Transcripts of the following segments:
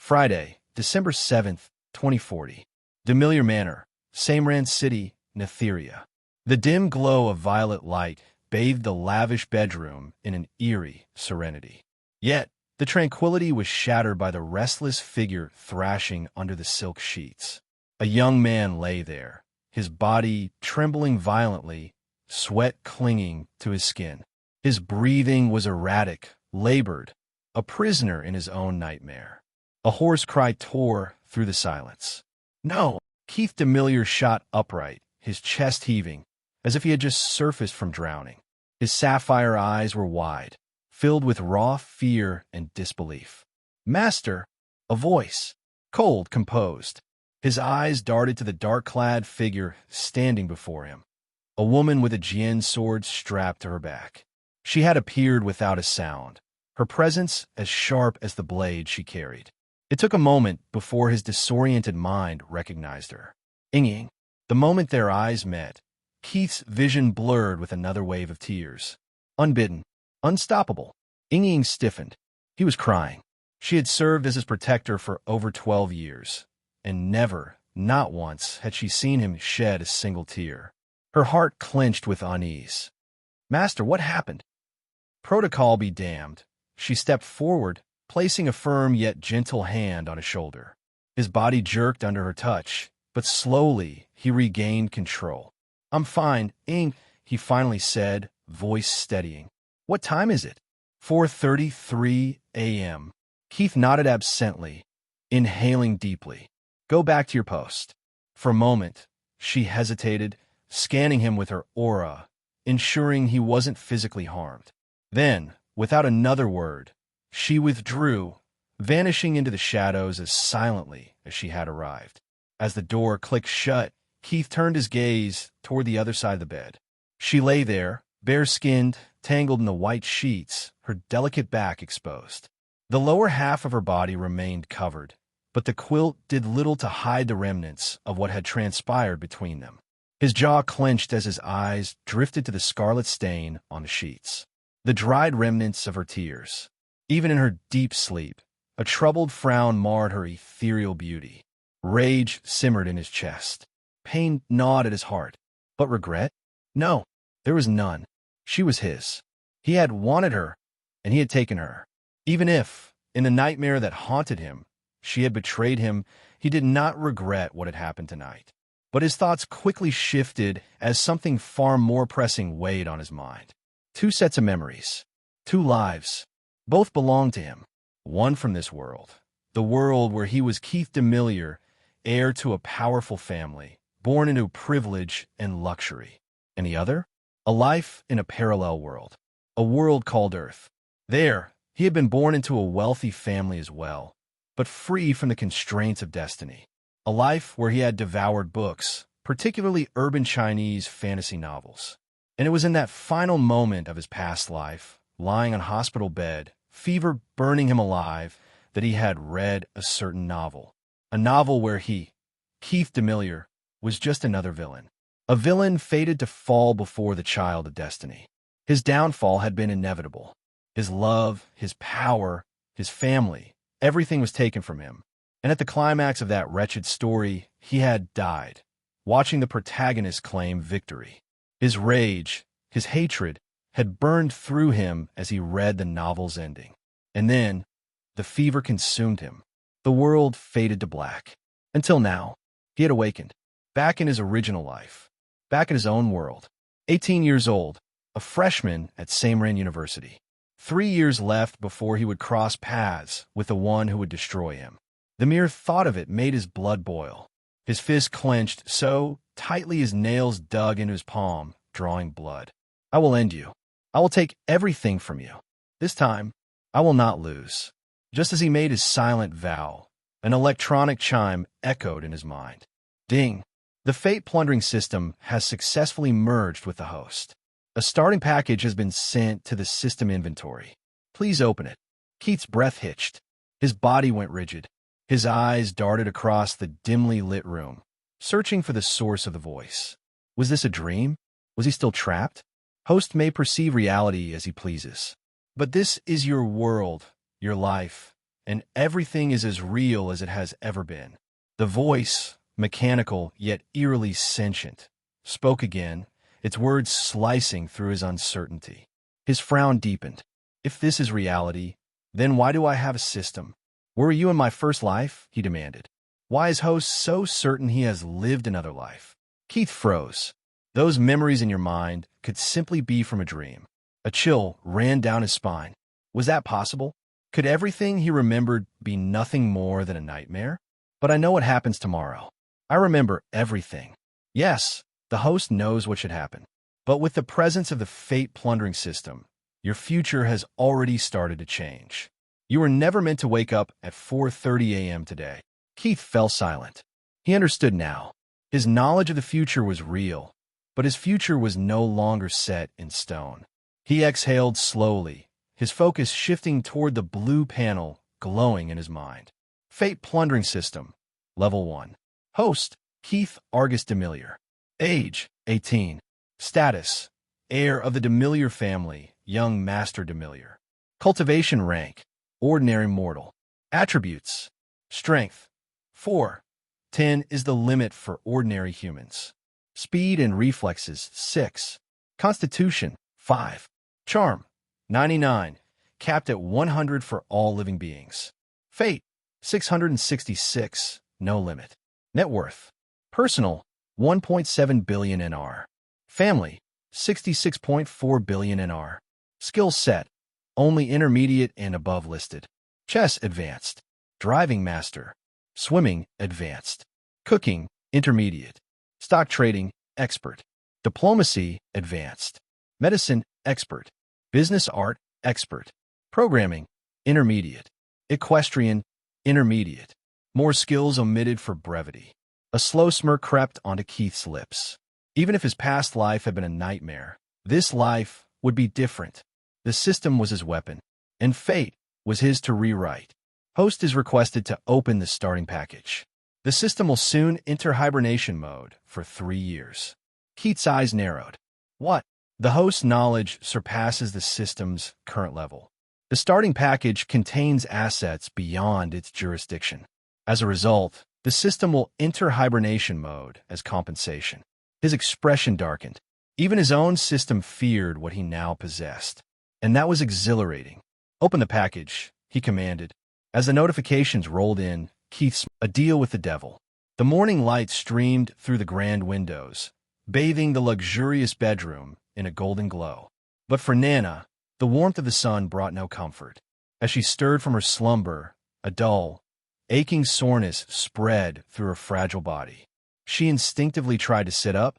Friday, December 7th, 2040. Demiliore Manor, Samran City, Netheria. The dim glow of violet light bathed the lavish bedroom in an eerie serenity. Yet, the tranquility was shattered by the restless figure thrashing under the silk sheets. A young man lay there, his body trembling violently, sweat clinging to his skin. His breathing was erratic, labored, a prisoner in his own nightmare. A hoarse cry tore through the silence. No! Keith Demiliore shot upright, his chest heaving, as if he had just surfaced from drowning. His sapphire eyes were wide, filled with raw fear and disbelief. "Master!" A voice, cold, composed. His eyes darted to the dark-clad figure standing before him. A woman with a Jian sword strapped to her back. She had appeared without a sound, her presence as sharp as the blade she carried. It took a moment before his disoriented mind recognized her. Ying. The moment their eyes met, Keith's vision blurred with another wave of tears. Unbidden, unstoppable, Ying stiffened. He was crying. She had served as his protector for over 12 years, and never, not once, had she seen him shed a single tear. Her heart clenched with unease. "Master, what happened?" "Protocol be damned." She stepped forward, placing a firm yet gentle hand on his shoulder. His body jerked under her touch, but slowly he regained control. "I'm fine, Ying," he finally said, voice steadying. "What time is it?" 4:33 a.m. Keith nodded absently, inhaling deeply. "Go back to your post." For a moment, she hesitated, scanning him with her aura, ensuring he wasn't physically harmed. Then, without another word, she withdrew, vanishing into the shadows as silently as she had arrived. As the door clicked shut, Keith turned his gaze toward the other side of the bed. She lay there, bare-skinned, tangled in the white sheets, her delicate back exposed. The lower half of her body remained covered, but the quilt did little to hide the remnants of what had transpired between them. His jaw clenched as his eyes drifted to the scarlet stain on the sheets, the dried remnants of her tears. Even in her deep sleep, a troubled frown marred her ethereal beauty. Rage simmered in his chest. Pain gnawed at his heart. But regret? No, there was none. She was his. He had wanted her, and he had taken her. Even if, in the nightmare that haunted him, she had betrayed him, he did not regret what had happened tonight. But his thoughts quickly shifted as something far more pressing weighed on his mind. Two sets of memories. Two lives. Both belonged to him. One from this world. The world where he was Keith Demiliore, heir to a powerful family, born into privilege and luxury. And the other? A life in a parallel world. A world called Earth. There, he had been born into a wealthy family as well, but free from the constraints of destiny. A life where he had devoured books, particularly urban Chinese fantasy novels. And it was in that final moment of his past life, lying on a hospital bed, fever burning him alive, that he had read a certain novel. A novel where he, Keith Demiliore, was just another villain. A villain fated to fall before the child of destiny. His downfall had been inevitable. His love, his power, his family, everything was taken from him. And at the climax of that wretched story, he had died, watching the protagonist claim victory. His rage, his hatred, had burned through him as he read the novel's ending. And then, the fever consumed him. The world faded to black. Until now, he had awakened, back in his original life, back in his own world. 18 years old, a freshman at Samran University. 3 years left before he would cross paths with the one who would destroy him. The mere thought of it made his blood boil. His fist clenched so tightly his nails dug into his palm, drawing blood. "I will end you. I will take everything from you. This time, I will not lose." Just as he made his silent vow, an electronic chime echoed in his mind. Ding! The fate-plundering system has successfully merged with the host. A starting package has been sent to the system inventory. Please open it. Keith's breath hitched. His body went rigid. His eyes darted across the dimly lit room, searching for the source of the voice. Was this a dream? Was he still trapped? Host may perceive reality as he pleases. But this is your world, your life, and everything is as real as it has ever been. The voice, mechanical yet eerily sentient, spoke again, its words slicing through his uncertainty. His frown deepened. If this is reality, then why do I have a system? Were you in my first life? He demanded. Why is host so certain he has lived another life? Keith froze. Those memories in your mind could simply be from a dream. A chill ran down his spine. Was that possible? Could everything he remembered be nothing more than a nightmare? But I know what happens tomorrow. I remember everything. Yes, the host knows what should happen. But with the presence of the fate-plundering system, your future has already started to change. You were never meant to wake up at 4:30 a.m. today. Keith fell silent. He understood now. His knowledge of the future was real, but his future was no longer set in stone. He exhaled slowly, his focus shifting toward the blue panel glowing in his mind. Fate-plundering system, Level 1. Host, Keith Argus Demiliore. Age, 18. Status, heir of the Demiliore family, young Master Demiliore. Cultivation rank, ordinary mortal. Attributes, strength, 4. 10 is the limit for ordinary humans. Speed and reflexes, 6. Constitution, 5. Charm, 99, capped at 100 for all living beings. Fate, 666, no limit. Net worth, personal, 1.7 billion NR. Family, 66.4 billion NR. Skill set, only intermediate and above listed. Chess, advanced. Driving master. Swimming, advanced. Cooking, intermediate. Stock trading, expert. Diplomacy, advanced. Medicine, expert. Business art, expert. Programming, intermediate. Equestrian, intermediate. More skills omitted for brevity. A slow smirk crept onto Keith's lips. Even if his past life had been a nightmare, this life would be different. The system was his weapon, and fate was his to rewrite. Host is requested to open the starting package. The system will soon enter hibernation mode for 3 years. Keith's eyes narrowed. What? The host's knowledge surpasses the system's current level. The starting package contains assets beyond its jurisdiction. As a result, the system will enter hibernation mode as compensation. His expression darkened. Even his own system feared what he now possessed. And that was exhilarating. Open the package, he commanded. As the notifications rolled in, Keith's a deal with the devil. The morning light streamed through the grand windows, bathing the luxurious bedroom in a golden glow. But for Nana, the warmth of the sun brought no comfort. As she stirred from her slumber, a dull, aching soreness spread through her fragile body. She instinctively tried to sit up,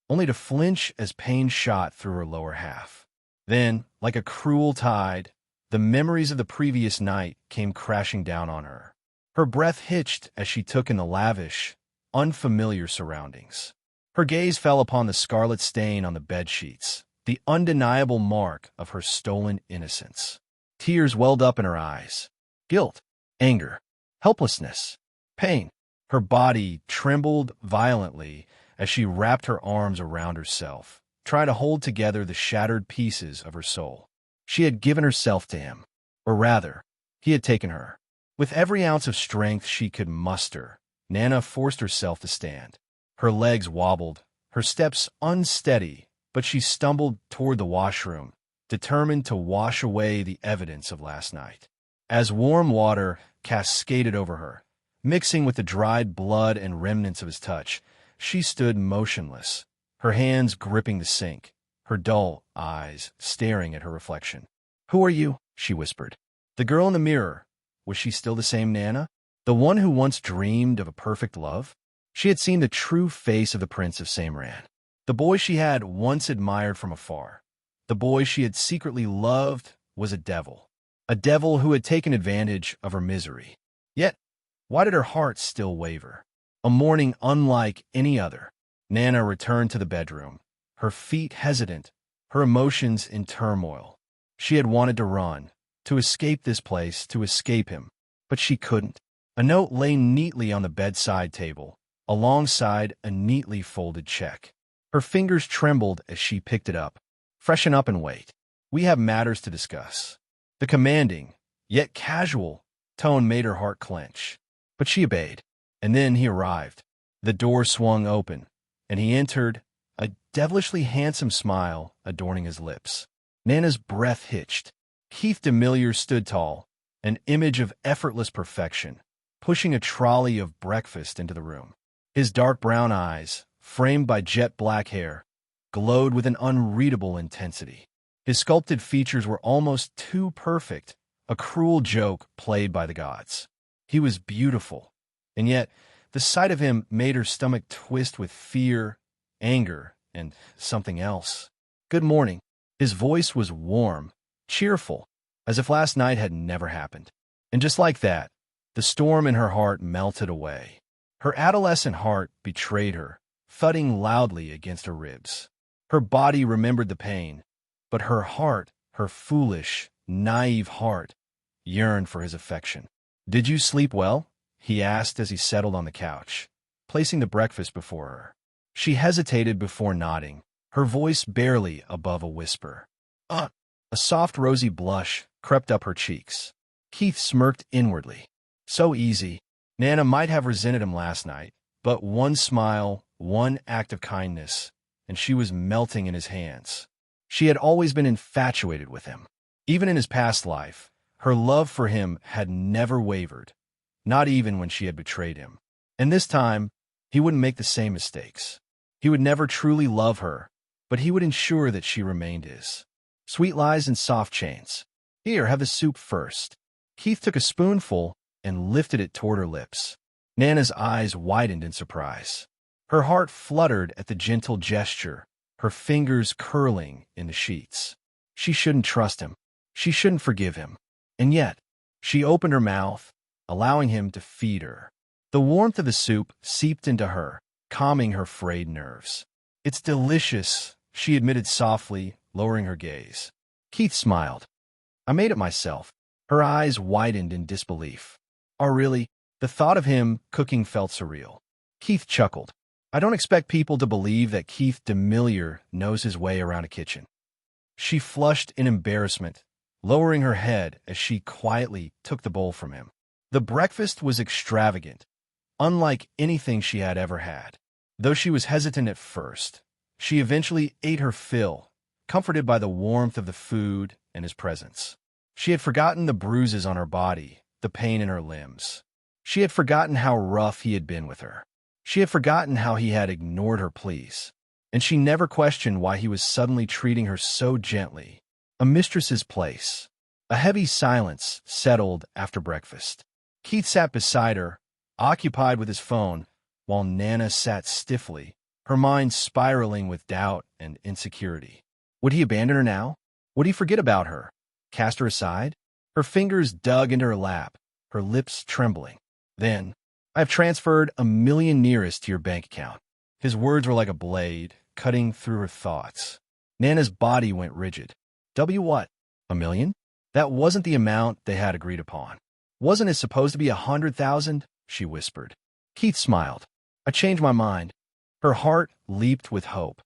only to flinch as pain shot through her lower half. Then, like a cruel tide, the memories of the previous night came crashing down on her. Her breath hitched as she took in the lavish, unfamiliar surroundings. Her gaze fell upon the scarlet stain on the bedsheets, the undeniable mark of her stolen innocence. Tears welled up in her eyes. Guilt, anger, helplessness, pain. Her body trembled violently as she wrapped her arms around herself, trying to hold together the shattered pieces of her soul. She had given herself to him, or rather, he had taken her. With every ounce of strength she could muster, Nana forced herself to stand. Her legs wobbled, her steps unsteady, but she stumbled toward the washroom, determined to wash away the evidence of last night. As warm water cascaded over her, mixing with the dried blood and remnants of his touch, she stood motionless, her hands gripping the sink, her dull eyes staring at her reflection. "Who are you?" she whispered. The girl in the mirror, was she still the same Nana? The one who once dreamed of a perfect love? She had seen the true face of the Prince of Samran, the boy she had once admired from afar. The boy she had secretly loved was a devil who had taken advantage of her misery. Yet, why did her heart still waver? A morning unlike any other, Nana returned to the bedroom, her feet hesitant, her emotions in turmoil. She had wanted to run, to escape this place, to escape him, but she couldn't. A note lay neatly on the bedside table, alongside a neatly folded check. Her fingers trembled as she picked it up. "Freshen up and wait. We have matters to discuss." The commanding, yet casual, tone made her heart clench. But she obeyed. And then he arrived. The door swung open, and he entered, a devilishly handsome smile adorning his lips. Nana's breath hitched. Keith Demiliore stood tall, an image of effortless perfection, pushing a trolley of breakfast into the room. His dark brown eyes, framed by jet black hair, glowed with an unreadable intensity. His sculpted features were almost too perfect, a cruel joke played by the gods. He was beautiful, and yet the sight of him made her stomach twist with fear, anger, and something else. "Good morning." His voice was warm, cheerful, as if last night had never happened. And just like that, the storm in her heart melted away. Her adolescent heart betrayed her, thudding loudly against her ribs. Her body remembered the pain, but her heart, her foolish, naive heart, yearned for his affection. "Did you sleep well?" he asked as he settled on the couch, placing the breakfast before her. She hesitated before nodding, her voice barely above a whisper. A soft rosy blush crept up her cheeks. Keith smirked inwardly. So easy. Nana might have resented him last night, but one smile, one act of kindness, and she was melting in his hands. She had always been infatuated with him. Even in his past life, her love for him had never wavered, not even when she had betrayed him. And this time, he wouldn't make the same mistakes. He would never truly love her, but he would ensure that she remained his. Sweet lies and soft chains. "Here, have the soup first." Keith took a spoonful and lifted it toward her lips. Nana's eyes widened in surprise. Her heart fluttered at the gentle gesture, her fingers curling in the sheets. She shouldn't trust him. She shouldn't forgive him. And yet, she opened her mouth, allowing him to feed her. The warmth of the soup seeped into her, calming her frayed nerves. "It's delicious," she admitted softly, lowering her gaze. Keith smiled. "I made it myself." Her eyes widened in disbelief. "Oh, really?" The thought of him cooking felt surreal. Keith chuckled. "I don't expect people to believe that Keith Demiliore knows his way around a kitchen." She flushed in embarrassment, lowering her head as she quietly took the bowl from him. The breakfast was extravagant, unlike anything she had ever had. Though she was hesitant at first, she eventually ate her fill, comforted by the warmth of the food and his presence. She had forgotten the bruises on her body, the pain in her limbs. She had forgotten how rough he had been with her. She had forgotten how he had ignored her pleas. And she never questioned why he was suddenly treating her so gently. A mistress's place. A heavy silence settled after breakfast. Keith sat beside her, occupied with his phone, while Nana sat stiffly, her mind spiraling with doubt and insecurity. Would he abandon her now? Would he forget about her? Cast her aside? Her fingers dug into her lap, her lips trembling. Then, "I have transferred $1 million nearest to your bank account." His words were like a blade, cutting through her thoughts. Nana's body went rigid. What? $1 million? That wasn't the amount they had agreed upon. "Wasn't it supposed to be 100,000? She whispered. Keith smiled. "I changed my mind." Her heart leaped with hope,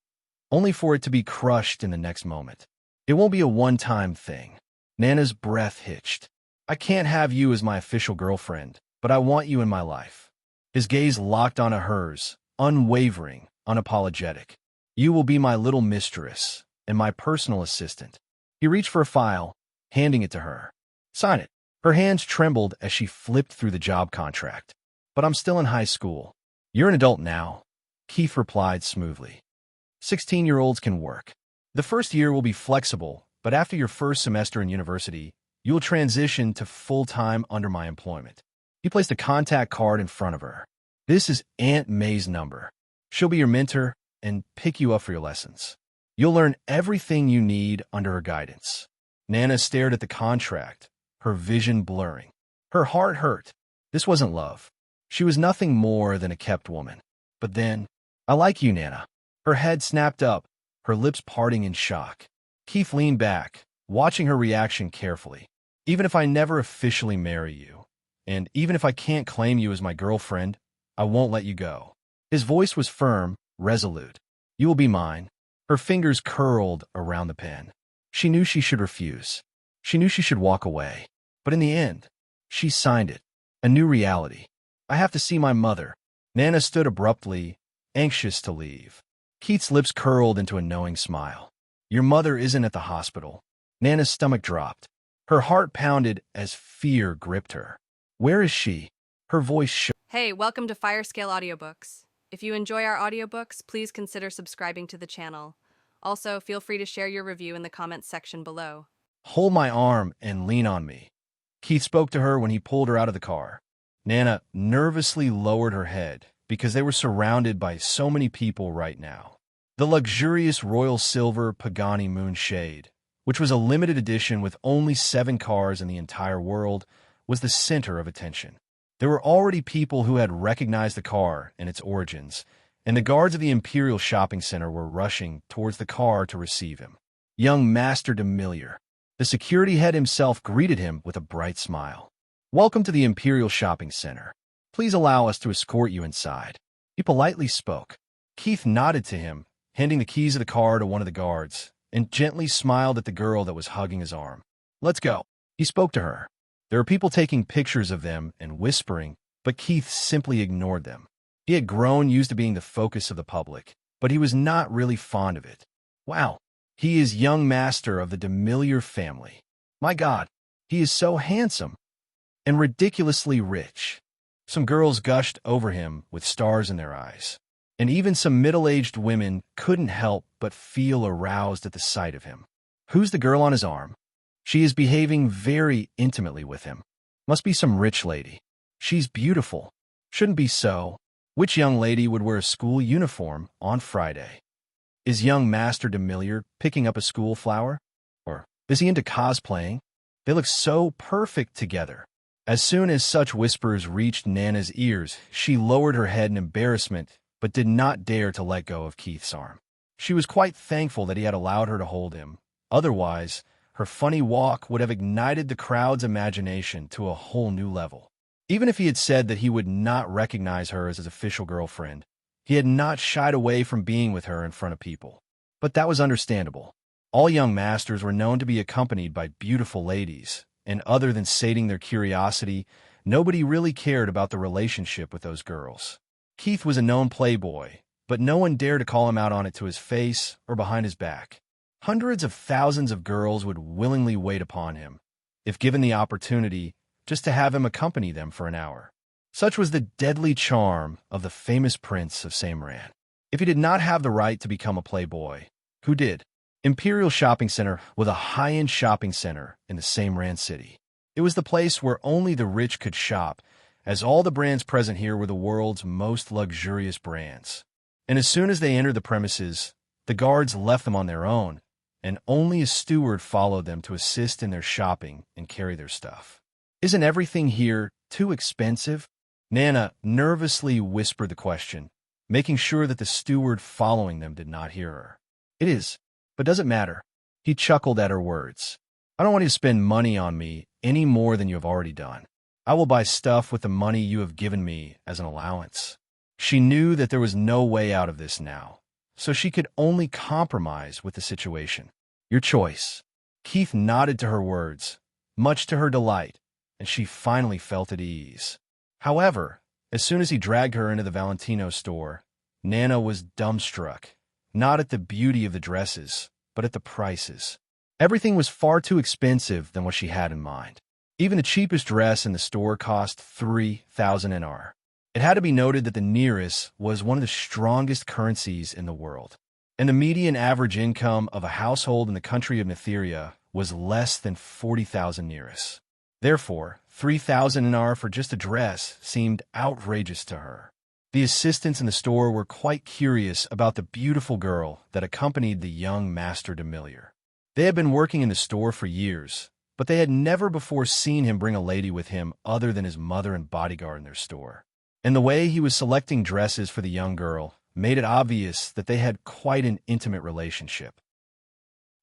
only for it to be crushed in the next moment. "It won't be a one-time thing." Nana's breath hitched. "I can't have you as my official girlfriend, but I want you in my life." His gaze locked onto hers, unwavering, unapologetic. "You will be my little mistress and my personal assistant." He reached for a file, handing it to her. "Sign it." Her hands trembled as she flipped through the job contract. "But I'm still in high school." "You're an adult now," Keith replied smoothly. 16-year-olds can work. The first year will be flexible, but after your first semester in university, you will transition to full-time under my employment. He placed a contact card in front of her. "This is Aunt May's number. She'll be your mentor and pick you up for your lessons. You'll learn everything you need under her guidance." Nana stared at the contract, her vision blurring. Her heart hurt. This wasn't love. She was nothing more than a kept woman. But then, "I like you, Nana." Her head snapped up, her lips parting in shock. Keith leaned back, watching her reaction carefully. "Even if I never officially marry you, and even if I can't claim you as my girlfriend, I won't let you go." His voice was firm, resolute. "You will be mine." Her fingers curled around the pen. She knew she should refuse. She knew she should walk away. But in the end, She signed it. A new reality. I have to see my mother. Nana stood abruptly, anxious to leave. Keith's lips curled into a knowing smile. Your mother isn't at the hospital. Nana's stomach dropped. Her heart pounded as fear gripped her. Where is she? Her voice shook. Hey, welcome to Firescale Audiobooks. If you enjoy our audiobooks, please consider subscribing to the channel. Also, feel free to share your review in the comments section below. Hold my arm and lean on me. Keith spoke to her when he pulled her out of the car. Nana nervously lowered her head because they were surrounded by so many people right now. The luxurious Royal Silver Pagani Moonshade, which was a limited edition with only 7 cars in the entire world, was the center of attention. There were already people who had recognized the car and its origins, and the guards of the Imperial Shopping Center were rushing towards the car to receive him. Young Master Demiliore, the security head himself, greeted him with a bright smile. Welcome to the Imperial Shopping Center. Please allow us to escort you inside. He politely spoke. Keith nodded to him, handing the keys of the car to one of the guards, and gently smiled at the girl that was hugging his arm. Let's go. He spoke to her. There were people taking pictures of them and whispering, but Keith simply ignored them. He had grown used to being the focus of the public, but he was not really fond of it. Wow, he is young master of the Demiliore family. My God, he is so handsome and ridiculously rich. Some girls gushed over him with stars in their eyes, and even some middle-aged women couldn't help but feel aroused at the sight of him. Who's the girl on his arm? She is behaving very intimately with him. Must be some rich lady. She's beautiful. Shouldn't be so. Which young lady would wear a school uniform on Friday? Is young Master Demiliore picking up a school flower? Or is he into cosplaying? They look so perfect together. As soon as such whispers reached Nana's ears, she lowered her head in embarrassment, but did not dare to let go of Keith's arm. She was quite thankful that he had allowed her to hold him. Otherwise, her funny walk would have ignited the crowd's imagination to a whole new level. Even if he had said that he would not recognize her as his official girlfriend, he had not shied away from being with her in front of people. But that was understandable. All young masters were known to be accompanied by beautiful ladies, and other than sating their curiosity, nobody really cared about the relationship with those girls. Keith was a known playboy, but no one dared to call him out on it to his face or behind his back. Hundreds of thousands of girls would willingly wait upon him, if given the opportunity, just to have him accompany them for an hour. Such was the deadly charm of the famous Prince of Samran. If he did not have the right to become a playboy, who did? Imperial Shopping Center was a high-end shopping center in the Samran city. It was the place where only the rich could shop, as all the brands present here were the world's most luxurious brands. And as soon as they entered the premises, the guards left them on their own, and only a steward followed them to assist in their shopping and carry their stuff. Isn't everything here too expensive? Nana nervously whispered the question, making sure that the steward following them did not hear her. It is, but does it matter? He chuckled at her words. I don't want you to spend money on me any more than you have already done. I will buy stuff with the money you have given me as an allowance. She knew that there was no way out of this now, so she could only compromise with the situation. Your choice. Keith nodded to her words, much to her delight, and she finally felt at ease. However, as soon as he dragged her into the Valentino store, Nana was dumbstruck, not at the beauty of the dresses, but at the prices. Everything was far too expensive than what she had in mind. Even the cheapest dress in the store cost 3,000 NR. It had to be noted that the nearest was one of the strongest currencies in the world, and the median average income of a household in the country of Netheria was less than 40,000 nearest. Therefore, 3,000 NR for just a dress seemed outrageous to her. The assistants in the store were quite curious about the beautiful girl that accompanied the young Master Demiliore. They had been working in the store for years, but they had never before seen him bring a lady with him other than his mother and bodyguard in their store. And the way he was selecting dresses for the young girl made it obvious that they had quite an intimate relationship.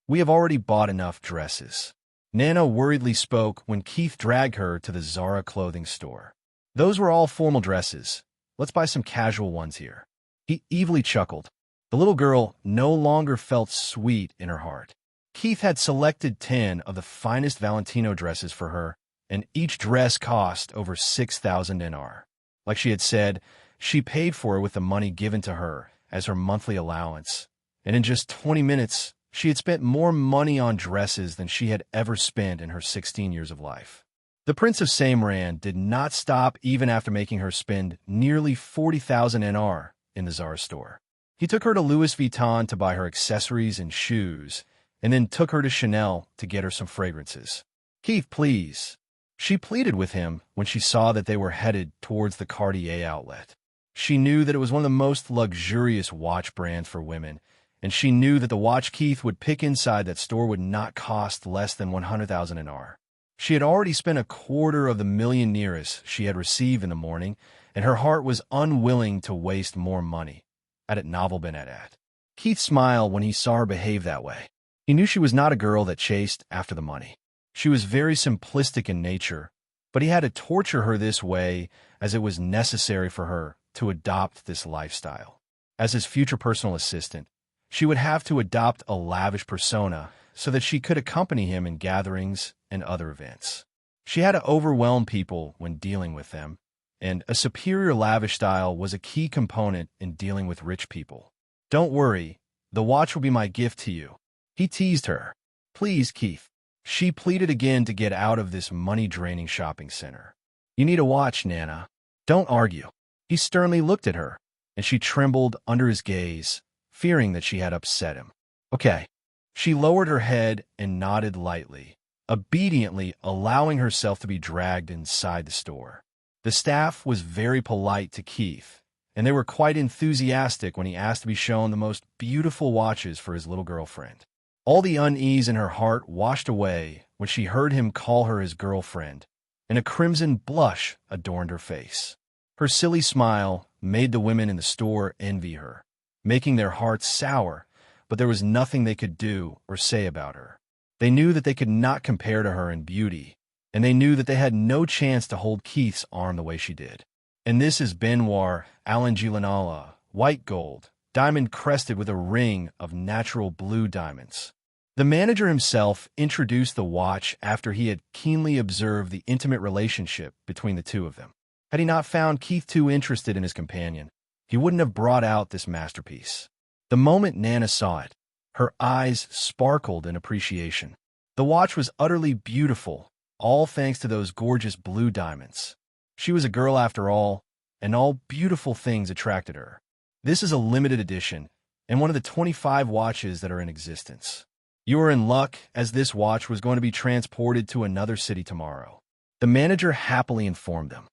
We have already bought enough dresses. Nana worriedly spoke when Keith dragged her to the Zara clothing store. Those were all formal dresses. Let's buy some casual ones here. He evilly chuckled. The little girl no longer felt sweet in her heart. Keith had selected 10 of the finest Valentino dresses for her, and each dress cost over 6,000 NR. Like she had said, she paid for it with the money given to her as her monthly allowance, and in just 20 minutes, she had spent more money on dresses than she had ever spent in her 16 years of life. The Prince of Samran did not stop even after making her spend nearly 40,000 NR in the Zara store. He took her to Louis Vuitton to buy her accessories and shoes, and then took her to Chanel to get her some fragrances. "Keith, please." She pleaded with him when she saw that they were headed towards the Cartier outlet. She knew that it was one of the most luxurious watch brands for women, and she knew that the watch Keith would pick inside that store would not cost less than 100,000 NR. She had already spent a quarter of the million liras she had received in the morning, and her heart was unwilling to waste more money. At it novel been at. Keith smiled when he saw her behave that way. He knew she was not a girl that chased after the money. She was very simplistic in nature, but he had to torture her this way as it was necessary for her to adopt this lifestyle. As his future personal assistant, she would have to adopt a lavish persona so that she could accompany him in gatherings and other events. She had to overwhelm people when dealing with them, and a superior lavish style was a key component in dealing with rich people. "Don't worry, the watch will be my gift to you," he teased her. "Please, Keith." She pleaded again to get out of this money-draining shopping center. "You need a watch, Nana. Don't argue." He sternly looked at her, and she trembled under his gaze, fearing that she had upset him. "Okay." She lowered her head and nodded lightly, obediently allowing herself to be dragged inside the store. The staff was very polite to Keith, and they were quite enthusiastic when he asked to be shown the most beautiful watches for his little girlfriend. All the unease in her heart washed away when she heard him call her his girlfriend, and a crimson blush adorned her face. Her silly smile made the women in the store envy her, making their hearts sour, but there was nothing they could do or say about her. They knew that they could not compare to her in beauty, and they knew that they had no chance to hold Keith's arm the way she did. "And this is Benoit Alangilanala, white gold, diamond-crested with a ring of natural blue diamonds." The manager himself introduced the watch after he had keenly observed the intimate relationship between the two of them. Had he not found Keith too interested in his companion, he wouldn't have brought out this masterpiece. The moment Nana saw it, her eyes sparkled in appreciation. The watch was utterly beautiful, all thanks to those gorgeous blue diamonds. She was a girl after all, and all beautiful things attracted her. This is a limited edition, and one of the 25 watches that are in existence. You are in luck, as this watch was going to be transported to another city tomorrow. The manager happily informed them.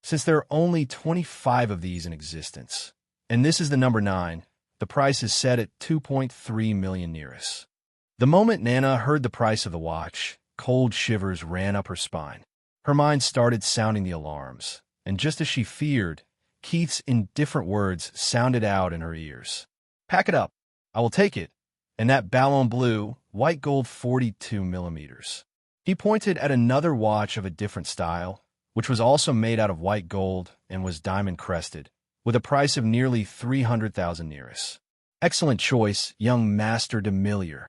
Since there are only 25 of these in existence, and this is the number 9, the price is set at 2.3 million liras. The moment Nana heard the price of the watch, cold shivers ran up her spine. Her mind started sounding the alarms, and just as she feared, Keith's indifferent words sounded out in her ears. "Pack it up. I will take it. And that ballon bleu, white gold 42 millimeters. He pointed at another watch of a different style, which was also made out of white gold and was diamond-crested, with a price of nearly 300,000 liras. "Excellent choice, young Master Demiliore."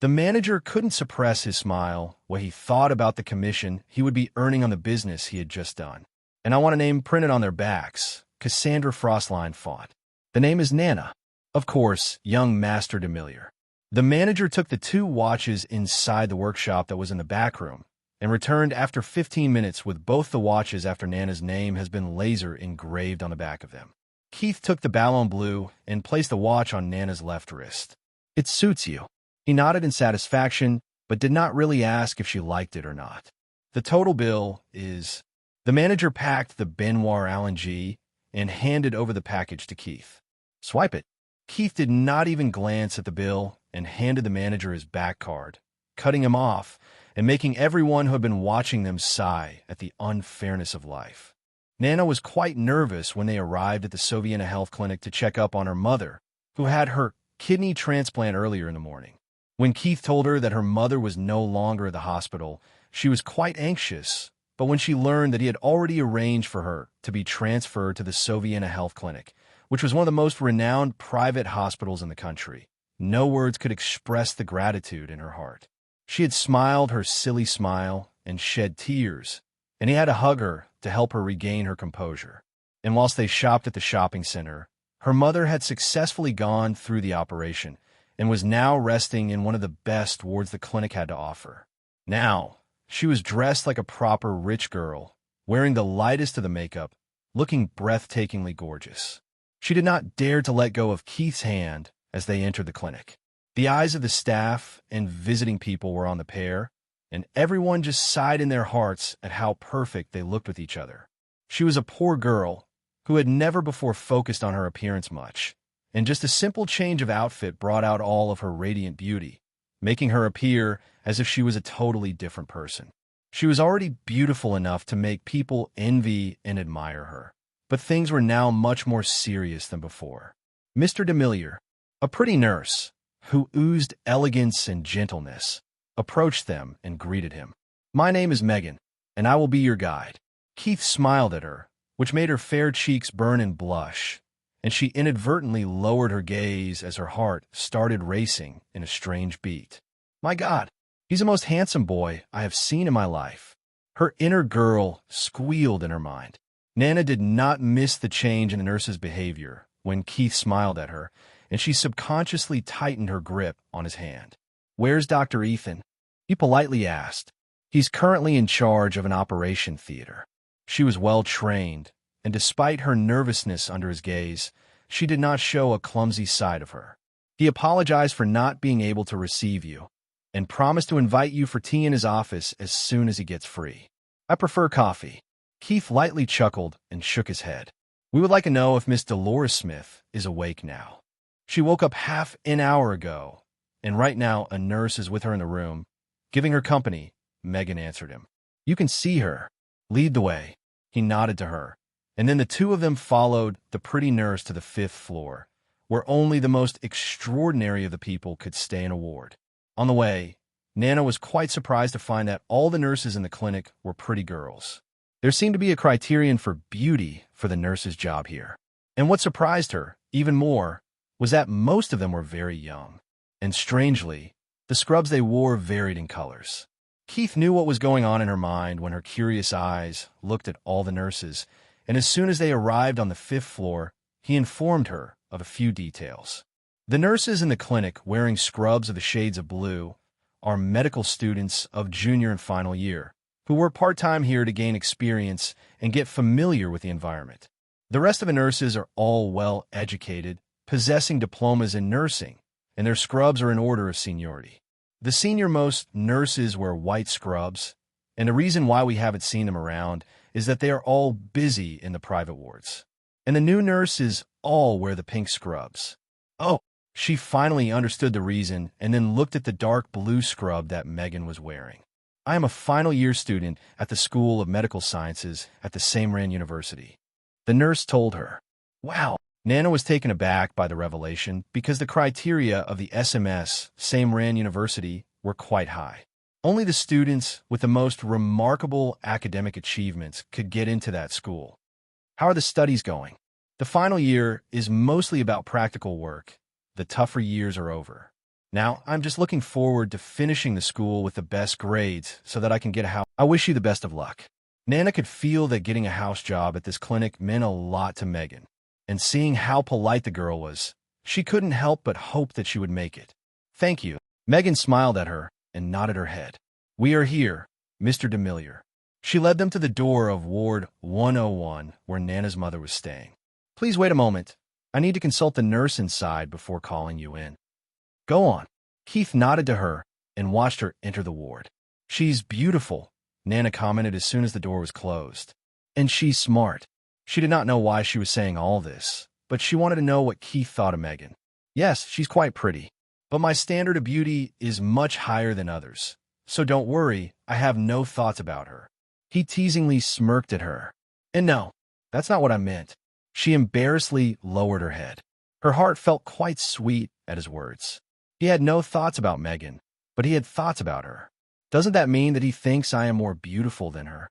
The manager couldn't suppress his smile while he thought about the commission he would be earning on the business he had just done. "And I want a name printed on their backs, Cassandra Frostline font. The name is Nana." "Of course, young Master Demiliore." The manager took the 2 watches inside the workshop that was in the back room and returned after 15 minutes with both the watches after Nana's name has been laser engraved on the back of them. Keith took the ballon bleu and placed the watch on Nana's left wrist. "It suits you." He nodded in satisfaction, but did not really ask if she liked it or not. "The total bill is—" The manager packed the Benoit Alangi and handed over the package to Keith. "Swipe it." Keith did not even glance at the bill and handed the manager his back card, cutting him off and making everyone who had been watching them sigh at the unfairness of life. Nana was quite nervous when they arrived at the Soviena Health Clinic to check up on her mother, who had her kidney transplant earlier in the morning. When Keith told her that her mother was no longer at the hospital, she was quite anxious, but when she learned that he had already arranged for her to be transferred to the Soviena Health Clinic, which was one of the most renowned private hospitals in the country, no words could express the gratitude in her heart. She had smiled her silly smile and shed tears, and he had to hug her to help her regain her composure. And whilst they shopped at the shopping center, her mother had successfully gone through the operation and was now resting in one of the best wards the clinic had to offer. Now, she was dressed like a proper rich girl, wearing the lightest of the makeup, looking breathtakingly gorgeous. She did not dare to let go of Keith's hand as they entered the clinic. The eyes of the staff and visiting people were on the pair, and everyone just sighed in their hearts at how perfect they looked with each other. She was a poor girl who had never before focused on her appearance much, and just a simple change of outfit brought out all of her radiant beauty, making her appear as if she was a totally different person. She was already beautiful enough to make people envy and admire her, but things were now much more serious than before. Mr. Demiliore, a pretty nurse who oozed elegance and gentleness, approached them and greeted him. "My name is Megan, and I will be your guide." Keith smiled at her, which made her fair cheeks burn and blush, and she inadvertently lowered her gaze as her heart started racing in a strange beat. "My God, he's the most handsome boy I have seen in my life." Her inner girl squealed in her mind. Nana did not miss the change in the nurse's behavior when Keith smiled at her, and she subconsciously tightened her grip on his hand. "Where's Dr. Ethan?" he politely asked. "He's currently in charge of an operation theater." She was well trained, and despite her nervousness under his gaze, she did not show a clumsy side of her. "He apologized for not being able to receive you, and promised to invite you for tea in his office as soon as he gets free." "I prefer coffee." Keith lightly chuckled and shook his head. "We would like to know if Miss Dolores Smith is awake now." "She woke up half an hour ago, and right now a nurse is with her in the room, giving her company," Megan answered him. "You can see her. Lead the way." He nodded to her, and then the two of them followed the pretty nurse to the 5th floor, where only the most extraordinary of the people could stay in a ward. On the way, Nana was quite surprised to find that all the nurses in the clinic were pretty girls. There seemed to be a criterion for beauty for the nurse's job here. And what surprised her, even more, was that most of them were very young. And strangely, the scrubs they wore varied in colors. Keith knew what was going on in her mind when her curious eyes looked at all the nurses, and as soon as they arrived on the 5th floor, he informed her of a few details. The nurses in the clinic wearing scrubs of the shades of blue are medical students of junior and final year, who work part-time here to gain experience and get familiar with the environment. The rest of the nurses are all well-educated, possessing diplomas in nursing, and their scrubs are in order of seniority. The senior-most nurses wear white scrubs, and the reason why we haven't seen them around is that they are all busy in the private wards. And the new nurses all wear the pink scrubs. Oh, she finally understood the reason and then looked at the dark blue scrub that Megan was wearing. "I am a final-year student at the School of Medical Sciences at the Samran University," the nurse told her. Wow! Nana was taken aback by the revelation because the criteria of the SMS, Samran University, were quite high. Only the students with the most remarkable academic achievements could get into that school. "How are the studies going?" "The final year is mostly about practical work. The tougher years are over. Now, I'm just looking forward to finishing the school with the best grades so that I can get a house. I wish you the best of luck." Nana could feel that getting a house job at this clinic meant a lot to Megan. And seeing how polite the girl was, she couldn't help but hope that she would make it. "Thank you." Megan smiled at her and nodded her head. "We are here, Mr. Demiliore." She led them to the door of Ward 101, where Nana's mother was staying. "Please wait a moment. I need to consult the nurse inside before calling you in." "Go on." Keith nodded to her and watched her enter the ward. "She's beautiful," Nana commented as soon as the door was closed. "And she's smart." She did not know why she was saying all this, but she wanted to know what Keith thought of Megan. "Yes, she's quite pretty, but my standard of beauty is much higher than others, so don't worry, I have no thoughts about her." He teasingly smirked at her. "And no, that's not what I meant." She embarrassedly lowered her head. Her heart felt quite sweet at his words. He had no thoughts about Megan, but he had thoughts about her. Doesn't that mean that he thinks I am more beautiful than her?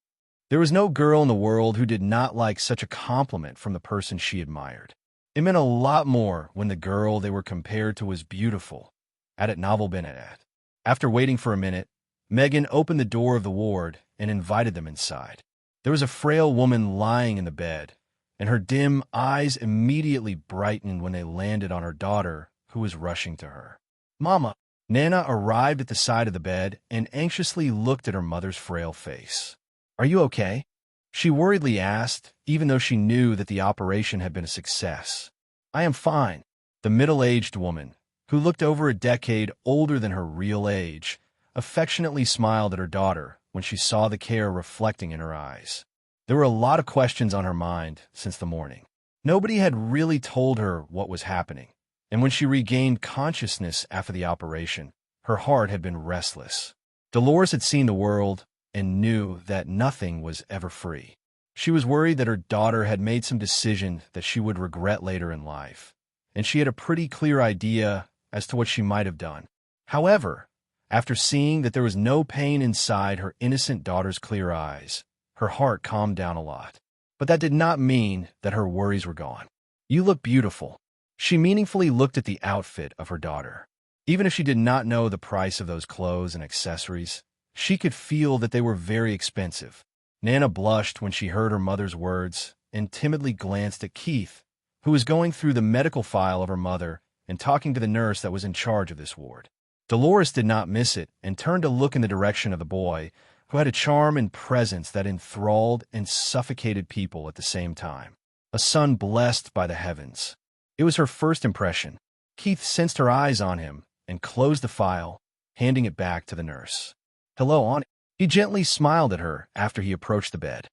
There was no girl in the world who did not like such a compliment from the person she admired. It meant a lot more when the girl they were compared to was beautiful. Added Novel Bennett. After waiting for a minute, Megan opened the door of the ward and invited them inside. There was a frail woman lying in the bed, and her dim eyes immediately brightened when they landed on her daughter, who was rushing to her. "Mama!" Nana arrived at the side of the bed and anxiously looked at her mother's frail face. "Are you okay?" she worriedly asked, even though she knew that the operation had been a success. "I am fine." The middle-aged woman, who looked over a decade older than her real age, affectionately smiled at her daughter when she saw the care reflecting in her eyes. There were a lot of questions on her mind since the morning. Nobody had really told her what was happening, and when she regained consciousness after the operation, her heart had been restless. Dolores had seen the world and knew that nothing was ever free. She was worried that her daughter had made some decision that she would regret later in life, and she had a pretty clear idea as to what she might have done. However, after seeing that there was no pain inside her innocent daughter's clear eyes, her heart calmed down a lot. But that did not mean that her worries were gone. "You look beautiful." She meaningfully looked at the outfit of her daughter. Even if she did not know the price of those clothes and accessories, she could feel that they were very expensive. Nana blushed when she heard her mother's words and timidly glanced at Keith, who was going through the medical file of her mother and talking to the nurse that was in charge of this ward. Dolores did not miss it and turned to look in the direction of the boy, who had a charm and presence that enthralled and suffocated people at the same time. A son blessed by the heavens. It was her first impression. Keith sensed her eyes on him and closed the file, handing it back to the nurse. "Hello, Auntie." He gently smiled at her after he approached the bed.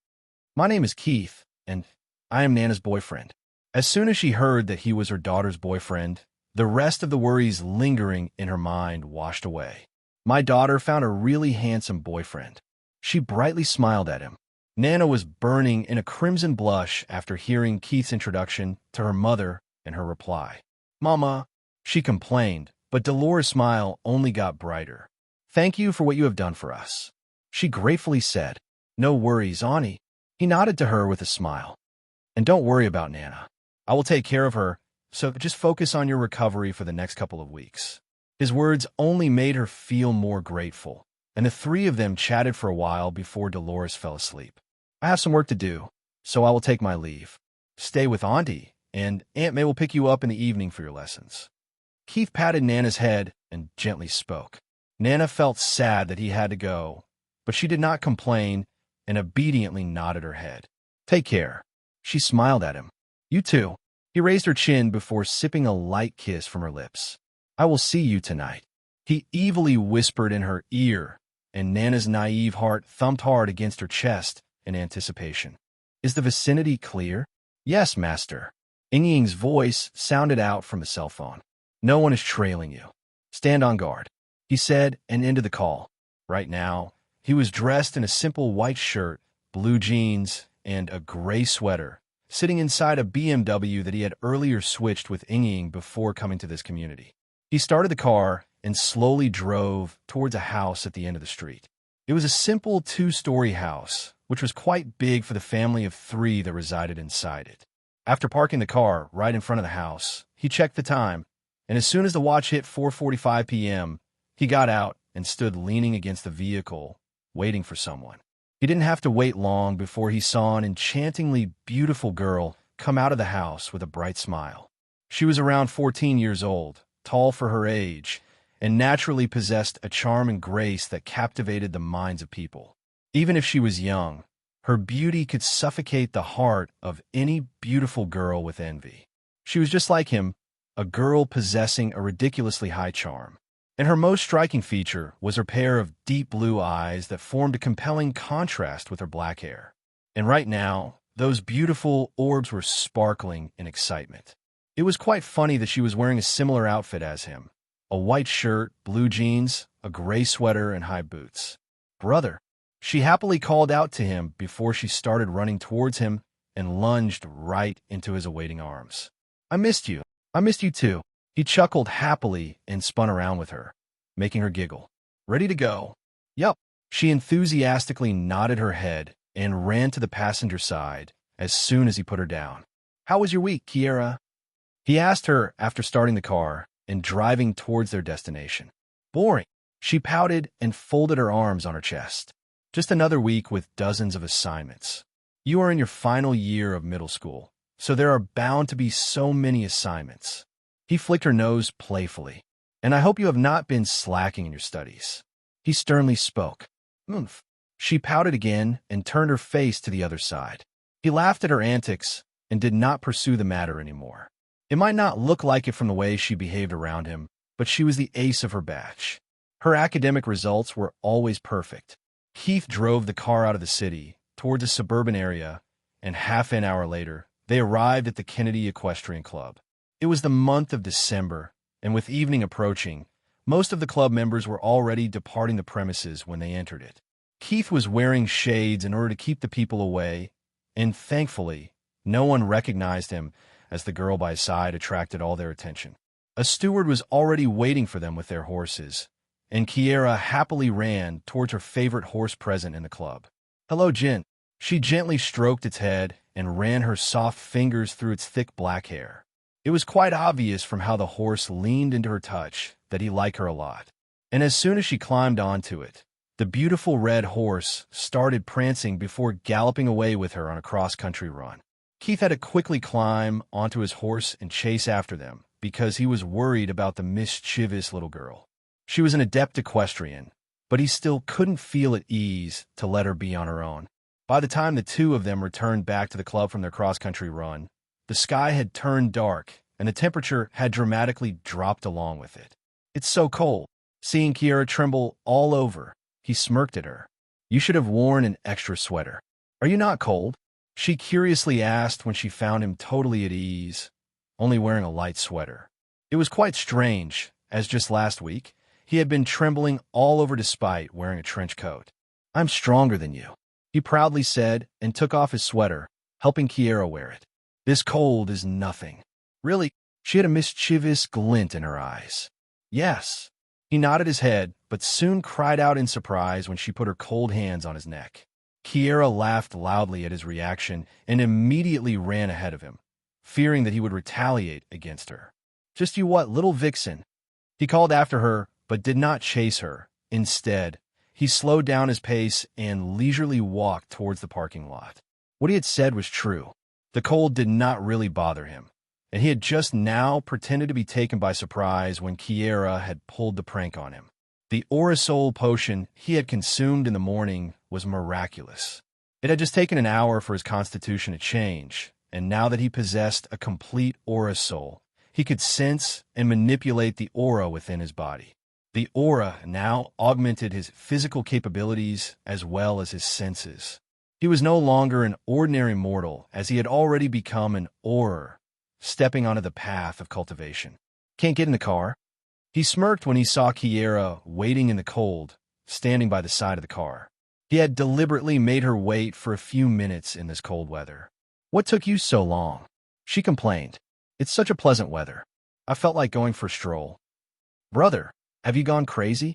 "My name is Keith, and I am Nana's boyfriend." As soon as she heard that he was her daughter's boyfriend, the rest of the worries lingering in her mind washed away. "My daughter found a really handsome boyfriend." She brightly smiled at him. Nana was burning in a crimson blush after hearing Keith's introduction to her mother and her reply. "Mama," she complained, but Dolores' smile only got brighter. "Thank you for what you have done for us," she gratefully said. "No worries, Auntie." He nodded to her with a smile. "And don't worry about Nana. I will take care of her, so just focus on your recovery for the next couple of weeks." His words only made her feel more grateful, and the three of them chatted for a while before Dolores fell asleep. "I have some work to do, so I will take my leave. Stay with Auntie, and Aunt May will pick you up in the evening for your lessons." Keith patted Nana's head and gently spoke. Nana felt sad that he had to go, but she did not complain and obediently nodded her head. "Take care." She smiled at him. "You too." He raised her chin before sipping a light kiss from her lips. "I will see you tonight," he evilly whispered in her ear, and Nana's naive heart thumped hard against her chest in anticipation. "Is the vicinity clear?" "Yes, master." Ying's voice sounded out from the cell phone. "No one is trailing you. Stand on guard," he said and ended the call. Right now, he was dressed in a simple white shirt, blue jeans, and a gray sweater, sitting inside a BMW that he had earlier switched with Ying before coming to this community. He started the car and slowly drove towards a house at the end of the street. It was a simple two-story house, which was quite big for the family of three that resided inside it. After parking the car right in front of the house, he checked the time, and as soon as the watch hit 4:45 p.m., he got out and stood leaning against the vehicle, waiting for someone. He didn't have to wait long before he saw an enchantingly beautiful girl come out of the house with a bright smile. She was around 14 years old, tall for her age, and naturally possessed a charm and grace that captivated the minds of people. Even if she was young, her beauty could suffocate the heart of any beautiful girl with envy. She was just like him, a girl possessing a ridiculously high charm. And her most striking feature was her pair of deep blue eyes that formed a compelling contrast with her black hair. And right now, those beautiful orbs were sparkling in excitement. It was quite funny that she was wearing a similar outfit as him, a white shirt, blue jeans, a gray sweater, and high boots. "Brother," she happily called out to him before she started running towards him and lunged right into his awaiting arms. "I missed you. I missed you too." He chuckled happily and spun around with her, making her giggle. "Ready to go?" "Yup." She enthusiastically nodded her head and ran to the passenger side as soon as he put her down. "How was your week, Kiera?" he asked her after starting the car and driving towards their destination. "Boring." She pouted and folded her arms on her chest. Just another week with dozens of assignments. You are in your final year of middle school, so there are bound to be so many assignments. He flicked her nose playfully. And I hope you have not been slacking in your studies. He sternly spoke. Oomph. She pouted again and turned her face to the other side. He laughed at her antics and did not pursue the matter anymore. It might not look like it from the way she behaved around him, but she was the ace of her batch. Her academic results were always perfect. Keith drove the car out of the city, towards a suburban area, and half an hour later, they arrived at the Kennedy Equestrian Club. It was the month of December, and with evening approaching, most of the club members were already departing the premises when they entered it. Keith was wearing shades in order to keep the people away, and thankfully, no one recognized him as the girl by his side attracted all their attention. A steward was already waiting for them with their horses, and Kiera happily ran towards her favorite horse present in the club. Hello, Gent. She gently stroked its head and ran her soft fingers through its thick black hair. It was quite obvious from how the horse leaned into her touch that he liked her a lot. And as soon as she climbed onto it, the beautiful red horse started prancing before galloping away with her on a cross-country run. Keith had to quickly climb onto his horse and chase after them because he was worried about the mischievous little girl. She was an adept equestrian, but he still couldn't feel at ease to let her be on her own. By the time the two of them returned back to the club from their cross-country run, the sky had turned dark, and the temperature had dramatically dropped along with it. It's so cold. Seeing Kiera tremble all over, he smirked at her. You should have worn an extra sweater. Are you not cold? She curiously asked when she found him totally at ease, only wearing a light sweater. It was quite strange, as just last week, he had been trembling all over despite wearing a trench coat. I'm stronger than you, he proudly said and took off his sweater, helping Kiera wear it. This cold is nothing. Really? She had a mischievous glint in her eyes. Yes. He nodded his head, but soon cried out in surprise when she put her cold hands on his neck. Kiera laughed loudly at his reaction and immediately ran ahead of him, fearing that he would retaliate against her. Just you what, little vixen? He called after her, but did not chase her. Instead, he slowed down his pace and leisurely walked towards the parking lot. What he had said was true. The cold did not really bother him, and he had just now pretended to be taken by surprise when Kiera had pulled the prank on him. The Orasol potion he had consumed in the morning was miraculous. It had just taken an hour for his constitution to change, and now that he possessed a complete Orasol, he could sense and manipulate the aura within his body. The aura now augmented his physical capabilities as well as his senses. He was no longer an ordinary mortal, as he had already become an Auror, stepping onto the path of cultivation. Can't get in the car? He smirked when he saw Kiera waiting in the cold, standing by the side of the car. He had deliberately made her wait for a few minutes in this cold weather. What took you so long? She complained. It's such a pleasant weather. I felt like going for a stroll. Brother, have you gone crazy?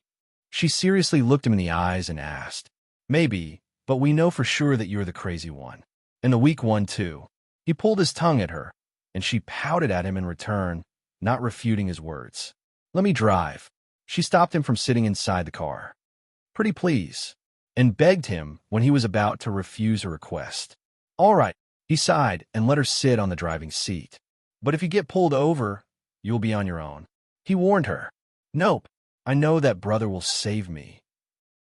She seriously looked him in the eyes and asked. Maybe, but we know for sure that you're the crazy one. And the weak one, too. He pulled his tongue at her, and she pouted at him in return, not refuting his words. Let me drive. She stopped him from sitting inside the car. Pretty please, and begged him when he was about to refuse her request. All right, he sighed and let her sit on the driving seat. But if you get pulled over, you'll be on your own. He warned her. Nope, I know that brother will save me.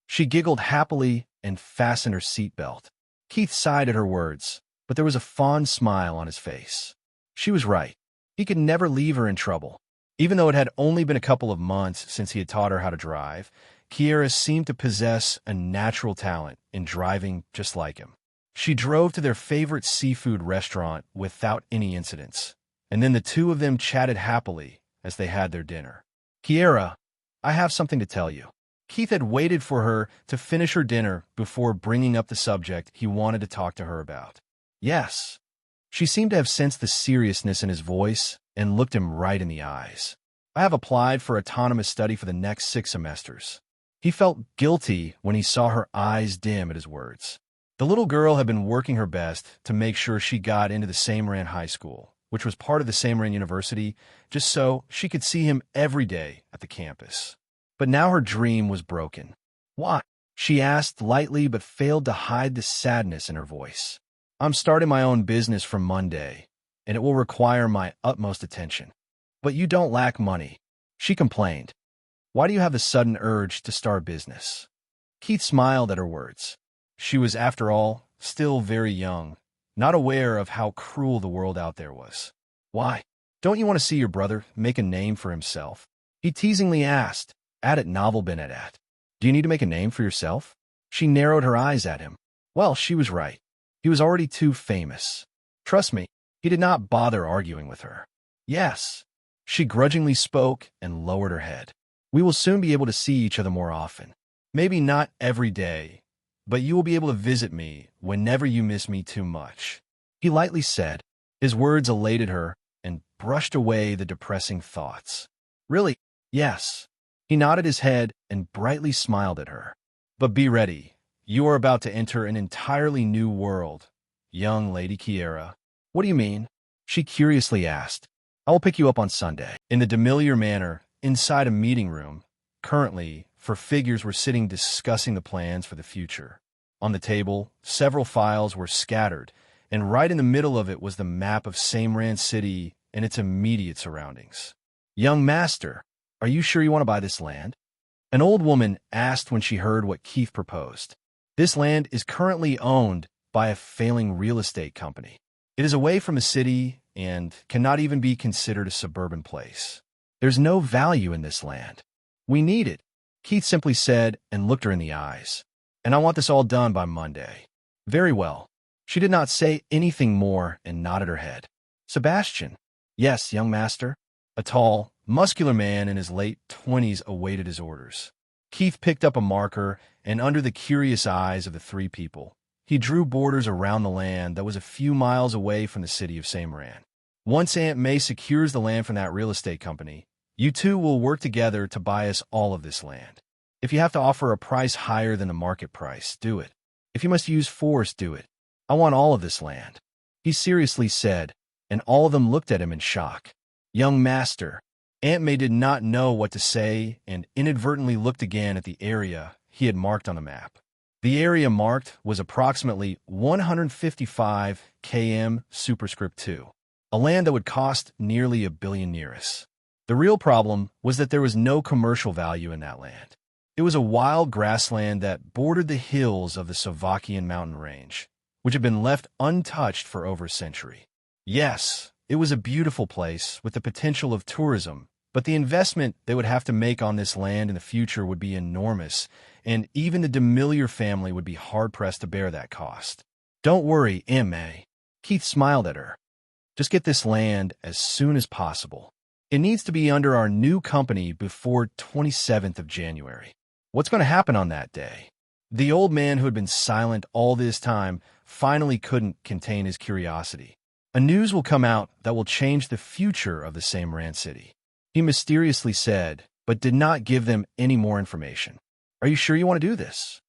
She giggled happily and fastened her seatbelt. Keith sighed at her words, but there was a fond smile on his face. She was right. He could never leave her in trouble. Even though it had only been a couple of months since he had taught her how to drive, Kiera seemed to possess a natural talent in driving just like him. She drove to their favorite seafood restaurant without any incidents, and then the two of them chatted happily as they had their dinner. Kiera, I have something to tell you. Keith had waited for her to finish her dinner before bringing up the subject he wanted to talk to her about. Yes. She seemed to have sensed the seriousness in his voice and looked him right in the eyes. I have applied for autonomous study for the next 6 semesters. He felt guilty when he saw her eyes dim at his words. The little girl had been working her best to make sure she got into the Samaran High School, which was part of the Samaran University, just so she could see him every day at the campus. But now her dream was broken. Why? She asked lightly but failed to hide the sadness in her voice. I'm starting my own business from Monday, and it will require my utmost attention. But you don't lack money, she complained. Why do you have the sudden urge to start business? Keith smiled at her words. She was, after all, still very young, not aware of how cruel the world out there was. Why? Don't you want to see your brother make a name for himself? He teasingly asked, at it novel Benedat. Do you need to make a name for yourself? She narrowed her eyes at him. Well, she was right. He was already too famous. Trust me, he did not bother arguing with her. Yes. She grudgingly spoke and lowered her head. We will soon be able to see each other more often. Maybe not every day, but you will be able to visit me whenever you miss me too much. He lightly said. His words elated her and brushed away the depressing thoughts. Really? Yes. He nodded his head and brightly smiled at her. But be ready. You are about to enter an entirely new world, young Lady Kiera. What do you mean? She curiously asked. I will pick you up on Sunday. In the Demiliore Manor, inside a meeting room, currently, four figures were sitting discussing the plans for the future. On the table, several files were scattered, and right in the middle of it was the map of Samran City and its immediate surroundings. Young master, are you sure you want to buy this land? An old woman asked when she heard what Keith proposed. This land is currently owned by a failing real estate company. It is away from a city and cannot even be considered a suburban place. There's no value in this land. We need it, Keith simply said and looked her in the eyes. And I want this all done by Monday. Very well. She did not say anything more and nodded her head. Sebastian. Yes, young master. A tall, muscular man in his late 20s awaited his orders. Keith picked up a marker, and under the curious eyes of the three people, he drew borders around the land that was a few miles away from the city of Samran. Once Aunt May secures the land from that real estate company, you two will work together to buy us all of this land. If you have to offer a price higher than the market price, do it. If you must use force, do it. I want all of this land, he seriously said, and all of them looked at him in shock. Young master. Aunt May did not know what to say and inadvertently looked again at the area he had marked on the map. The area marked was approximately 155 km superscript 2, a land that would cost nearly $1 billion. The real problem was that there was no commercial value in that land. It was a wild grassland that bordered the hills of the Slovakian mountain range, which had been left untouched for over a century. Yes, it was a beautiful place with the potential of tourism, but the investment they would have to make on this land in the future would be enormous, and even the Demiliore family would be hard-pressed to bear that cost. Don't worry, Aunt May. Keith smiled at her. Just get this land as soon as possible. It needs to be under our new company before 27th of January. What's going to happen on that day? The old man who had been silent all this time finally couldn't contain his curiosity. A news will come out that will change the future of the Samran city, he mysteriously said, but did not give them any more information. Are you sure you want to do this?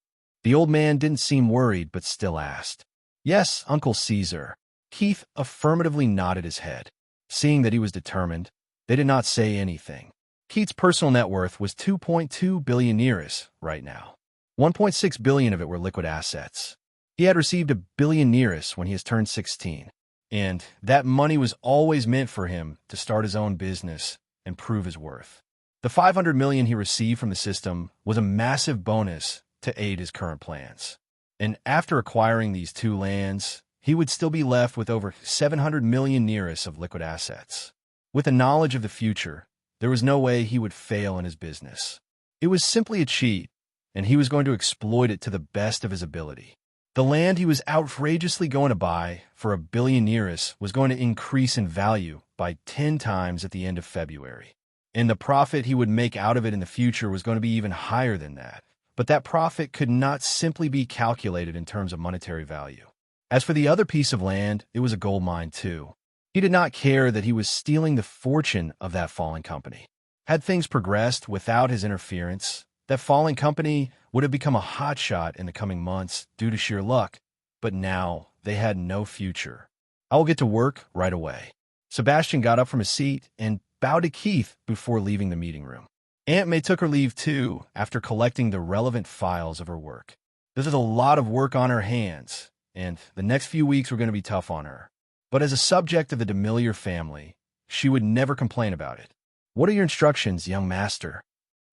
The old man didn't seem worried, but still asked. Yes, Uncle Caesar. Keith affirmatively nodded his head. Seeing that he was determined, they did not say anything. Keith's personal net worth was 2.2 billion liras right now. 1.6 billion of it were liquid assets. He had received $1 billion liras when he has turned 16, and that money was always meant for him to start his own business and prove his worth. The 500 million he received from the system was a massive bonus to aid his current plans. And after acquiring these two lands, he would still be left with over 700 million liras of liquid assets. With the knowledge of the future, there was no way he would fail in his business. It was simply a cheat, and he was going to exploit it to the best of his ability. The land he was outrageously going to buy for $1 billion liras was going to increase in value by 10 times at the end of February. And the profit he would make out of it in the future was going to be even higher than that. But that profit could not simply be calculated in terms of monetary value. As for the other piece of land, it was a gold mine too. He did not care that he was stealing the fortune of that fallen company. Had things progressed without his interference, that fallen company would have become a hotshot in the coming months due to sheer luck, but now they had no future. I will get to work right away. Sebastian got up from his seat and bowed to Keith before leaving the meeting room. Aunt May took her leave too after collecting the relevant files of her work. This is a lot of work on her hands, and the next few weeks were going to be tough on her. But as a subject of the Demiliore family, she would never complain about it. "What are your instructions, young master?"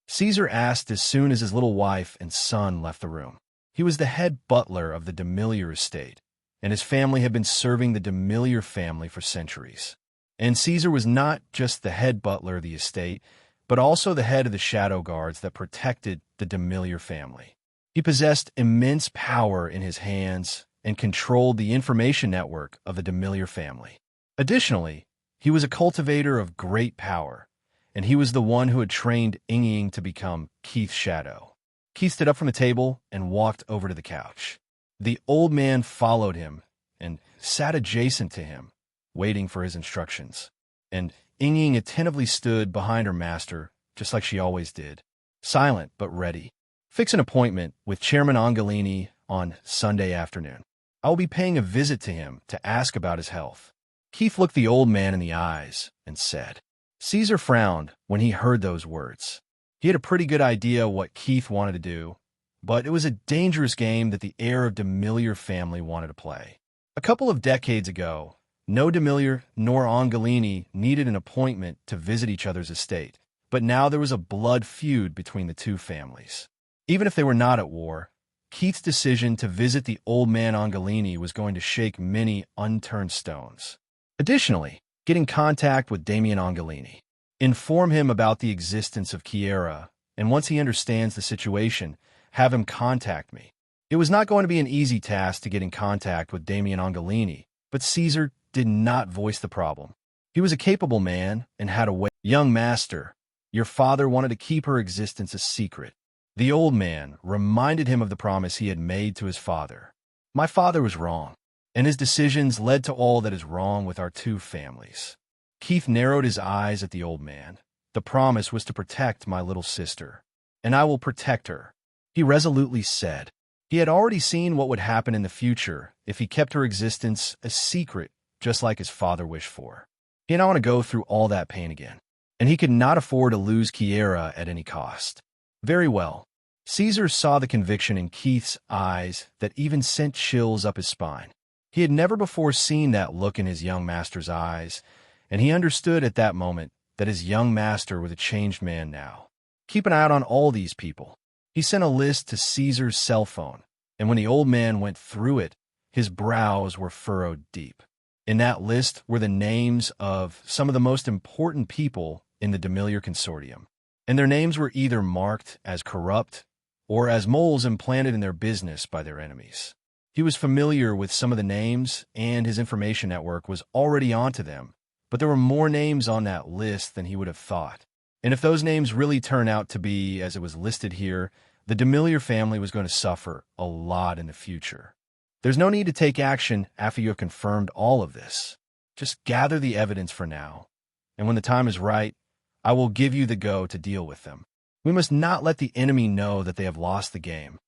Caesar asked as soon as his little wife and son left the room. He was the head butler of the Demiliore estate, and his family had been serving the Demiliore family for centuries. And Caesar was not just the head butler of the estate, but also the head of the shadow guards that protected the Demiliore family. He possessed immense power in his hands and controlled the information network of the Demiliore family. Additionally, he was a cultivator of great power, and he was the one who had trained Ying to become Keith's shadow. Keith stood up from the table and walked over to the couch. The old man followed him and sat adjacent to him, waiting for his instructions. And Ying attentively stood behind her master, just like she always did, silent but ready. "Fix an appointment with Chairman Angelini on Sunday afternoon. I will be paying a visit to him to ask about his health." Keith looked the old man in the eyes and said. Caesar frowned when he heard those words. He had a pretty good idea what Keith wanted to do, but it was a dangerous game that the heir of Demiliore family wanted to play. A couple of decades ago, no Demiliore nor Angelini needed an appointment to visit each other's estate, but now there was a blood feud between the two families. Even if they were not at war, Keith's decision to visit the old man Angelini was going to shake many unturned stones. Additionally, get in contact with Damian Angelini. Inform him about the existence of Chiara, and once he understands the situation, have him contact me. It was not going to be an easy task to get in contact with Damian Angelini, but Caesar did not voice the problem. He was a capable man and had a way. "Young master, your father wanted to keep her existence a secret." The old man reminded him of the promise he had made to his father. "My father was wrong, and his decisions led to all that is wrong with our two families." Keith narrowed his eyes at the old man. "The promise was to protect my little sister, and I will protect her," he resolutely said. He had already seen what would happen in the future if he kept her existence a secret, just like his father wished for. He did not want to go through all that pain again, and he could not afford to lose Chiara at any cost. Very well. Caesar saw the conviction in Keith's eyes that even sent chills up his spine. He had never before seen that look in his young master's eyes, and he understood at that moment that his young master was a changed man now. Keep an eye out on all these people. He sent a list to Caesar's cell phone, and when the old man went through it, his brows were furrowed deep. In that list were the names of some of the most important people in the Demiliore Consortium, and their names were either marked as corrupt or as moles implanted in their business by their enemies. He was familiar with some of the names, and his information network was already onto them, but there were more names on that list than he would have thought. And if those names really turn out to be as it was listed here, the Demiliore family was going to suffer a lot in the future. There's no need to take action after you have confirmed all of this. Just gather the evidence for now, and when the time is right, I will give you the go to deal with them. We must not let the enemy know that they have lost the game.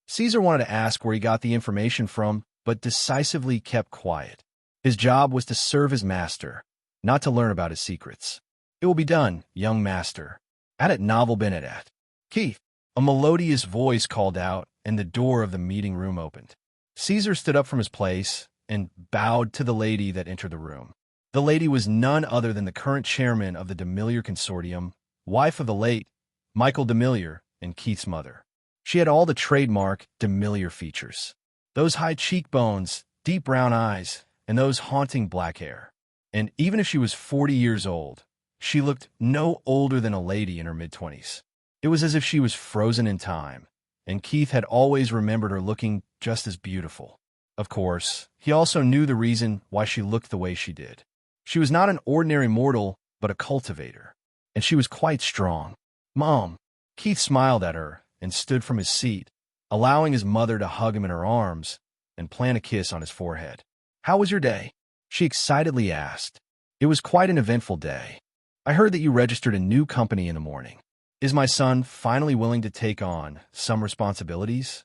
Caesar wanted to ask where he got the information from, but decisively kept quiet. His job was to serve his master, not to learn about his secrets. "It will be done, young master. At it novel Benedette." "Keith," a melodious voice called out, and the door of the meeting room opened. Caesar stood up from his place and bowed to the lady that entered the room. The lady was none other than the current chairman of the Demiliore Consortium, wife of the late Michael Demiliore and Keith's mother. She had all the trademark Demiliore features. Those high cheekbones, deep brown eyes, and those haunting black hair. And even if she was 40 years old, she looked no older than a lady in her mid-20s. It was as if she was frozen in time, and Keith had always remembered her looking just as beautiful. Of course, he also knew the reason why she looked the way she did. She was not an ordinary mortal, but a cultivator, and she was quite strong. "Mom." Keith smiled at her and stood from his seat, allowing his mother to hug him in her arms and plant a kiss on his forehead. "How was your day?" she excitedly asked. "It was quite an eventful day. I heard that you registered a new company in the morning. Is my son finally willing to take on some responsibilities?"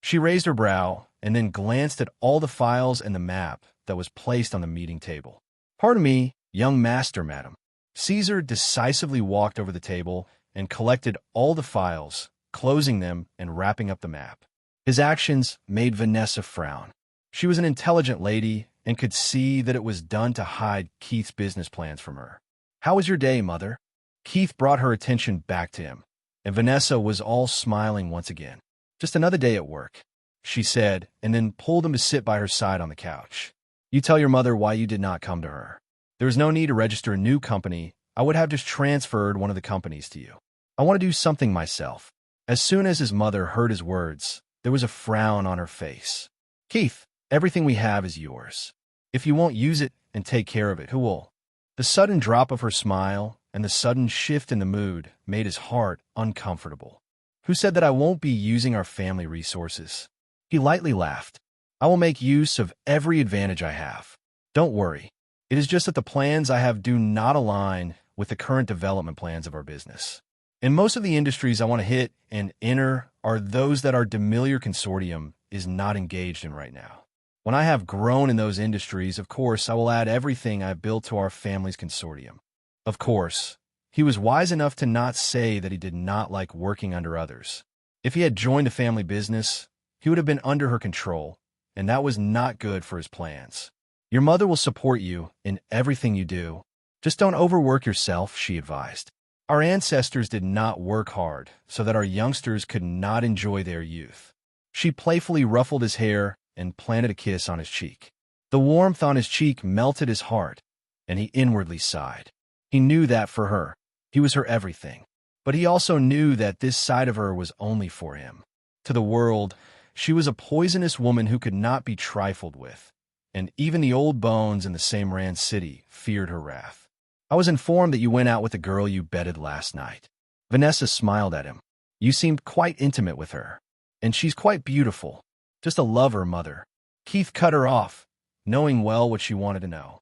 She raised her brow and then glanced at all the files and the map that was placed on the meeting table. "Pardon me, young master, madam." Caesar decisively walked over the table and collected all the files, closing them and wrapping up the map. His actions made Vanessa frown. She was an intelligent lady and could see that it was done to hide Keith's business plans from her. "How was your day, Mother?" Keith brought her attention back to him, and Vanessa was all smiling once again. "Just another day at work," she said, and then pulled him to sit by her side on the couch. "You tell your mother why you did not come to her. There is no need to register a new company. I would have just transferred one of the companies to you. I want to do something myself." As soon as his mother heard his words, there was a frown on her face. "Keith, everything we have is yours. If you won't use it and take care of it, who will?" The sudden drop of her smile and the sudden shift in the mood made his heart uncomfortable. "Who said that I won't be using our family resources?" He lightly laughed. "I will make use of every advantage I have. Don't worry. It is just that the plans I have do not align with the current development plans of our business. And most of the industries I want to hit and enter are those that our Demiliore Consortium is not engaged in right now. When I have grown in those industries, of course, I will add everything I've built to our family's consortium." Of course, he was wise enough to not say that he did not like working under others. If he had joined a family business, he would have been under her control, and that was not good for his plans. "Your mother will support you in everything you do. Just don't overwork yourself," she advised. "Our ancestors did not work hard so that our youngsters could not enjoy their youth." She playfully ruffled his hair and planted a kiss on his cheek. The warmth on his cheek melted his heart, and he inwardly sighed. He knew that for her, he was her everything. But he also knew that this side of her was only for him. To the world, she was a poisonous woman who could not be trifled with, and even the old bones in the same Rand city feared her wrath. "I was informed that you went out with the girl you bedded last night." Vanessa smiled at him. "You seemed quite intimate with her. And she's quite beautiful. Just a lover, Mother." Keith cut her off, knowing well what she wanted to know.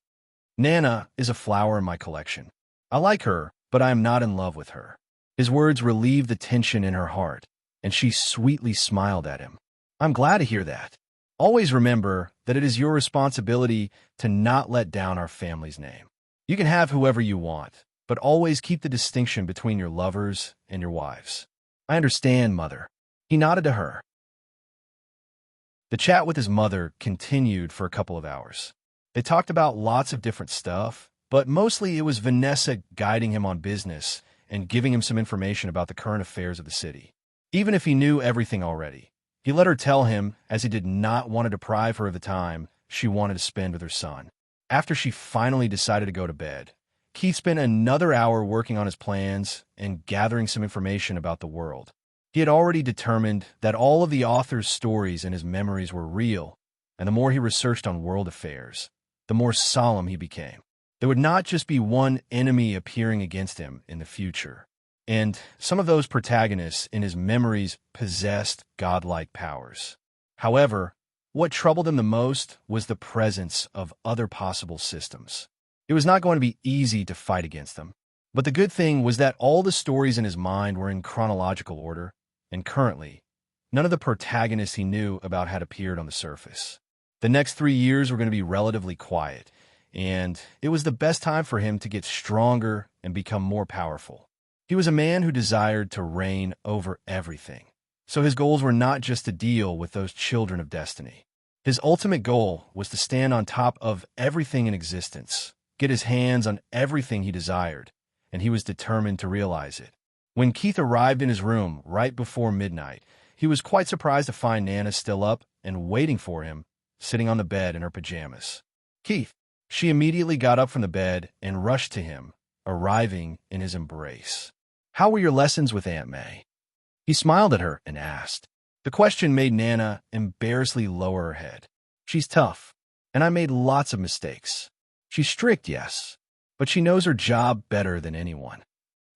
"Nana is a flower in my collection. I like her, but I am not in love with her." His words relieved the tension in her heart, and she sweetly smiled at him. "I'm glad to hear that. Always remember that it is your responsibility to not let down our family's name. You can have whoever you want, but always keep the distinction between your lovers and your wives." "I understand, Mother." He nodded to her. The chat with his mother continued for a couple of hours. They talked about lots of different stuff, but mostly it was Vanessa guiding him on business and giving him some information about the current affairs of the city. Even if he knew everything already, he let her tell him, as he did not want to deprive her of the time she wanted to spend with her son. After she finally decided to go to bed, Keith spent another hour working on his plans and gathering some information about the world. He had already determined that all of the author's stories and his memories were real, and the more he researched on world affairs, the more solemn he became. There would not just be one enemy appearing against him in the future, and some of those protagonists in his memories possessed godlike powers. However, what troubled him the most was the presence of other possible systems. It was not going to be easy to fight against them, but the good thing was that all the stories in his mind were in chronological order, and currently, none of the protagonists he knew about had appeared on the surface. The next 3 years were going to be relatively quiet, and it was the best time for him to get stronger and become more powerful. He was a man who desired to reign over everything, so his goals were not just to deal with those children of destiny. His ultimate goal was to stand on top of everything in existence, get his hands on everything he desired, and he was determined to realize it. When Keith arrived in his room right before midnight, he was quite surprised to find Nana still up and waiting for him, sitting on the bed in her pajamas. "Keith." She immediately got up from the bed and rushed to him, arriving in his embrace. "How were your lessons with Aunt May?" He smiled at her and asked. The question made Nana embarrassedly lower her head. "She's tough, and I made lots of mistakes. She's strict, yes, but she knows her job better than anyone."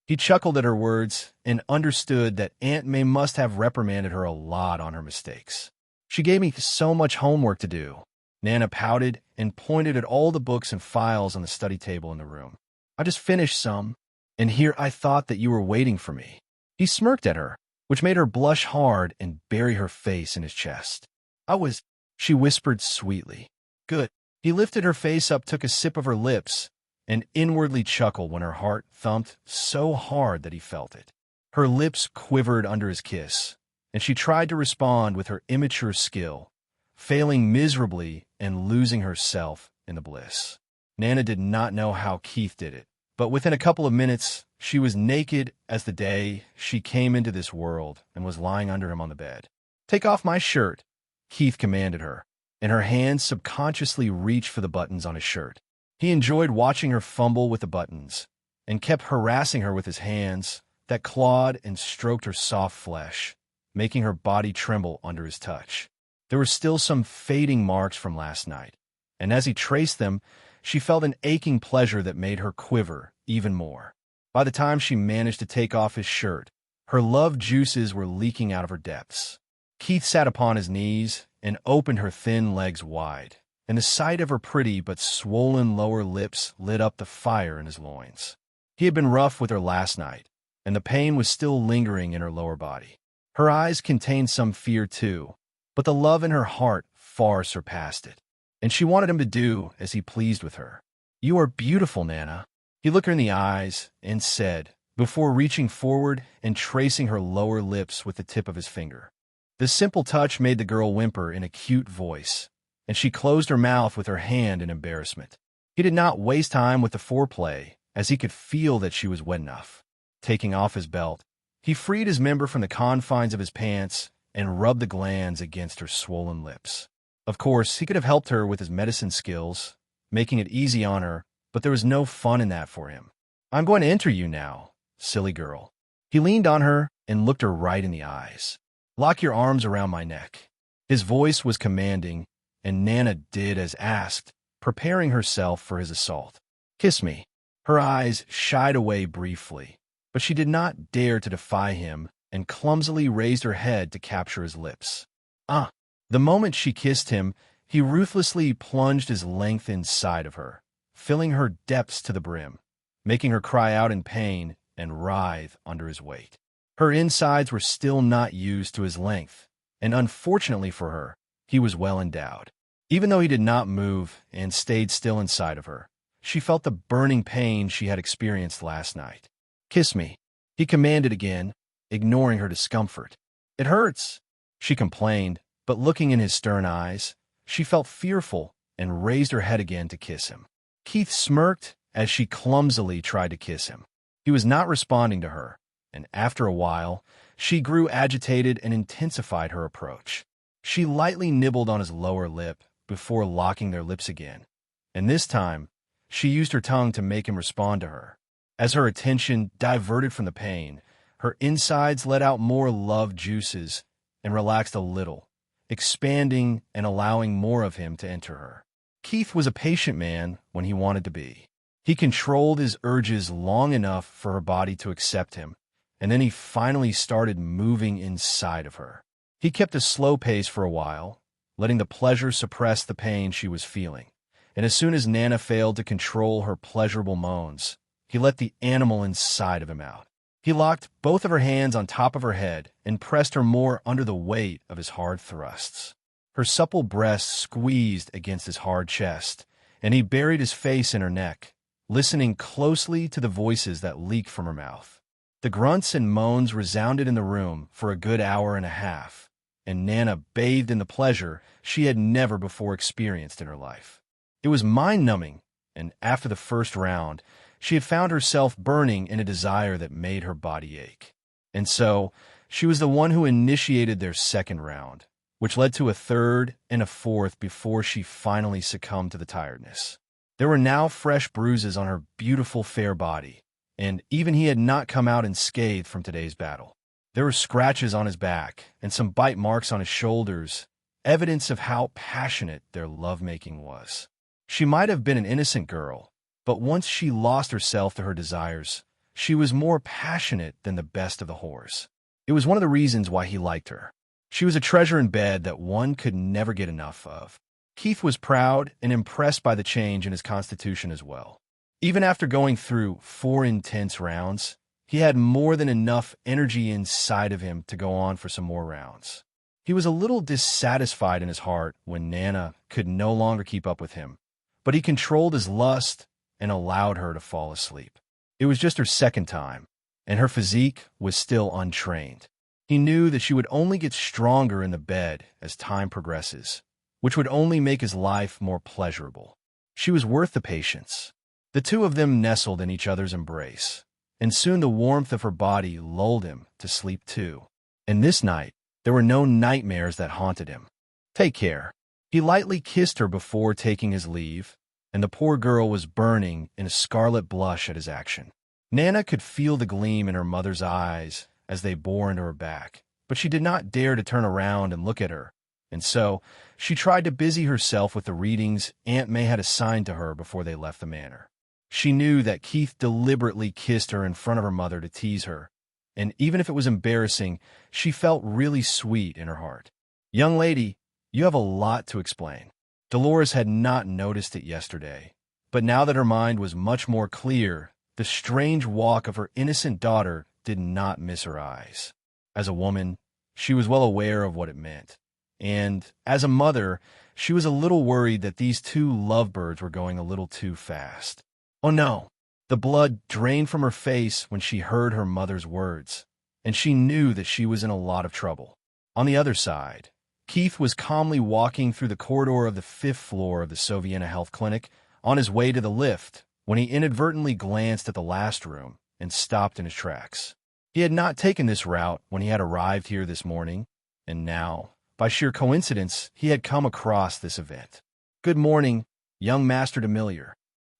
He chuckled at her words and understood that Aunt May must have reprimanded her a lot on her mistakes. "She gave me so much homework to do." Nana pouted and pointed at all the books and files on the study table in the room. "I just finished some, and here I thought that you were waiting for me." He smirked at her, which made her blush hard and bury her face in his chest. "I was," she whispered sweetly. "Good." He lifted her face up, took a sip of her lips, and inwardly chuckled when her heart thumped so hard that he felt it. Her lips quivered under his kiss, and she tried to respond with her immature skill, failing miserably and losing herself in the bliss. Nana did not know how Keith did it, but within a couple of minutes, she was naked as the day she came into this world and was lying under him on the bed. "Take off my shirt," Keith commanded her, and her hands subconsciously reached for the buttons on his shirt. He enjoyed watching her fumble with the buttons and kept harassing her with his hands that clawed and stroked her soft flesh, making her body tremble under his touch. There were still some fading marks from last night, and as he traced them, she felt an aching pleasure that made her quiver even more. By the time she managed to take off his shirt, her love juices were leaking out of her depths. Keith sat upon his knees and opened her thin legs wide, and the sight of her pretty but swollen lower lips lit up the fire in his loins. He had been rough with her last night, and the pain was still lingering in her lower body. Her eyes contained some fear too, but the love in her heart far surpassed it, and she wanted him to do as he pleased with her. "You are beautiful, Nana." He looked her in the eyes and said, before reaching forward and tracing her lower lips with the tip of his finger. The simple touch made the girl whimper in a cute voice, and she closed her mouth with her hand in embarrassment. He did not waste time with the foreplay, as he could feel that she was wet enough. Taking off his belt, he freed his member from the confines of his pants and rubbed the glands against her swollen lips. Of course, he could have helped her with his medicine skills, making it easy on her, but there was no fun in that for him. "I'm going to enter you now, silly girl." He leaned on her and looked her right in the eyes. "Lock your arms around my neck." His voice was commanding, and Nana did as asked, preparing herself for his assault. "Kiss me." Her eyes shied away briefly, but she did not dare to defy him and clumsily raised her head to capture his lips. "Ah!" The moment she kissed him, he ruthlessly plunged his length inside of her, filling her depths to the brim, making her cry out in pain and writhe under his weight. Her insides were still not used to his length, and unfortunately for her, he was well endowed. Even though he did not move and stayed still inside of her, she felt the burning pain she had experienced last night. "Kiss me," he commanded again, ignoring her discomfort. "It hurts," she complained, but looking in his stern eyes, she felt fearful and raised her head again to kiss him. Keith smirked as she clumsily tried to kiss him. He was not responding to her, and after a while, she grew agitated and intensified her approach. She lightly nibbled on his lower lip before locking their lips again, and this time, she used her tongue to make him respond to her. As her attention diverted from the pain, her insides let out more love juices and relaxed a little, expanding and allowing more of him to enter her. Keith was a patient man when he wanted to be. He controlled his urges long enough for her body to accept him, and then he finally started moving inside of her. He kept a slow pace for a while, letting the pleasure suppress the pain she was feeling, and as soon as Nana failed to control her pleasurable moans, he let the animal inside of him out. He locked both of her hands on top of her head and pressed her more under the weight of his hard thrusts. Her supple breasts squeezed against his hard chest, and he buried his face in her neck, listening closely to the voices that leaked from her mouth. The grunts and moans resounded in the room for a good hour and a half, and Nana bathed in the pleasure she had never before experienced in her life. It was mind-numbing, and after the first round, she had found herself burning in a desire that made her body ache. And so, she was the one who initiated their second round, which led to a third and a fourth before she finally succumbed to the tiredness. There were now fresh bruises on her beautiful fair body, and even he had not come out unscathed from today's battle. There were scratches on his back and some bite marks on his shoulders, evidence of how passionate their lovemaking was. She might have been an innocent girl, but once she lost herself to her desires, she was more passionate than the best of the whores. It was one of the reasons why he liked her. She was a treasure in bed that one could never get enough of. Keith was proud and impressed by the change in his constitution as well. Even after going through 4 intense rounds, he had more than enough energy inside of him to go on for some more rounds. He was a little dissatisfied in his heart when Nana could no longer keep up with him, but he controlled his lust and allowed her to fall asleep. It was just her second time, and her physique was still untrained. He knew that she would only get stronger in the bed as time progresses, which would only make his life more pleasurable. She was worth the patience. The two of them nestled in each other's embrace, and soon the warmth of her body lulled him to sleep too. And this night, there were no nightmares that haunted him. Take care. He lightly kissed her before taking his leave, and the poor girl was burning in a scarlet blush at his action. Nana could feel the gleam in her mother's eyes as they bore into her back, but she did not dare to turn around and look at her, and so she tried to busy herself with the readings Aunt May had assigned to her before they left the manor. She knew that Keith deliberately kissed her in front of her mother to tease her, and even if it was embarrassing, she felt really sweet in her heart. Young lady, you have a lot to explain. Dolores had not noticed it yesterday, but now that her mind was much more clear, the strange walk of her innocent daughter did not miss her eyes. As a woman, she was well aware of what it meant, and as a mother, she was a little worried that these two lovebirds were going a little too fast. Oh no! The blood drained from her face when she heard her mother's words, and she knew that she was in a lot of trouble. On the other side, Keith was calmly walking through the corridor of the 5th floor of the Soviena Health Clinic on his way to the lift when he inadvertently glanced at the last room and stopped in his tracks. He had not taken this route when he had arrived here this morning, and now, by sheer coincidence, he had come across this event. Good morning, young Master Demiliore.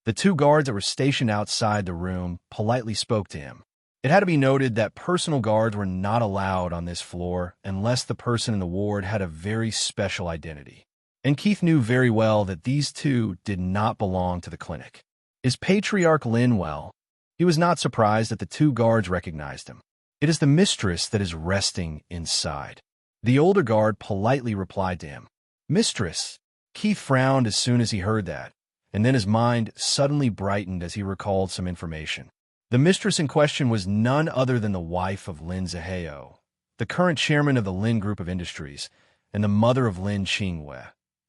The two guards that were stationed outside the room politely spoke to him. It had to be noted that personal guards were not allowed on this floor unless the person in the ward had a very special identity. And Keith knew very well that these two did not belong to the clinic. Is Patriarch Lin well? He was not surprised that the two guards recognized him. It is the mistress that is resting inside. The older guard politely replied to him. Mistress? Keith frowned as soon as he heard that, and then his mind suddenly brightened as he recalled some information. The mistress in question was none other than the wife of Lin Zaheo, the current chairman of the Lin Group of Industries, and the mother of Lin Qingwei,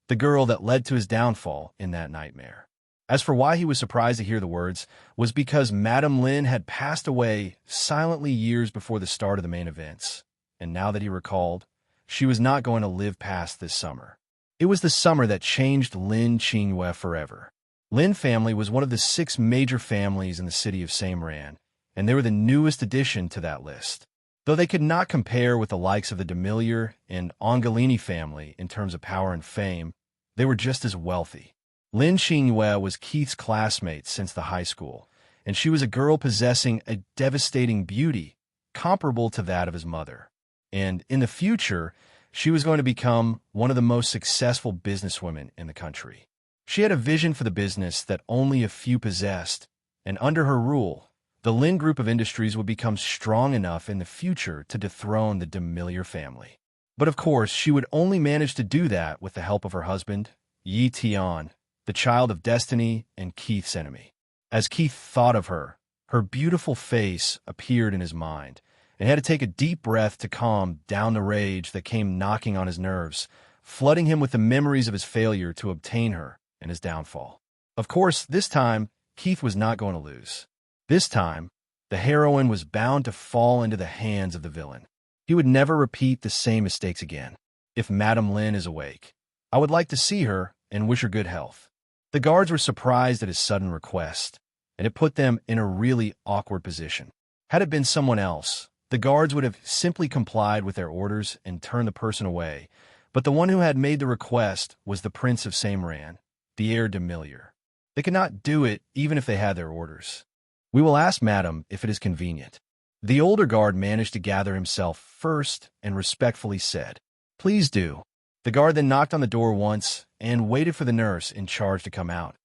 the girl that led to his downfall in that nightmare. As for why he was surprised to hear the words, was because Madame Lin had passed away silently years before the start of the main events, and now that he recalled, she was not going to live past this summer. It was the summer that changed Lin Qingwei forever. Lin family was one of the 6 major families in the city of Samran, and they were the newest addition to that list. Though they could not compare with the likes of the Demiliore and Angelini family in terms of power and fame, they were just as wealthy. Lin Qingwei was Keith's classmate since the high school, and she was a girl possessing a devastating beauty comparable to that of his mother. And in the future, she was going to become one of the most successful businesswomen in the country. She had a vision for the business that only a few possessed, and under her rule, the Lin Group of Industries would become strong enough in the future to dethrone the Demiliore family. But of course, she would only manage to do that with the help of her husband, Yi Tian, the child of destiny and Keith's enemy. As Keith thought of her, her beautiful face appeared in his mind, and he had to take a deep breath to calm down the rage that came knocking on his nerves, flooding him with the memories of his failure to obtain her and his downfall. Of course, this time, Keith was not going to lose. This time, the heroine was bound to fall into the hands of the villain. He would never repeat the same mistakes again. If Madame Lin is awake, I would like to see her and wish her good health. The guards were surprised at his sudden request, and it put them in a really awkward position. Had it been someone else, the guards would have simply complied with their orders and turned the person away, but the one who had made the request was the Prince of Samran, the heir Demiliore. They could not do it even if they had their orders. We will ask Madame if it is convenient. The older guard managed to gather himself first and respectfully said, Please do. The guard then knocked on the door once and waited for the nurse in charge to come out.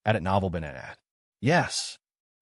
At it novel Benet. Yes.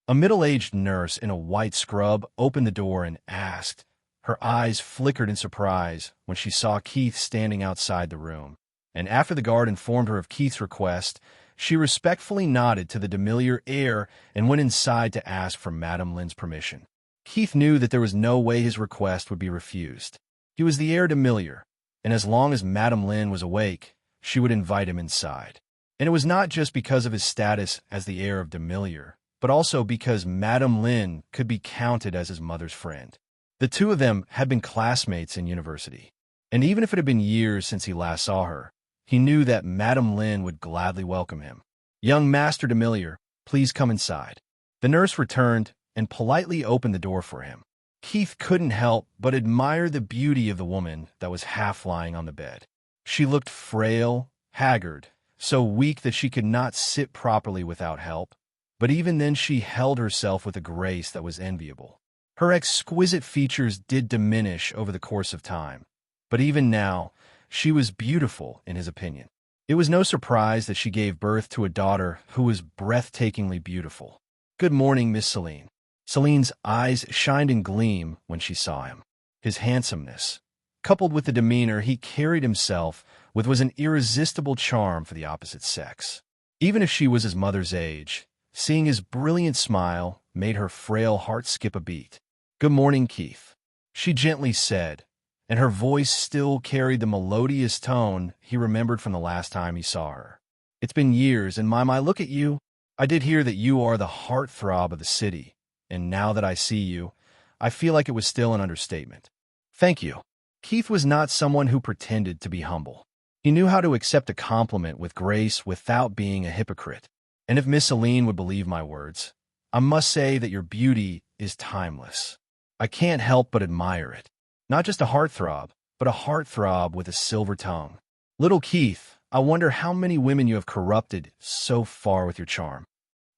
A middle-aged nurse in a white scrub opened the door and asked. Her eyes flickered in surprise when she saw Keith standing outside the room, and after the guard informed her of Keith's request, she respectfully nodded to the Demiliore heir and went inside to ask for Madame Lin's permission. Keith knew that there was no way his request would be refused. He was the heir Demiliore, and as long as Madame Lin was awake, she would invite him inside. And it was not just because of his status as the heir of Demiliore but also because Madame Lin could be counted as his mother's friend. The two of them had been classmates in university, and even if it had been years since he last saw her, he knew that Madame Lin would gladly welcome him. "Young Master Demiliore, please come inside." The nurse returned and politely opened the door for him. Keith couldn't help but admire the beauty of the woman that was half lying on the bed. She looked frail, haggard, so weak that she could not sit properly without help, but even then she held herself with a grace that was enviable. Her exquisite features did diminish over the course of time, but even now, she was beautiful in his opinion. It was no surprise that she gave birth to a daughter who was breathtakingly beautiful. "Good morning, Miss Celine." Celine's eyes shined in gleam when she saw him. His handsomeness, coupled with the demeanor he carried himself with, was an irresistible charm for the opposite sex. Even if she was his mother's age, seeing his brilliant smile made her frail heart skip a beat. "Good morning, Keith," she gently said, and her voice still carried the melodious tone he remembered from the last time he saw her. "It's been years, and my, look at you. I did hear that you are the heartthrob of the city, and now that I see you, I feel like it was still an understatement." "Thank you." Keith was not someone who pretended to be humble. He knew how to accept a compliment with grace without being a hypocrite. "And if Miss Celine would believe my words, I must say that your beauty is timeless. I can't help but admire it. Not just a heartthrob, but a heartthrob with a silver tongue. Little Keith, I wonder how many women you have corrupted so far with your charm."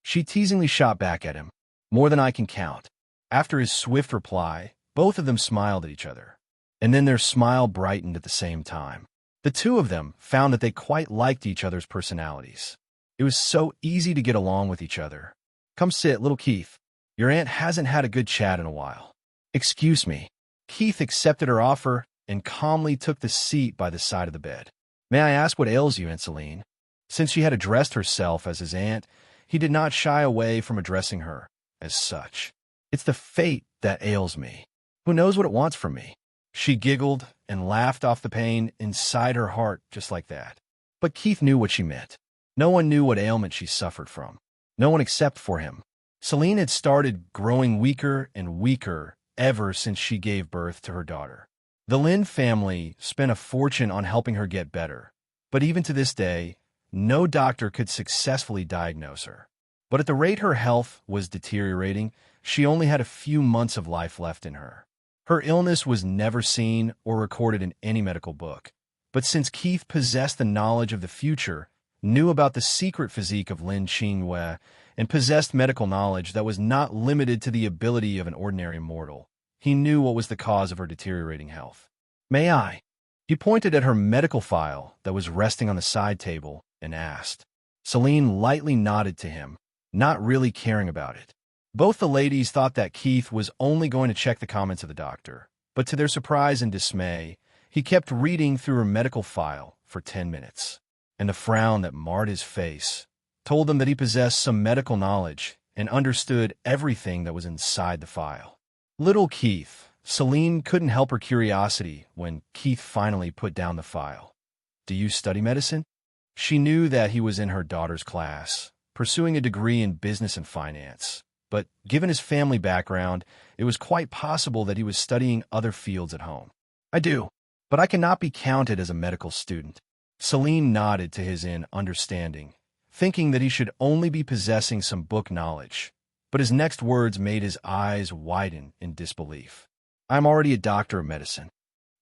She teasingly shot back at him. "More than I can count." After his swift reply, both of them smiled at each other, and then their smile brightened at the same time. The two of them found that they quite liked each other's personalities. It was so easy to get along with each other. "Come sit, little Keith. Your aunt hasn't had a good chat in a while." "Excuse me." Keith accepted her offer and calmly took the seat by the side of the bed. "May I ask what ails you, Aunt Celine?" Since she had addressed herself as his aunt, he did not shy away from addressing her as such. "It's the fate that ails me. Who knows what it wants from me?" She giggled and laughed off the pain inside her heart just like that. But Keith knew what she meant. No one knew what ailment she suffered from. No one except for him. Celine had started growing weaker and weaker ever since she gave birth to her daughter. The Lin family spent a fortune on helping her get better, but even to this day, no doctor could successfully diagnose her. But at the rate her health was deteriorating, she only had a few months of life left in her. Her illness was never seen or recorded in any medical book, but since Keith possessed the knowledge of the future, knew about the secret physique of Lin Qingyue, and possessed medical knowledge that was not limited to the ability of an ordinary mortal, he knew what was the cause of her deteriorating health. "May I?" He pointed at her medical file that was resting on the side table and asked. Celine lightly nodded to him, not really caring about it. Both the ladies thought that Keith was only going to check the comments of the doctor, but to their surprise and dismay, he kept reading through her medical file for 10 minutes, and the frown that marred his face told them that he possessed some medical knowledge and understood everything that was inside the file. Little Keith, Celine couldn't help her curiosity when Keith finally put down the file. "Do you study medicine?" She knew that he was in her daughter's class, pursuing a degree in business and finance. But given his family background, it was quite possible that he was studying other fields at home. "I do, but I cannot be counted as a medical student." Celine nodded to his in understanding, thinking that he should only be possessing some book knowledge. But his next words made his eyes widen in disbelief. "I'm already a doctor of medicine."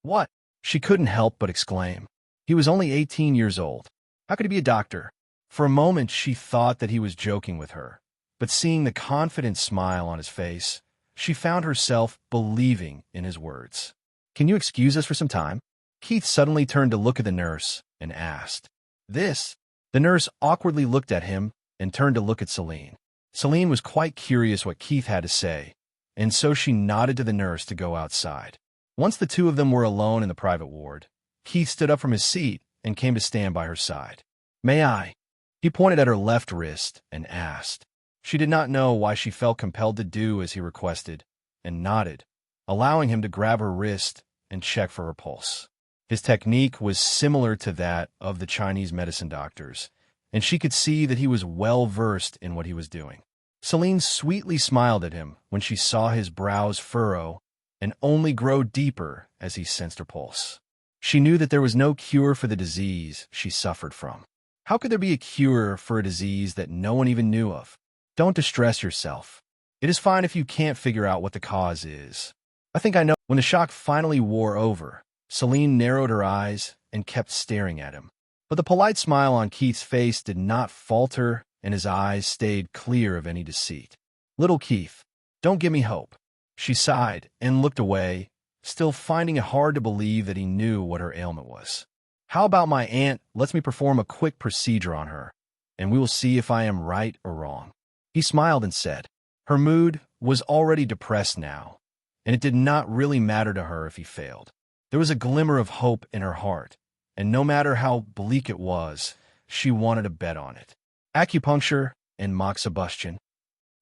"What?" She couldn't help but exclaim. He was only 18 years old. How could he be a doctor? For a moment she thought that he was joking with her, but seeing the confident smile on his face, she found herself believing in his words. "Can you excuse us for some time?" Keith suddenly turned to look at the nurse and asked. "This?" The nurse awkwardly looked at him and turned to look at Celine. Celine was quite curious what Keith had to say, and so she nodded to the nurse to go outside. Once the two of them were alone in the private ward, Keith stood up from his seat and came to stand by her side. "May I?" He pointed at her left wrist and asked. She did not know why she felt compelled to do as he requested, and nodded, allowing him to grab her wrist and check for her pulse. His technique was similar to that of the Chinese medicine doctors, and she could see that he was well versed in what he was doing. Celine sweetly smiled at him when she saw his brows furrow and only grow deeper as he sensed her pulse. She knew that there was no cure for the disease she suffered from. How could there be a cure for a disease that no one even knew of? Don't distress yourself. It is fine if you can't figure out what the cause is. I think I know. When the shock finally wore over, Celine narrowed her eyes and kept staring at him. But the polite smile on Keith's face did not falter, and his eyes stayed clear of any deceit. Little Keith, don't give me hope. She sighed and looked away, still finding it hard to believe that he knew what her ailment was. How about my aunt lets me perform a quick procedure on her, and we will see if I am right or wrong. He smiled and said. Her mood was already depressed now, and it did not really matter to her if he failed. There was a glimmer of hope in her heart, and no matter how bleak it was, she wanted to bet on it. Acupuncture and moxibustion?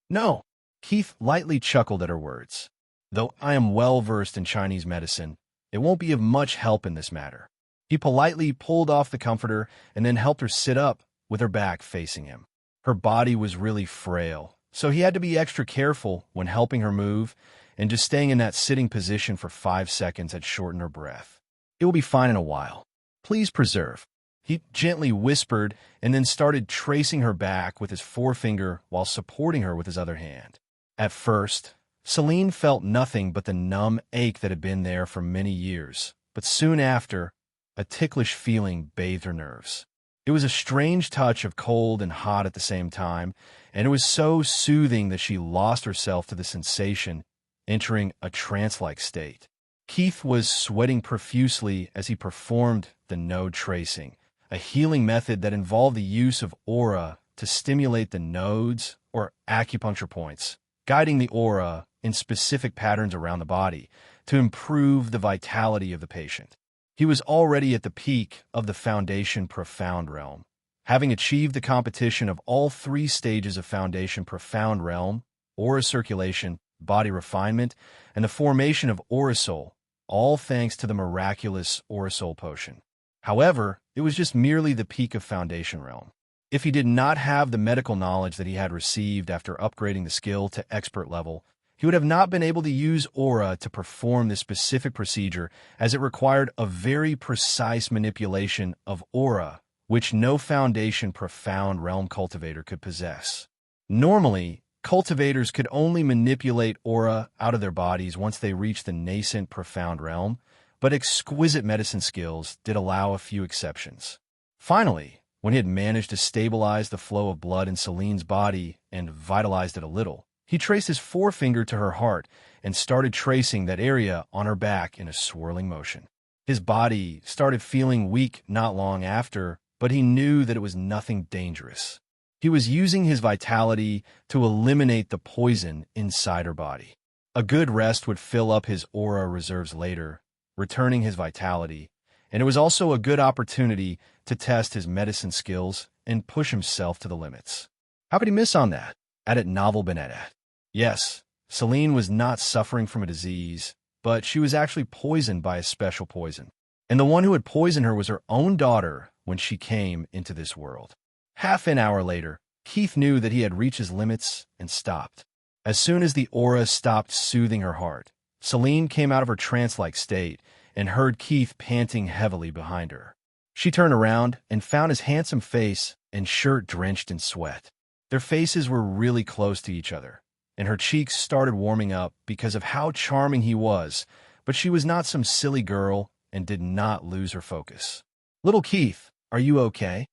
No. Keith lightly chuckled at her words. Though I am well versed in Chinese medicine, it won't be of much help in this matter. He politely pulled off the comforter and then helped her sit up with her back facing him. Her body was really frail, so he had to be extra careful when helping her move, and just staying in that sitting position for 5 seconds had shortened her breath. It will be fine in a while. Please preserve. He gently whispered and then started tracing her back with his forefinger while supporting her with his other hand. At first, Celine felt nothing but the numb ache that had been there for many years, but soon after, a ticklish feeling bathed her nerves. It was a strange touch of cold and hot at the same time, and it was so soothing that she lost herself to the sensation, entering a trance-like state. Keith was sweating profusely as he performed the node tracing, a healing method that involved the use of aura to stimulate the nodes or acupuncture points, guiding the aura in specific patterns around the body to improve the vitality of the patient. He was already at the peak of the Foundation Profound realm. Having achieved the competition of all 3 stages of Foundation Profound realm, aura circulation, body refinement, and the formation of Aura Soul, all thanks to the miraculous Aura Soul potion. However, it was just merely the peak of Foundation realm. If he did not have the medical knowledge that he had received after upgrading the skill to expert level, he would have not been able to use aura to perform this specific procedure, as it required a very precise manipulation of aura, which no Foundation Profound realm cultivator could possess. Normally, cultivators could only manipulate aura out of their bodies once they reached the nascent Profound realm, but exquisite medicine skills did allow a few exceptions. Finally, when he had managed to stabilize the flow of blood in Celine's body and vitalized it a little, he traced his forefinger to her heart and started tracing that area on her back in a swirling motion. His body started feeling weak not long after, but he knew that it was nothing dangerous. He was using his vitality to eliminate the poison inside her body. A good rest would fill up his aura reserves later, returning his vitality, and it was also a good opportunity to test his medicine skills and push himself to the limits. How could he miss on that? Added Novel Benedat. Yes, Celine was not suffering from a disease, but she was actually poisoned by a special poison. And the one who had poisoned her was her own daughter when she came into this world. Half an hour later, Keith knew that he had reached his limits and stopped. As soon as the aura stopped soothing her heart, Celine came out of her trance-like state and heard Keith panting heavily behind her. She turned around and found his handsome face and shirt drenched in sweat. Their faces were really close to each other, and her cheeks started warming up because of how charming he was, but she was not some silly girl and did not lose her focus. Little Keith, are you okay?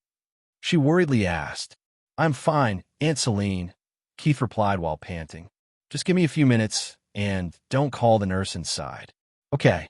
She worriedly asked. I'm fine, Aunt Celine, Keith replied while panting. Just give me a few minutes, and don't call the nurse inside. Okay.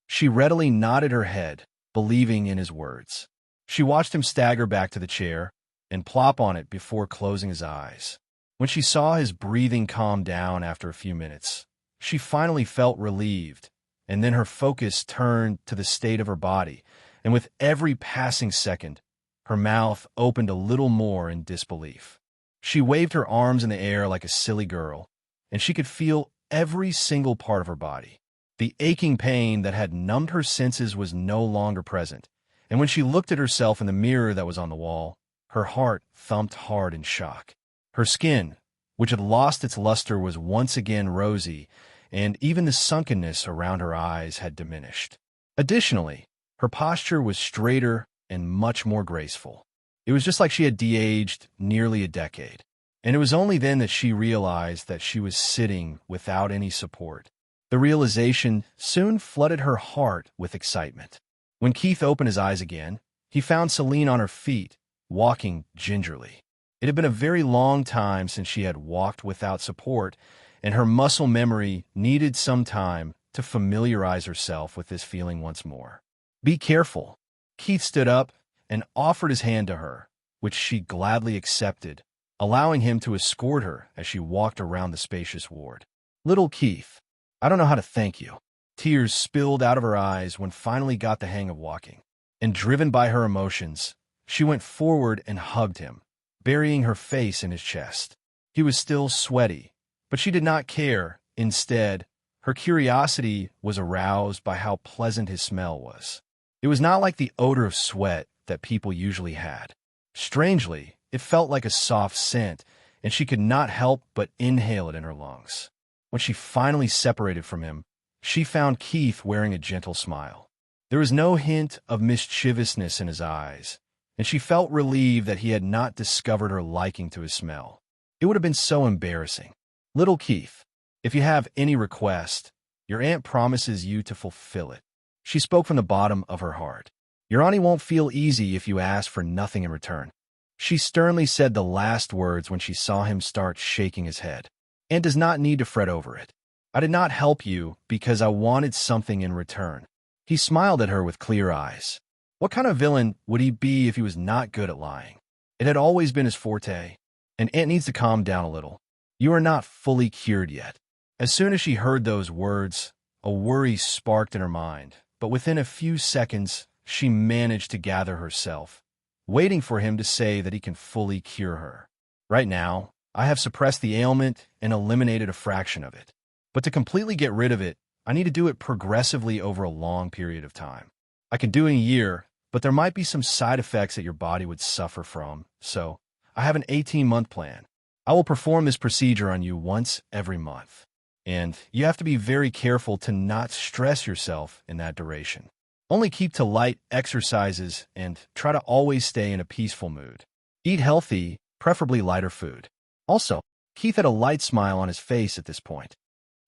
She readily nodded her head, believing in his words. She watched him stagger back to the chair and plop on it before closing his eyes. When she saw his breathing calm down after a few minutes, she finally felt relieved, and then her focus turned to the state of her body, and with every passing second, her mouth opened a little more in disbelief. She waved her arms in the air like a silly girl, and she could feel every single part of her body. The aching pain that had numbed her senses was no longer present, and when she looked at herself in the mirror that was on the wall, her heart thumped hard in shock. Her skin, which had lost its luster, was once again rosy, and even the sunkenness around her eyes had diminished. Additionally, her posture was straighter and much more graceful. It was just like she had de-aged nearly a decade. And it was only then that she realized that she was sitting without any support. The realization soon flooded her heart with excitement. When Keith opened his eyes again, he found Celine on her feet, walking gingerly. It had been a very long time since she had walked without support, and her muscle memory needed some time to familiarize herself with this feeling once more. "Be careful." Keith stood up and offered his hand to her, which she gladly accepted, allowing him to escort her as she walked around the spacious ward. "Little Keith, I don't know how to thank you." Tears spilled out of her eyes when finally got the hang of walking. And driven by her emotions, she went forward and hugged him, burying her face in his chest. He was still sweaty, but she did not care. Instead, her curiosity was aroused by how pleasant his smell was. It was not like the odor of sweat that people usually had. Strangely, it felt like a soft scent, and she could not help but inhale it in her lungs. When she finally separated from him, she found Keith wearing a gentle smile. There was no hint of mischievousness in his eyes, and she felt relieved that he had not discovered her liking to his smell. It would have been so embarrassing. "Little Keith, if you have any request, your aunt promises you to fulfill it." She spoke from the bottom of her heart. "Your auntie won't feel easy if you ask for nothing in return." She sternly said the last words when she saw him start shaking his head. "Aunt does not need to fret over it. I did not help you because I wanted something in return." He smiled at her with clear eyes. What kind of villain would he be if he was not good at lying? It had always been his forte. And Aunt needs to calm down a little. You are not fully cured yet. As soon as she heard those words, a worry sparked in her mind, but within a few seconds, she managed to gather herself, waiting for him to say that he can fully cure her. "Right now, I have suppressed the ailment and eliminated a fraction of it. But to completely get rid of it, I need to do it progressively over a long period of time. I can do it in a year, but there might be some side effects that your body would suffer from, so I have an 18-month plan. I will perform this procedure on you once every month. And you have to be very careful to not stress yourself in that duration. Only keep to light exercises and try to always stay in a peaceful mood. Eat healthy, preferably lighter food." Also, Keith had a light smile on his face at this point.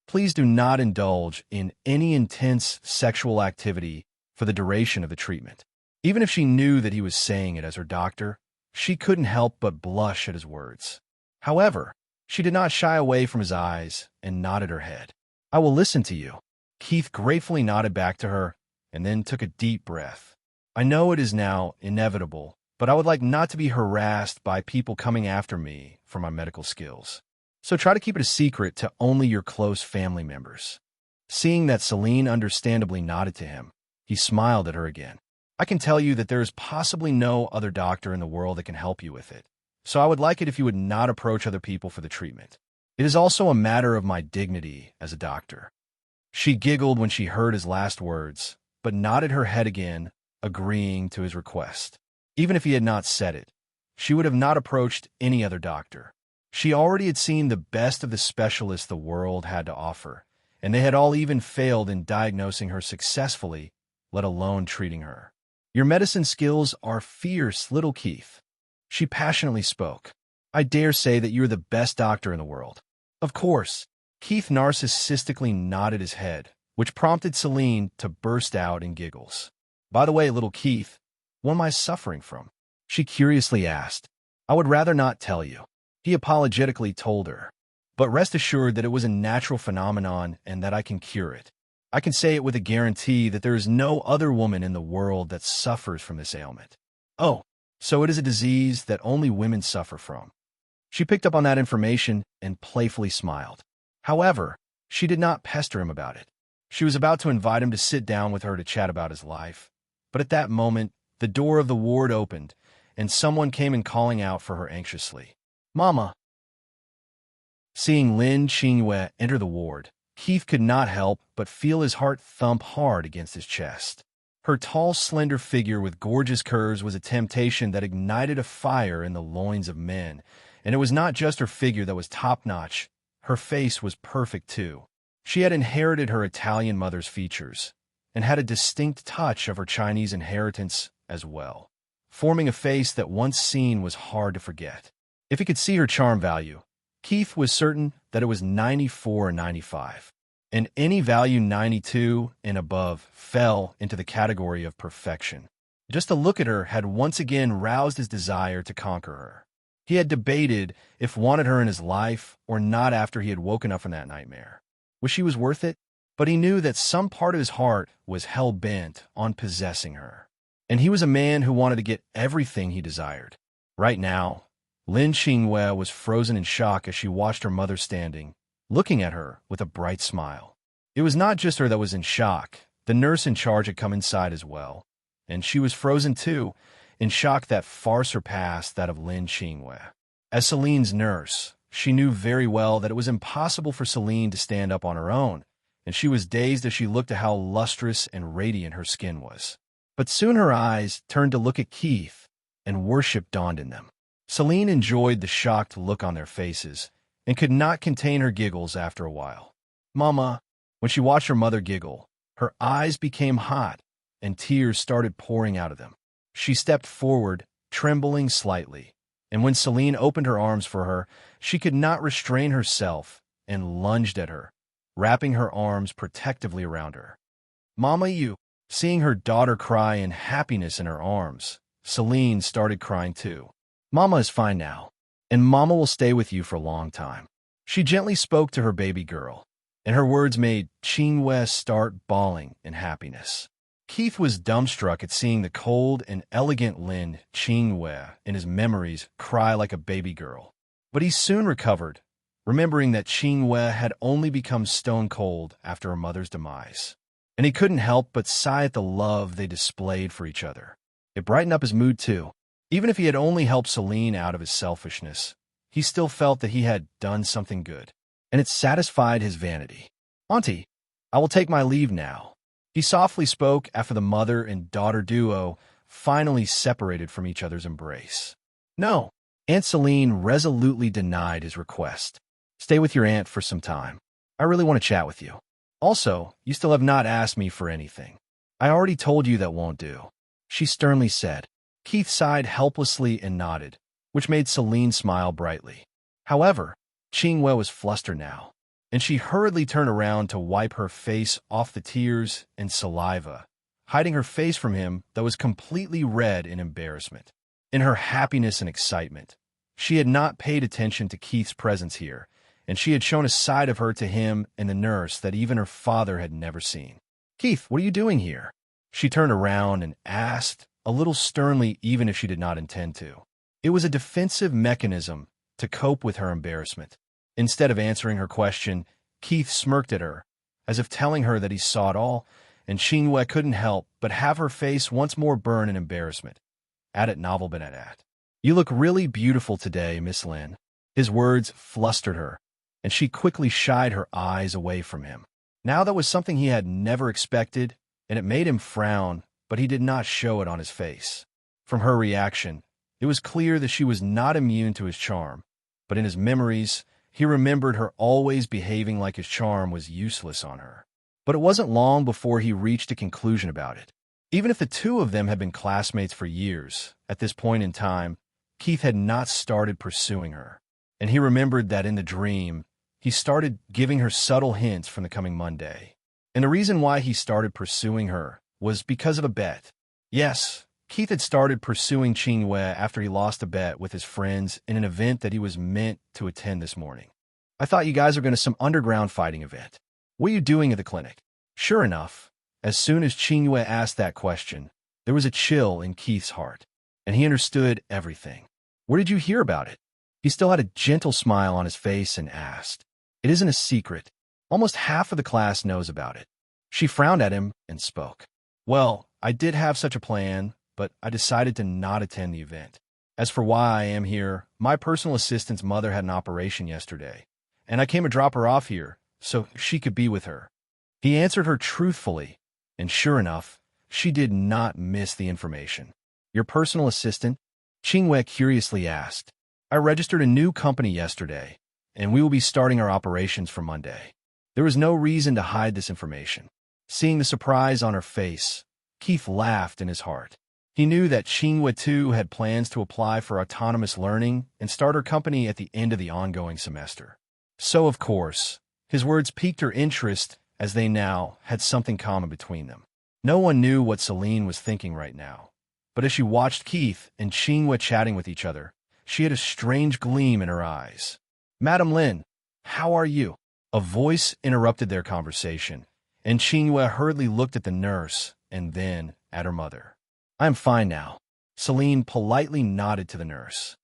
"Please do not indulge in any intense sexual activity for the duration of the treatment." Even if she knew that he was saying it as her doctor, she couldn't help but blush at his words. However, she did not shy away from his eyes and nodded her head. "I will listen to you." Keith gratefully nodded back to her and then took a deep breath. "I know it is now inevitable, but I would like not to be harassed by people coming after me for my medical skills. So try to keep it a secret to only your close family members." Seeing that Celine understandably nodded to him, he smiled at her again. "I can tell you that there is possibly no other doctor in the world that can help you with it, so I would like it if you would not approach other people for the treatment. It is also a matter of my dignity as a doctor." She giggled when she heard his last words, but nodded her head again, agreeing to his request. Even if he had not said it, she would have not approached any other doctor. She already had seen the best of the specialists the world had to offer, and they had all even failed in diagnosing her successfully, let alone treating her. "Your medicine skills are fierce, little Keith." She passionately spoke. "I dare say that you are the best doctor in the world." "Of course." Keith narcissistically nodded his head, which prompted Celine to burst out in giggles. "By the way, little Keith, what am I suffering from?" she curiously asked. "I would rather not tell you." He apologetically told her, "But rest assured that it was a natural phenomenon and that I can cure it. I can say it with a guarantee that there is no other woman in the world that suffers from this ailment." "Oh, so it is a disease that only women suffer from." She picked up on that information and playfully smiled. However, she did not pester him about it. She was about to invite him to sit down with her to chat about his life. But at that moment, the door of the ward opened, and someone came in calling out for her anxiously. "Mama." Seeing Lin Qingyue enter the ward, Keith could not help but feel his heart thump hard against his chest. Her tall, slender figure with gorgeous curves was a temptation that ignited a fire in the loins of men, And it was not just her figure that was top-notch. Her face was perfect, too. She had inherited her Italian mother's features and had a distinct touch of her Chinese inheritance as well, forming a face that once seen was hard to forget. If he could see her charm value, Keith was certain that it was 94 or 95, and any value 92 and above fell into the category of perfection. Just to look at her had once again roused his desire to conquer her. He had debated if wanted her in his life or not after he had woken up from that nightmare. Wish she was worth it, but he knew that some part of his heart was hell-bent on possessing her. And he was a man who wanted to get everything he desired. Right now, Lin Qingyue was frozen in shock as she watched her mother standing, looking at her with a bright smile. It was not just her that was in shock. The nurse in charge had come inside as well, and she was frozen too, in shock that far surpassed that of Lin Qingyue. As Celine's nurse, she knew very well that it was impossible for Celine to stand up on her own, and she was dazed as she looked at how lustrous and radiant her skin was. But soon her eyes turned to look at Keith, and worship dawned in them. Celine enjoyed the shocked look on their faces, and could not contain her giggles after a while. Mama, when she watched her mother giggle, her eyes became hot, and tears started pouring out of them. She stepped forward, trembling slightly, and when Celine opened her arms for her, she could not restrain herself and lunged at her, wrapping her arms protectively around her. Mama, you! Seeing her daughter cry in happiness in her arms, Celine started crying too. Mama is fine now, and Mama will stay with you for a long time. She gently spoke to her baby girl, and her words made Qingyue start bawling in happiness. Keith was dumbstruck at seeing the cold and elegant Lin Qingyue in his memories cry like a baby girl. But he soon recovered, remembering that Qingyue had only become stone cold after her mother's demise. And he couldn't help but sigh at the love they displayed for each other. It brightened up his mood too. Even if he had only helped Celine out of his selfishness, he still felt that he had done something good, and it satisfied his vanity. Auntie, I will take my leave now. He softly spoke after the mother and daughter duo finally separated from each other's embrace. No, Aunt Celine resolutely denied his request. Stay with your aunt for some time. I really want to chat with you. Also, you still have not asked me for anything. I already told you that won't do, she sternly said. Keith sighed helplessly and nodded, which made Celine smile brightly. However, Qingyue was flustered now, and she hurriedly turned around to wipe her face off the tears and saliva, hiding her face from him that was completely red in embarrassment. In her happiness and excitement, she had not paid attention to Keith's presence here, and she had shown a side of her to him and the nurse that even her father had never seen. Keith, what are you doing here? She turned around and asked, a little sternly even if she did not intend to. It was a defensive mechanism to cope with her embarrassment. Instead of answering her question, Keith smirked at her, as if telling her that he saw it all, and Qingyue couldn't help but have her face once more burn in embarrassment. At it novel Benedat. You look really beautiful today, Miss Lin. His words flustered her, and she quickly shied her eyes away from him. Now that was something he had never expected, and it made him frown, but he did not show it on his face. From her reaction, it was clear that she was not immune to his charm, but in his memories, he remembered her always behaving like his charm was useless on her. But it wasn't long before he reached a conclusion about it. Even if the two of them had been classmates for years, at this point in time, Keith had not started pursuing her, and he remembered that in the dream, he started giving her subtle hints from the coming Monday. And the reason why he started pursuing her was because of a bet. Yes, Keith had started pursuing Qingyue after he lost a bet with his friends in an event that he was meant to attend this morning. I thought you guys were going to some underground fighting event. What are you doing at the clinic? Sure enough, as soon as Qingyue asked that question, there was a chill in Keith's heart, and he understood everything. Where did you hear about it? He still had a gentle smile on his face and asked. It isn't a secret. Almost half of the class knows about it. She frowned at him and spoke. Well, I did have such a plan, but I decided to not attend the event. As for why I am here, my personal assistant's mother had an operation yesterday, and I came to drop her off here so she could be with her. He answered her truthfully, and sure enough, she did not miss the information. Your personal assistant? Qingyue curiously asked. I registered a new company yesterday, and we will be starting our operations for Monday. There was no reason to hide this information. Seeing the surprise on her face, Keith laughed in his heart. He knew that Qinghua too had plans to apply for autonomous learning and start her company at the end of the ongoing semester. So, of course, his words piqued her interest as they now had something common between them. No one knew what Celine was thinking right now, but as she watched Keith and Qinghua chatting with each other, she had a strange gleam in her eyes. "Madam Lin, how are you?" A voice interrupted their conversation, and Qinghua hurriedly looked at the nurse and then at her mother. "I am fine now." Celine politely nodded to the nurse.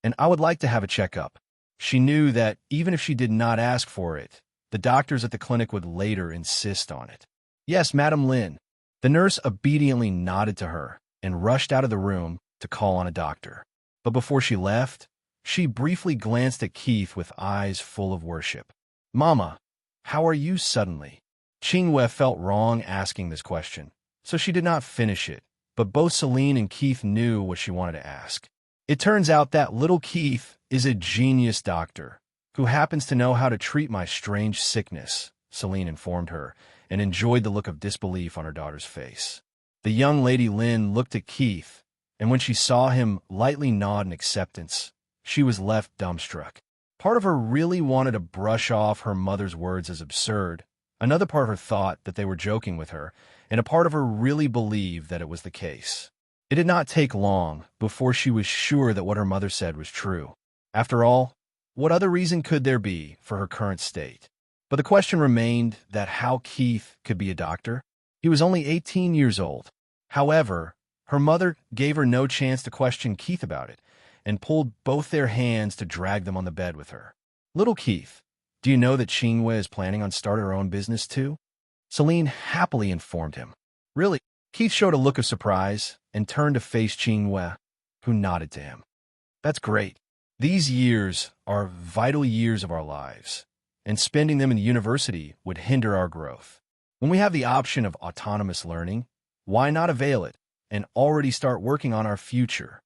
"And I would like to have a checkup." She knew that even if she did not ask for it, the doctors at the clinic would later insist on it. "Yes, Madam Lin." The nurse obediently nodded to her and rushed out of the room to call on a doctor. But before she left, she briefly glanced at Keith with eyes full of worship. "Mama, how are you suddenly?" Qinghua felt wrong asking this question, so she did not finish it, but both Celine and Keith knew what she wanted to ask. "It turns out that little Keith is a genius doctor who happens to know how to treat my strange sickness," Celine informed her, and enjoyed the look of disbelief on her daughter's face. The young lady Lin looked at Keith, and when she saw him lightly nod in acceptance, she was left dumbstruck. Part of her really wanted to brush off her mother's words as absurd. Another part of her thought that they were joking with her, and a part of her really believed that it was the case. It did not take long before she was sure that what her mother said was true. After all, what other reason could there be for her current state? But the question remained that how Keith could be a doctor. He was only 18 years old. However, her mother gave her no chance to question Keith about it, and pulled both their hands to drag them on the bed with her. "Little Keith, do you know that Qinghua is planning on starting her own business too?" Celine happily informed him. "Really?" Keith showed a look of surprise and turned to face Qinghua, who nodded to him. "That's great. These years are vital years of our lives, and spending them in the university would hinder our growth. When we have the option of autonomous learning, why not avail it and already start working on our future?"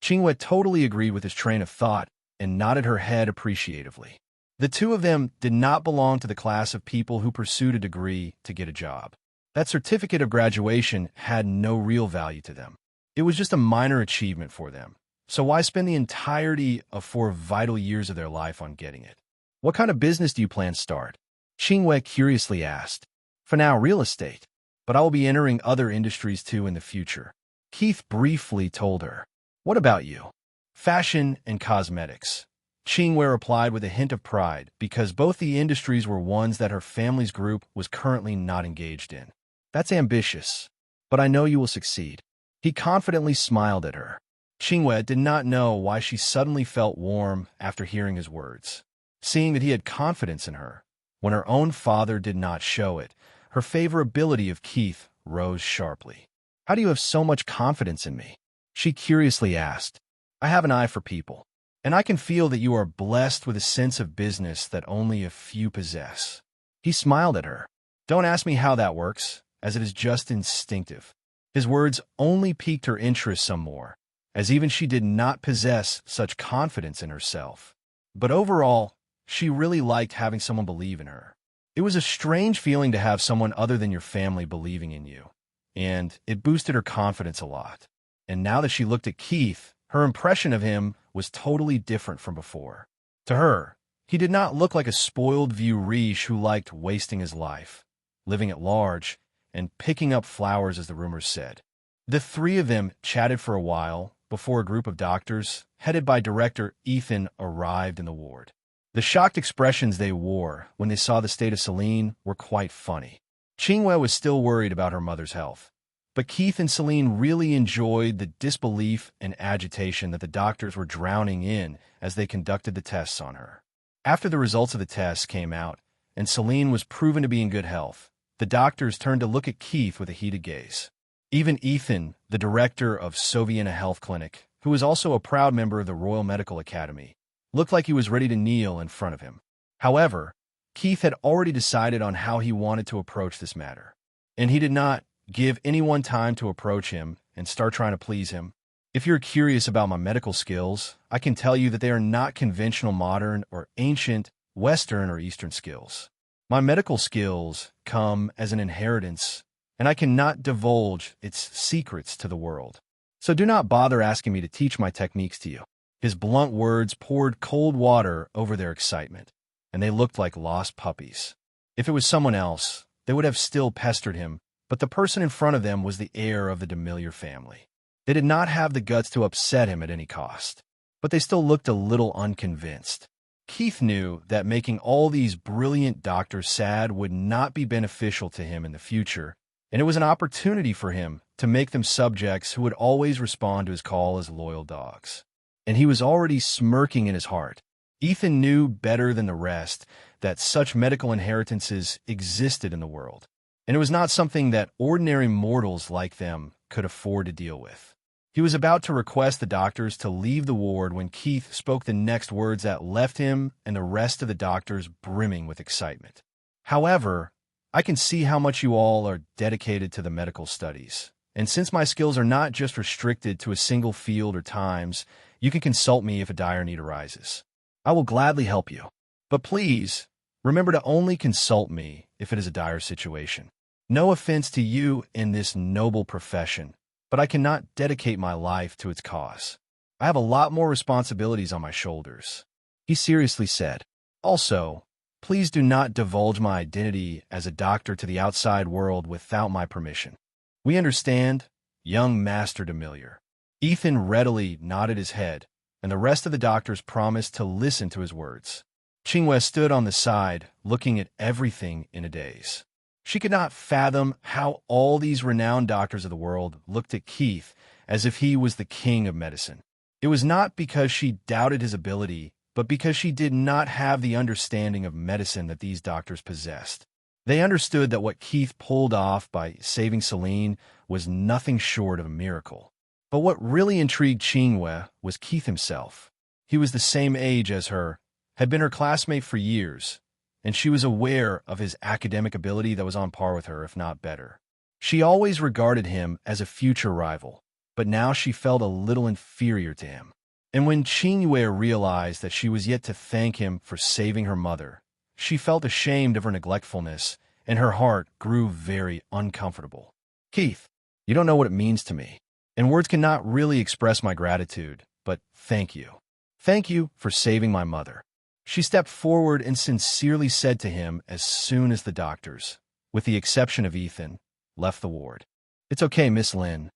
Qinghua totally agreed with his train of thought and nodded her head appreciatively. The two of them did not belong to the class of people who pursued a degree to get a job. That certificate of graduation had no real value to them. It was just a minor achievement for them. So why spend the entirety of 4 vital years of their life on getting it? "What kind of business do you plan to start?" Qinghua curiously asked. "For now, real estate, but I will be entering other industries too in the future." Keith briefly told her. "What about you?" "Fashion and cosmetics." Qinghua replied with a hint of pride because both the industries were ones that her family's group was currently not engaged in. "That's ambitious, but I know you will succeed." He confidently smiled at her. Qinghua did not know why she suddenly felt warm after hearing his words. Seeing that he had confidence in her, when her own father did not show it, her favorability of Keith rose sharply. "How do you have so much confidence in me?" she curiously asked. "I have an eye for people, and I can feel that you are blessed with a sense of business that only a few possess." He smiled at her. "Don't ask me how that works, as it is just instinctive." His words only piqued her interest some more, as even she did not possess such confidence in herself. But overall, she really liked having someone believe in her. It was a strange feeling to have someone other than your family believing in you, and it boosted her confidence a lot. And now that she looked at Keith, her impression of him was totally different from before. To her, he did not look like a spoiled vieux riche who liked wasting his life, living at large, and picking up flowers as the rumors said. The three of them chatted for a while before a group of doctors, headed by Director Ethan, arrived in the ward. The shocked expressions they wore when they saw the state of Celine were quite funny. Qinghua was still worried about her mother's health, but Keith and Celine really enjoyed the disbelief and agitation that the doctors were drowning in as they conducted the tests on her. After the results of the tests came out and Celine was proven to be in good health, the doctors turned to look at Keith with a heated gaze. Even Ethan, the director of Soviena Health Clinic, who was also a proud member of the Royal Medical Academy, looked like he was ready to kneel in front of him. However, Keith had already decided on how he wanted to approach this matter, and he did not give anyone time to approach him and start trying to please him. If you're curious about my medical skills, I can tell you that they are not conventional modern or ancient Western or Eastern skills. My medical skills come as an inheritance, and I cannot divulge its secrets to the world. So do not bother asking me to teach my techniques to you." His blunt words poured cold water over their excitement, and they looked like lost puppies. If it was someone else, they would have still pestered him, but the person in front of them was the heir of the Demiliore family. They did not have the guts to upset him at any cost, but they still looked a little unconvinced. Keith knew that making all these brilliant doctors sad would not be beneficial to him in the future, and it was an opportunity for him to make them subjects who would always respond to his call as loyal dogs. And he was already smirking in his heart. Ethan knew better than the rest that such medical inheritances existed in the world, and it was not something that ordinary mortals like them could afford to deal with. He was about to request the doctors to leave the ward when Keith spoke the next words that left him and the rest of the doctors brimming with excitement. "However, I can see how much you all are dedicated to the medical studies, and since my skills are not just restricted to a single field or times, you can consult me if a dire need arises. I will gladly help you. But please, remember to only consult me if it is a dire situation. No offense to you in this noble profession, but I cannot dedicate my life to its cause. I have a lot more responsibilities on my shoulders," he seriously said. "Also, please do not divulge my identity as a doctor to the outside world without my permission." "We understand, young Master Demiliore." Ethan readily nodded his head, and the rest of the doctors promised to listen to his words. Qingwei stood on the side, looking at everything in a daze. She could not fathom how all these renowned doctors of the world looked at Keith as if he was the king of medicine. It was not because she doubted his ability, but because she did not have the understanding of medicine that these doctors possessed. They understood that what Keith pulled off by saving Celine was nothing short of a miracle. But what really intrigued Qingwei was Keith himself. He was the same age as her, had been her classmate for years, and she was aware of his academic ability that was on par with her, if not better. She always regarded him as a future rival, but now she felt a little inferior to him. And when Qingwei realized that she was yet to thank him for saving her mother, she felt ashamed of her neglectfulness, and her heart grew very uncomfortable. "Keith, you don't know what it means to me, and words cannot really express my gratitude, but thank you. Thank you for saving my mother." She stepped forward and sincerely said to him as soon as the doctors, with the exception of Ethan, left the ward. "It's okay, Miss Lin."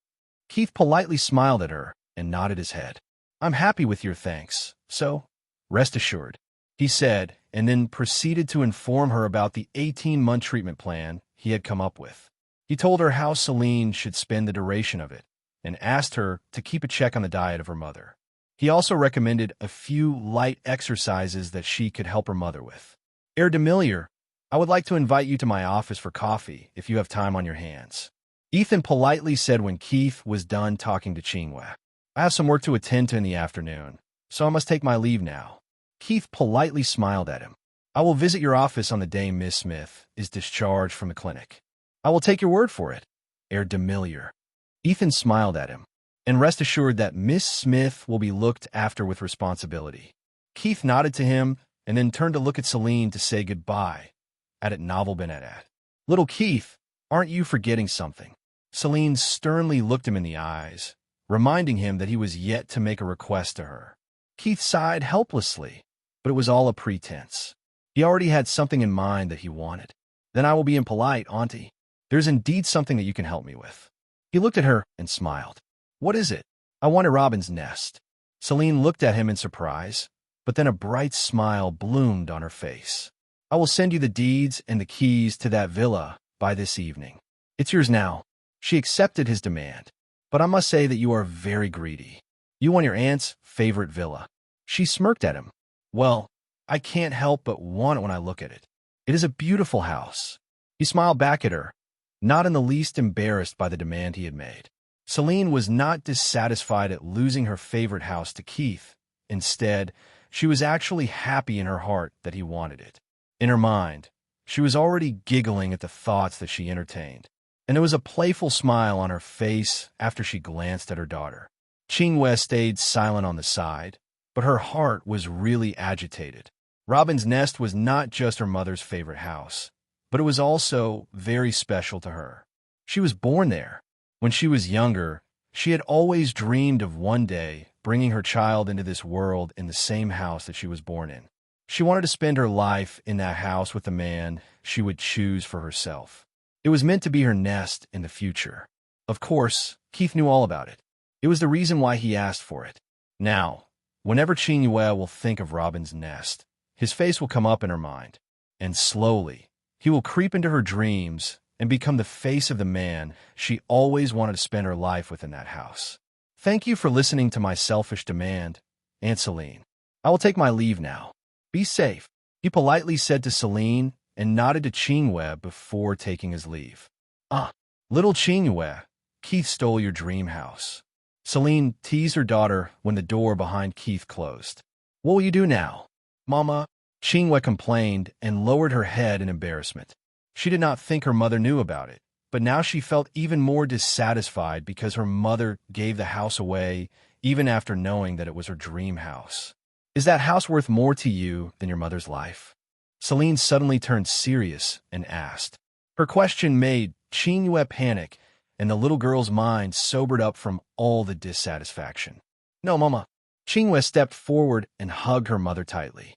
Keith politely smiled at her and nodded his head. "I'm happy with your thanks, so rest assured," he said, and then proceeded to inform her about the 18-month treatment plan he had come up with. He told her how Celine should spend the duration of it, and asked her to keep a check on the diet of her mother. He also recommended a few light exercises that she could help her mother with. "Heir Demiliore, I would like to invite you to my office for coffee if you have time on your hands," Ethan politely said when Keith was done talking to Qingwei. "I have some work to attend to in the afternoon, so I must take my leave now." Keith politely smiled at him. "I will visit your office on the day Miss Smith is discharged from the clinic." "I will take your word for it, Heir Demiliore." Ethan smiled at him. "And rest assured that Miss Smith will be looked after with responsibility." Keith nodded to him and then turned to look at Celine to say goodbye. At novel Benedat. "Little Keith, aren't you forgetting something?" Celine sternly looked him in the eyes, reminding him that he was yet to make a request to her. Keith sighed helplessly, but it was all a pretense. He already had something in mind that he wanted. "Then I will be impolite, Auntie. There's indeed something that you can help me with." He looked at her and smiled. "What is it?" "I want a robin's nest." Celine looked at him in surprise, but then a bright smile bloomed on her face. "I will send you the deeds and the keys to that villa by this evening. It's yours now." She accepted his demand, "But I must say that you are very greedy. You want your aunt's favorite villa." She smirked at him. "Well, I can't help but want it when I look at it. It is a beautiful house." He smiled back at her, not in the least embarrassed by the demand he had made. Celine was not dissatisfied at losing her favorite house to Keith. Instead, she was actually happy in her heart that he wanted it. In her mind, she was already giggling at the thoughts that she entertained, and there was a playful smile on her face after she glanced at her daughter. Qingyue stayed silent on the side, but her heart was really agitated. Robin's Nest was not just her mother's favorite house, but it was also very special to her. She was born there. When she was younger, she had always dreamed of one day bringing her child into this world in the same house that she was born in. She wanted to spend her life in that house with the man she would choose for herself. It was meant to be her nest in the future. Of course, Keith knew all about it. It was the reason why he asked for it. Now, whenever Qingyue will think of Robin's Nest, his face will come up in her mind, and slowly, he will creep into her dreams and become the face of the man she always wanted to spend her life with in that house. Thank you for listening to my selfish demand, Aunt Celine. I will take my leave now. Be safe, he politely said to Celine and nodded to Qingyue before taking his leave. Little Qingyue, Keith stole your dream house. Celine teased her daughter when the door behind Keith closed. What will you do now, Mama? Qingyue complained and lowered her head in embarrassment. She did not think her mother knew about it, but now she felt even more dissatisfied because her mother gave the house away even after knowing that it was her dream house. Is that house worth more to you than your mother's life? Celine suddenly turned serious and asked. Her question made Qingyue panic, and the little girl's mind sobered up from all the dissatisfaction. No, Mama. Qingyue stepped forward and hugged her mother tightly.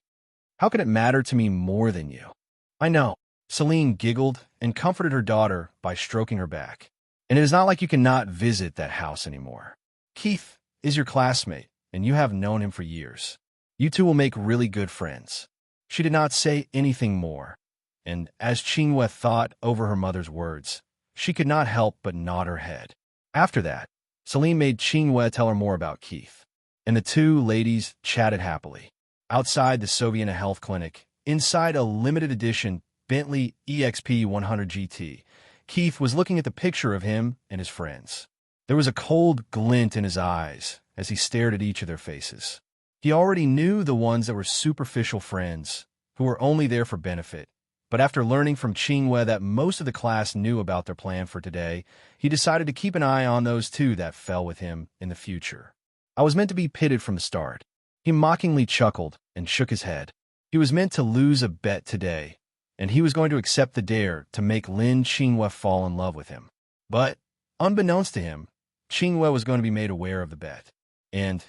How can it matter to me more than you? I know. Celine giggled and comforted her daughter by stroking her back. And it is not like you cannot visit that house anymore. Keith is your classmate, and you have known him for years. You two will make really good friends. She did not say anything more, and as Qingyue thought over her mother's words, she could not help but nod her head. After that, Celine made Qingyue tell her more about Keith, and the two ladies chatted happily. Outside the Soviet Health Clinic, inside a limited edition Bentley EXP 100 GT, Keith was looking at the picture of him and his friends. There was a cold glint in his eyes as he stared at each of their faces. He already knew the ones that were superficial friends, who were only there for benefit, but after learning from Qingyue that most of the class knew about their plan for today, he decided to keep an eye on those two that fell with him in the future. I was meant to be pitted from the start. He mockingly chuckled and shook his head. He was meant to lose a bet today, and he was going to accept the dare to make Lin Qingyue fall in love with him. But, unbeknownst to him, Qingyue was going to be made aware of the bet, and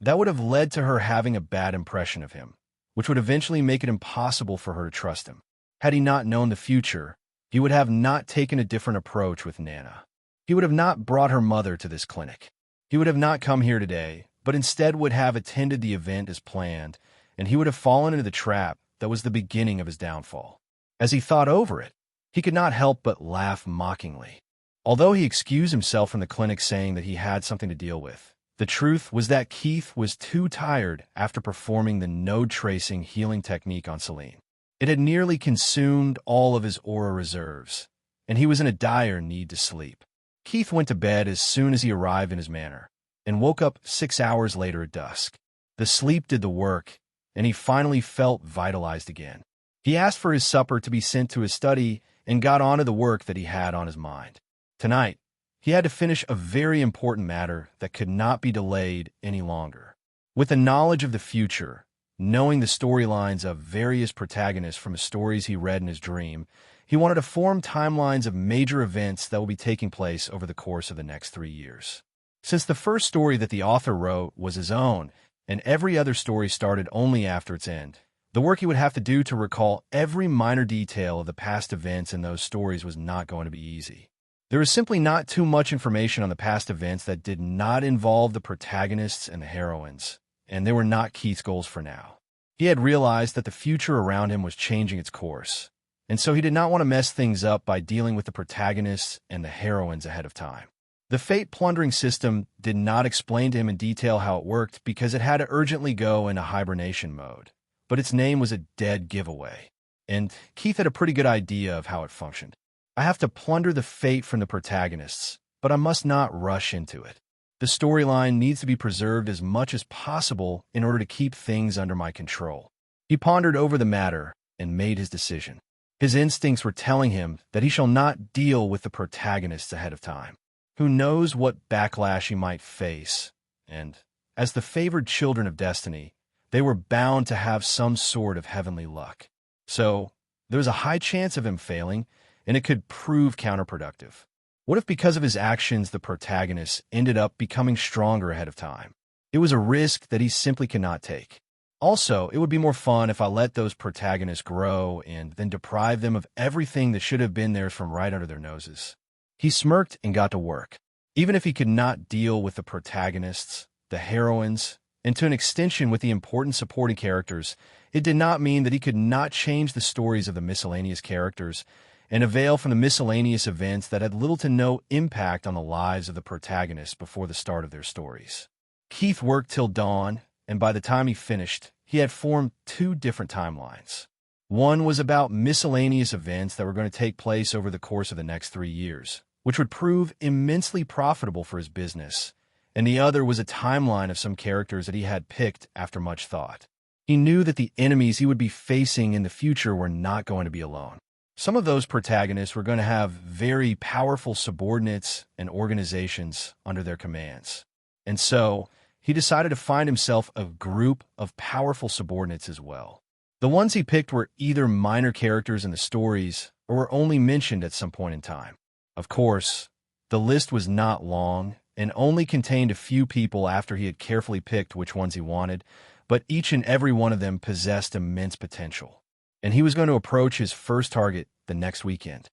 that would have led to her having a bad impression of him, which would eventually make it impossible for her to trust him. Had he not known the future, he would have not taken a different approach with Nana. He would have not brought her mother to this clinic. He would have not come here today, but instead would have attended the event as planned, and he would have fallen into the trap that was the beginning of his downfall. As he thought over it, he could not help but laugh mockingly. Although he excused himself from the clinic saying that he had something to deal with, the truth was that Keith was too tired after performing the node tracing healing technique on Celine. It had nearly consumed all of his aura reserves, and he was in a dire need to sleep. Keith went to bed as soon as he arrived in his manor, and woke up 6 hours later at dusk. The sleep did the work, and he finally felt vitalized again. He asked for his supper to be sent to his study and got on to the work that he had on his mind. Tonight, he had to finish a very important matter that could not be delayed any longer. With the knowledge of the future, knowing the storylines of various protagonists from the stories he read in his dream, he wanted to form timelines of major events that will be taking place over the course of the next 3 years. Since the first story that the author wrote was his own, and every other story started only after its end, the work he would have to do to recall every minor detail of the past events in those stories was not going to be easy. There was simply not too much information on the past events that did not involve the protagonists and the heroines, and they were not Keith's goals for now. He had realized that the future around him was changing its course, and so he did not want to mess things up by dealing with the protagonists and the heroines ahead of time. The fate plundering system did not explain to him in detail how it worked because it had to urgently go into hibernation mode, but its name was a dead giveaway, and Keith had a pretty good idea of how it functioned. I have to plunder the fate from the protagonists, but I must not rush into it. The storyline needs to be preserved as much as possible in order to keep things under my control. He pondered over the matter and made his decision. His instincts were telling him that he shall not deal with the protagonists ahead of time. Who knows what backlash he might face, and as the favored children of destiny, they were bound to have some sort of heavenly luck. So, there was a high chance of him failing, and it could prove counterproductive. What if because of his actions the protagonist ended up becoming stronger ahead of time? It was a risk that he simply could not take. Also, it would be more fun if I let those protagonists grow and then deprive them of everything that should have been theirs from right under their noses. He smirked and got to work. Even if he could not deal with the protagonists, the heroines, and to an extension with the important supporting characters, it did not mean that he could not change the stories of the miscellaneous characters and avail from the miscellaneous events that had little to no impact on the lives of the protagonists before the start of their stories. Keith worked till dawn, and by the time he finished, he had formed 2 different timelines. One was about miscellaneous events that were going to take place over the course of the next 3 years, which would prove immensely profitable for his business, and the other was a timeline of some characters that he had picked after much thought. He knew that the enemies he would be facing in the future were not going to be alone. Some of those protagonists were going to have very powerful subordinates and organizations under their commands. And so, he decided to find himself a group of powerful subordinates as well. The ones he picked were either minor characters in the stories or were only mentioned at some point in time. Of course, the list was not long and only contained a few people after he had carefully picked which ones he wanted, but each and every one of them possessed immense potential. And he was going to approach his first target the next weekend.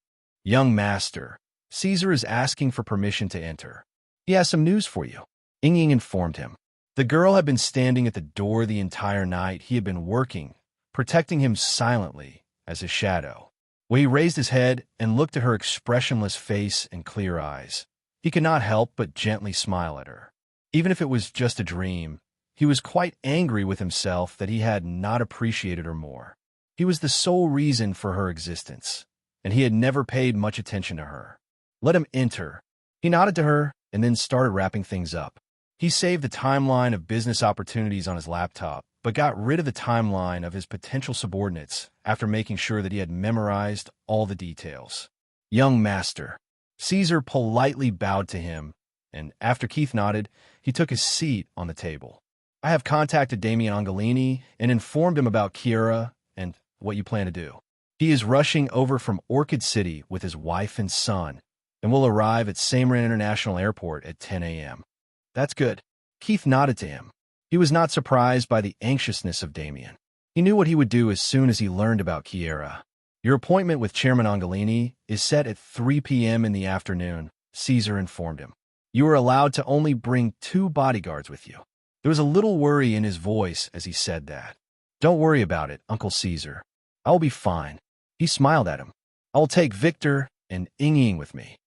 Young Master, Caesar is asking for permission to enter. He has some news for you. Ying informed him. The girl had been standing at the door the entire night he had been working, protecting him silently as a shadow. When he raised his head and looked at her expressionless face and clear eyes, he could not help but gently smile at her. Even if it was just a dream, he was quite angry with himself that he had not appreciated her more. He was the sole reason for her existence, and he had never paid much attention to her. Let him enter. He nodded to her and then started wrapping things up. He saved the timeline of business opportunities on his laptop, but got rid of the timeline of his potential subordinates after making sure that he had memorized all the details. Young Master. Caesar politely bowed to him, and after Keith nodded, he took his seat on the table. I have contacted Damien Angelini and informed him about Chiara and what you plan to do. He is rushing over from Orchid City with his wife and son, and will arrive at Samran International Airport at 10 a.m. That's good. Keith nodded to him. He was not surprised by the anxiousness of Damien. He knew what he would do as soon as he learned about Chiara. Your appointment with Chairman Angelini is set at 3 p.m. in the afternoon, Caesar informed him. You are allowed to only bring 2 bodyguards with you. There was a little worry in his voice as he said that. Don't worry about it, Uncle Caesar. I will be fine. He smiled at him. I will take Victor and Ying with me.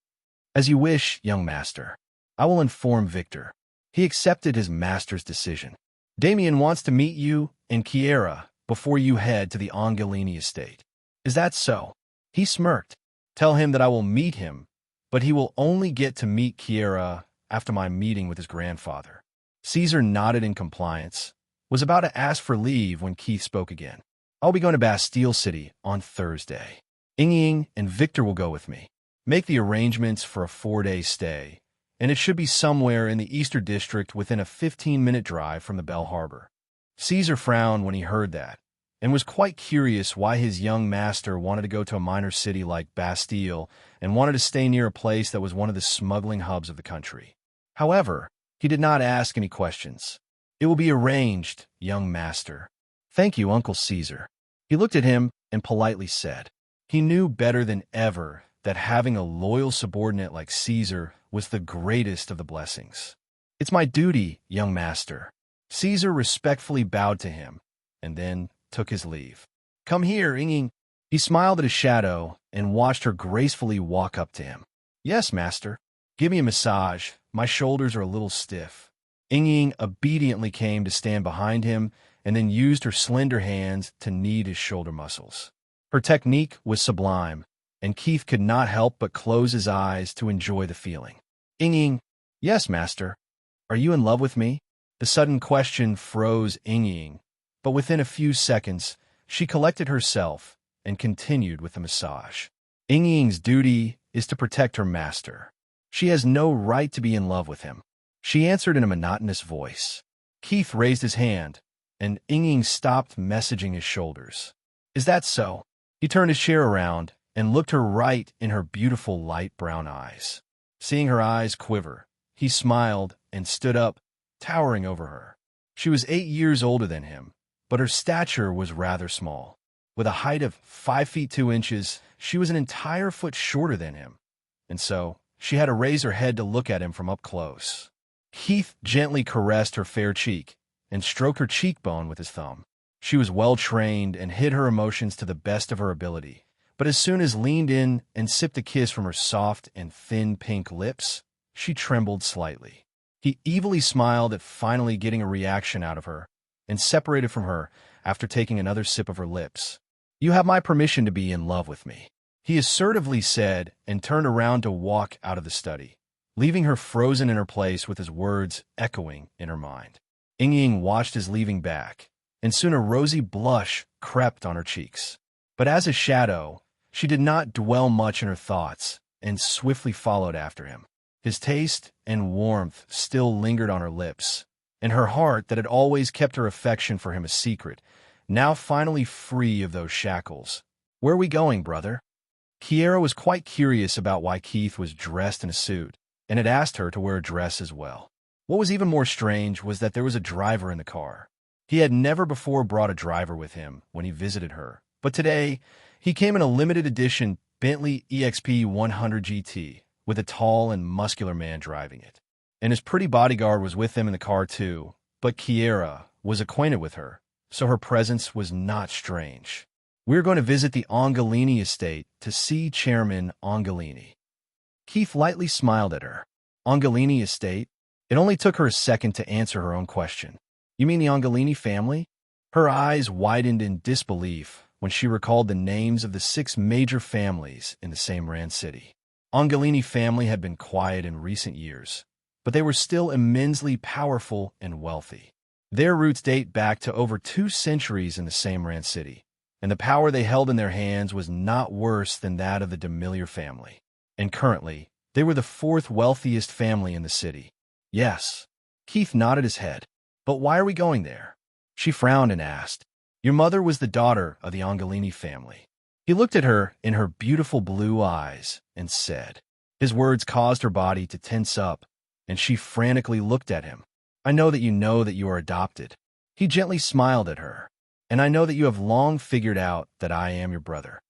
As you wish, young master. I will inform Victor. He accepted his master's decision. Damien wants to meet you and Chiara before you head to the Angelini estate. Is that so? He smirked. Tell him that I will meet him, but he will only get to meet Chiara after my meeting with his grandfather. Caesar nodded in compliance, was about to ask for leave when Keith spoke again. I'll be going to Bastille City on Thursday. Ying and Victor will go with me. Make the arrangements for a 4-day stay, and it should be somewhere in the Eastern District within a 15-minute drive from the Bell Harbor. Caesar frowned when he heard that, and was quite curious why his young master wanted to go to a minor city like Bastille and wanted to stay near a place that was one of the smuggling hubs of the country. However, he did not ask any questions. It will be arranged, young master. Thank you, Uncle Caesar. He looked at him and politely said. He knew better than ever that having a loyal subordinate like Caesar was the greatest of the blessings. It's my duty, young master. Caesar respectfully bowed to him, and then took his leave. Come here, Ying. He smiled at his shadow and watched her gracefully walk up to him. Yes, master. Give me a massage. My shoulders are a little stiff. Ying obediently came to stand behind him and then used her slender hands to knead his shoulder muscles. Her technique was sublime, and Keith could not help but close his eyes to enjoy the feeling. Ying, yes, master. Are you in love with me? The sudden question froze Ying, but within a few seconds, she collected herself and continued with the massage. Ying's duty is to protect her master. She has no right to be in love with him. she answered in a monotonous voice. Keith raised his hand, and Inging stopped messaging his shoulders. Is that so? He turned his chair around and looked her right in her beautiful light brown eyes. Seeing her eyes quiver, he smiled and stood up, towering over her. She was 8 years older than him, but her stature was rather small. With a height of 5 feet 2 inches, she was an entire foot shorter than him, and so she had to raise her head to look at him from up close. Keith gently caressed her fair cheek and stroked her cheekbone with his thumb. She was well-trained and hid her emotions to the best of her ability, but as soon as leaned in and sipped a kiss from her soft and thin pink lips, she trembled slightly. He evilly smiled at finally getting a reaction out of her and separated from her after taking another sip of her lips. You have my permission to be in love with me, he assertively said and turned around to walk out of the study, leaving her frozen in her place with his words echoing in her mind. Ying watched his leaving back, and soon a rosy blush crept on her cheeks. But as a shadow, she did not dwell much in her thoughts and swiftly followed after him. His taste and warmth still lingered on her lips, and her heart that had always kept her affection for him a secret, now finally free of those shackles. Where are we going, brother? Kiera was quite curious about why Keith was dressed in a suit, and had asked her to wear a dress as well. What was even more strange was that there was a driver in the car. He had never before brought a driver with him when he visited her, but today he came in a limited edition Bentley EXP 100 GT with a tall and muscular man driving it. And his pretty bodyguard was with him in the car too, but Kiera was acquainted with her, so her presence was not strange. We're going to visit the Angelini estate to see Chairman Angelini. Keith lightly smiled at her. Angelini estate? It only took her a second to answer her own question. You mean the Angelini family? Her eyes widened in disbelief when she recalled the names of the 6 major families in the same Rand city. Angelini family had been quiet in recent years, but they were still immensely powerful and wealthy. Their roots date back to over 2 centuries in the same Rand city, and the power they held in their hands was not worse than that of the Demiliore family. And currently, they were the 4th wealthiest family in the city. Yes. Keith nodded his head. But why are we going there? She frowned and asked. Your mother was the daughter of the Angelini family. He looked at her in her beautiful blue eyes and said. His words caused her body to tense up, and she frantically looked at him. I know that you are adopted. He gently smiled at her. And I know that you have long figured out that I am your brother.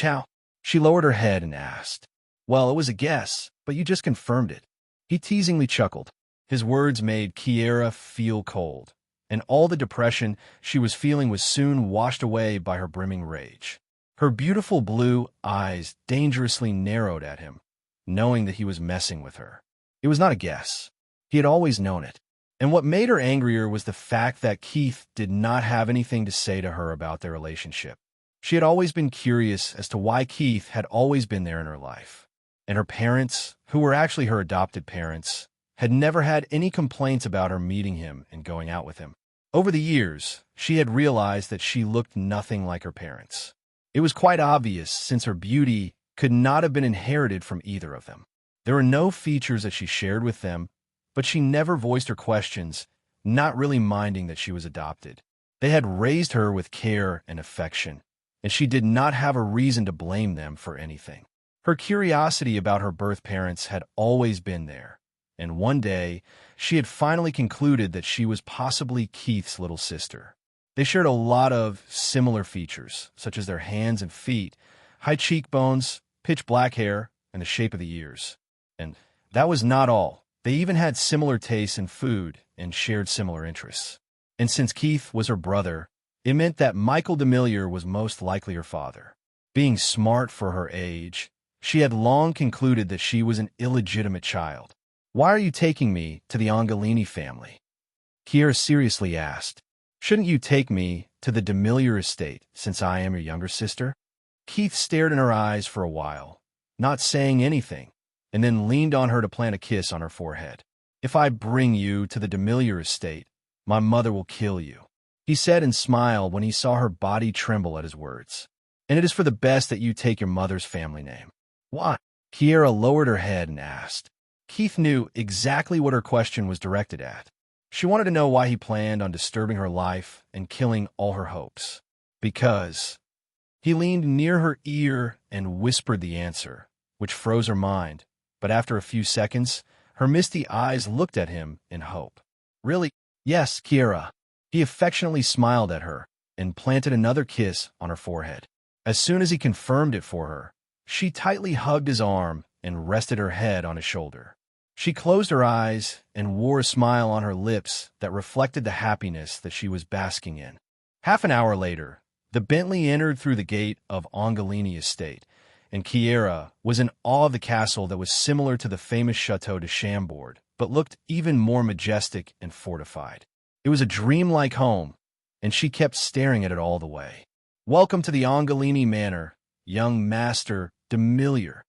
How? She lowered her head and asked. Well, it was a guess, but you just confirmed it. He teasingly chuckled. His words made Kiera feel cold, and all the depression she was feeling was soon washed away by her brimming rage. Her beautiful blue eyes dangerously narrowed at him, knowing that he was messing with her. It was not a guess. He had always known it. And what made her angrier was the fact that Keith did not have anything to say to her about their relationship. She had always been curious as to why Keith had always been there in her life. And her parents, who were actually her adopted parents, had never had any complaints about her meeting him and going out with him. Over the years, she had realized that she looked nothing like her parents. It was quite obvious since her beauty could not have been inherited from either of them. There were no features that she shared with them, but she never voiced her questions, not really minding that she was adopted. They had raised her with care and affection, and she did not have a reason to blame them for anything. Her curiosity about her birth parents had always been there, and one day she had finally concluded that she was possibly Keith's little sister. They shared a lot of similar features, such as their hands and feet, high cheekbones, pitch black hair, and the shape of the ears. And that was not all. They even had similar tastes in food and shared similar interests. And since Keith was her brother, it meant that Michael Demiliore was most likely her father. Being smart for her age, she had long concluded that she was an illegitimate child. Why are you taking me to the Angelini family? Kiera seriously asked. Shouldn't you take me to the Demiliore estate since I am your younger sister? Keith stared in her eyes for a while, not saying anything, and then leaned on her to plant a kiss on her forehead. If I bring you to the Demiliore estate, my mother will kill you, he said and smiled when he saw her body tremble at his words. And it is for the best that you take your mother's family name. Why? Kiera lowered her head and asked. Keith knew exactly what her question was directed at. She wanted to know why he planned on disturbing her life and killing all her hopes. Because he leaned near her ear and whispered the answer, which froze her mind, but after a few seconds, her misty eyes looked at him in hope. Really? Yes, Kiera. He affectionately smiled at her and planted another kiss on her forehead. As soon as he confirmed it for her, she tightly hugged his arm and rested her head on his shoulder. She closed her eyes and wore a smile on her lips that reflected the happiness that she was basking in. Half an hour later, the Bentley entered through the gate of Angelini Estate, and Kiera was in awe of the castle that was similar to the famous Chateau de Chambord, but looked even more majestic and fortified. It was a dreamlike home, and she kept staring at it all the way. Welcome to the Angelini Manor, young Master Demiliore.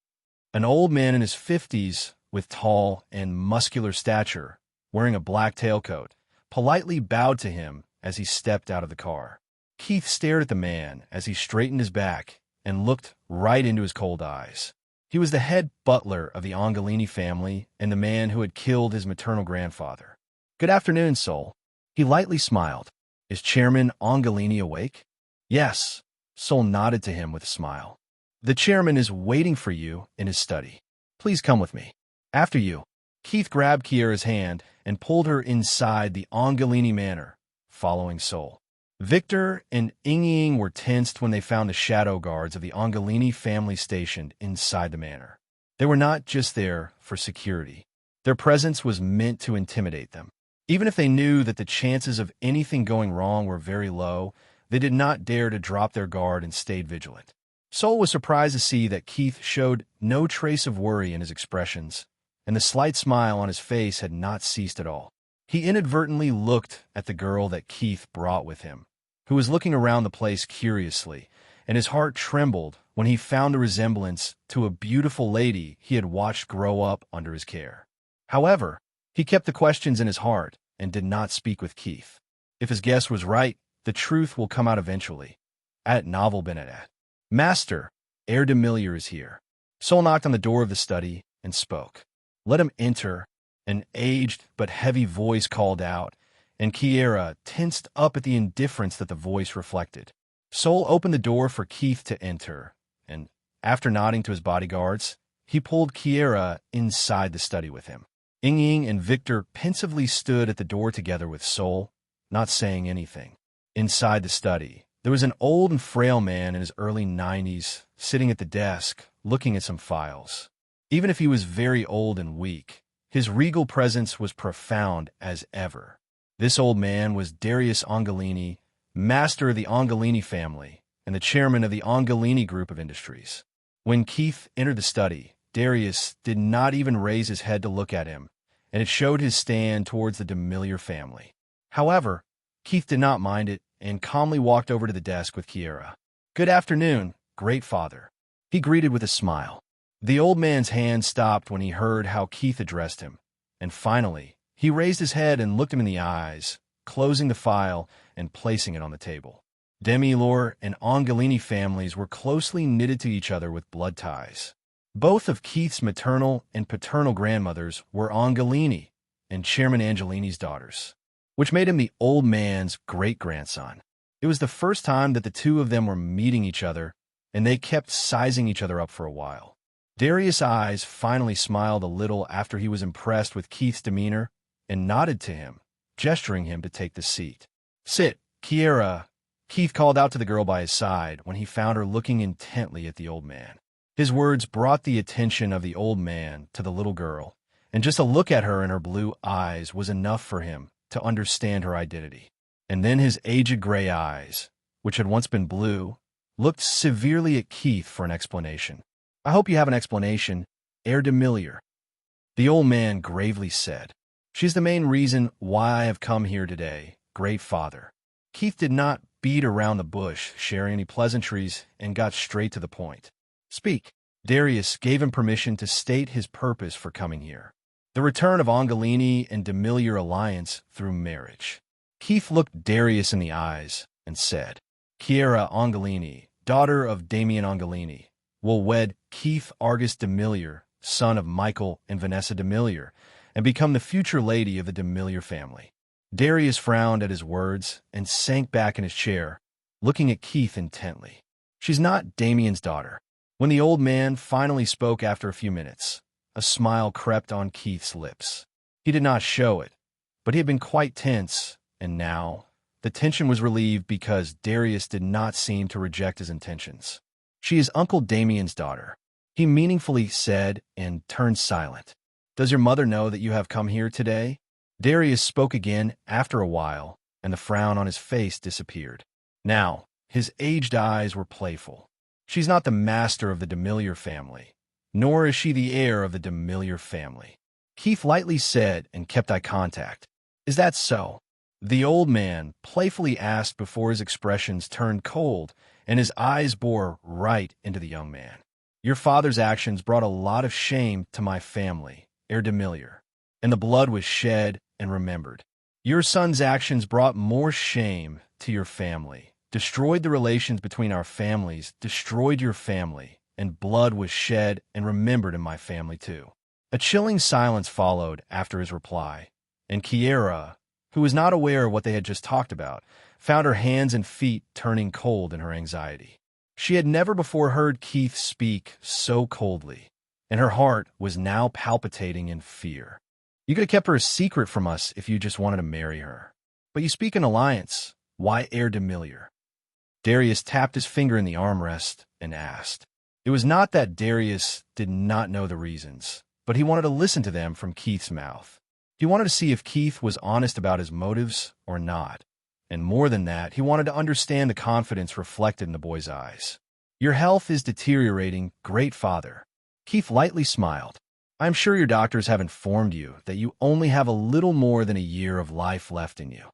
An old man in his 50s with tall and muscular stature, wearing a black tailcoat, politely bowed to him as he stepped out of the car. Keith stared at the man as he straightened his back and looked right into his cold eyes. He was the head butler of the Angelini family and the man who had killed his maternal grandfather. Good afternoon, Sol. He lightly smiled. Is Chairman Angelini awake? Yes. Sol nodded to him with a smile. The chairman is waiting for you in his study. Please come with me. After you. Keith grabbed Kiera's hand and pulled her inside the Angelini Manor, following Sol. Victor and Ying were tensed when they found the shadow guards of the Angelini family stationed inside the manor. They were not just there for security. Their presence was meant to intimidate them. Even if they knew that the chances of anything going wrong were very low, they did not dare to drop their guard and stayed vigilant. Sol was surprised to see that Keith showed no trace of worry in his expressions, and the slight smile on his face had not ceased at all. He inadvertently looked at the girl that Keith brought with him, who was looking around the place curiously, and his heart trembled when he found a resemblance to a beautiful lady he had watched grow up under his care. However, he kept the questions in his heart and did not speak with Keith. If his guess was right, the truth will come out eventually. At Novel Benedat. Master, heir Demiliore is here. Sol knocked on the door of the study and spoke. Let him enter, an aged but heavy voice called out, and Kiera tensed up at the indifference that the voice reflected. Sol opened the door for Keith to enter, and, after nodding to his bodyguards, he pulled Kiera inside the study with him. Ying and Victor pensively stood at the door together with Sol, not saying anything. Inside the study, there was an old and frail man in his early 90s, sitting at the desk, looking at some files. Even if he was very old and weak, his regal presence was profound as ever. This old man was Darius Angelini, master of the Angelini family, and the chairman of the Angelini Group of Industries. When Keith entered the study, Darius did not even raise his head to look at him, and it showed his stand towards the Demiliore family. However, Keith did not mind it and calmly walked over to the desk with Kiera. Good afternoon, great father. He greeted with a smile. The old man's hand stopped when he heard how Keith addressed him, and finally, he raised his head and looked him in the eyes, closing the file and placing it on the table. Demiliore and Angelini families were closely knitted to each other with blood ties. Both of Keith's maternal and paternal grandmothers were Angelini and Chairman Angelini's daughters, which made him the old man's great-grandson. It was the first time that the two of them were meeting each other, and they kept sizing each other up for a while. Darius' eyes finally smiled a little after he was impressed with Keith's demeanor and nodded to him, gesturing him to take the seat. Sit, Kiera, Keith called out to the girl by his side when he found her looking intently at the old man. His words brought the attention of the old man to the little girl, and just a look at her in her blue eyes was enough for him to understand her identity. And then his aged gray eyes, which had once been blue, looked severely at Keith for an explanation. I hope you have an explanation, heir Demiliore. The old man gravely said. She's the main reason why I have come here today, great father. Keith did not beat around the bush, sharing any pleasantries, and got straight to the point. Speak. Darius gave him permission to state his purpose for coming here. The return of Angelini and Demiliore alliance through marriage. Keith looked Darius in the eyes and said, Kiera Angelini, daughter of Damien Angelini, will wed Keith Argus Demiliore, son of Michael and Vanessa Demiliore, and become the future lady of the Demiliore family. Darius frowned at his words and sank back in his chair, looking at Keith intently. She's not Damien's daughter. When the old man finally spoke after a few minutes, a smile crept on Keith's lips. He did not show it, but he had been quite tense, and now the tension was relieved because Darius did not seem to reject his intentions. She is Uncle Damien's daughter, he meaningfully said, and turned silent. Does your mother know that you have come here today? Darius spoke again after a while, and the frown on his face disappeared. Now, his aged eyes were playful. She's not the master of the Demiliore family, nor is she the heir of the Demiliore family, Keith lightly said and kept eye contact. Is that so? The old man playfully asked before his expressions turned cold and his eyes bore right into the young man. Your father's actions brought a lot of shame to my family, heir Demiliore, and the blood was shed and remembered. Your son's actions brought more shame to your family, destroyed the relations between our families, destroyed your family, and blood was shed and remembered in my family too. A chilling silence followed after his reply, and Kiera, who was not aware of what they had just talked about, found her hands and feet turning cold in her anxiety. She had never before heard Keith speak so coldly, and her heart was now palpitating in fear. You could have kept her a secret from us if you just wanted to marry her. But you speak an alliance. Why heir Demiliore? Darius tapped his finger in the armrest and asked. It was not that Darius did not know the reasons, but he wanted to listen to them from Keith's mouth. He wanted to see if Keith was honest about his motives or not. And more than that, he wanted to understand the confidence reflected in the boy's eyes. Your health is deteriorating, great father. Keith lightly smiled. I'm sure your doctors have informed you that you only have a little more than a year of life left in you.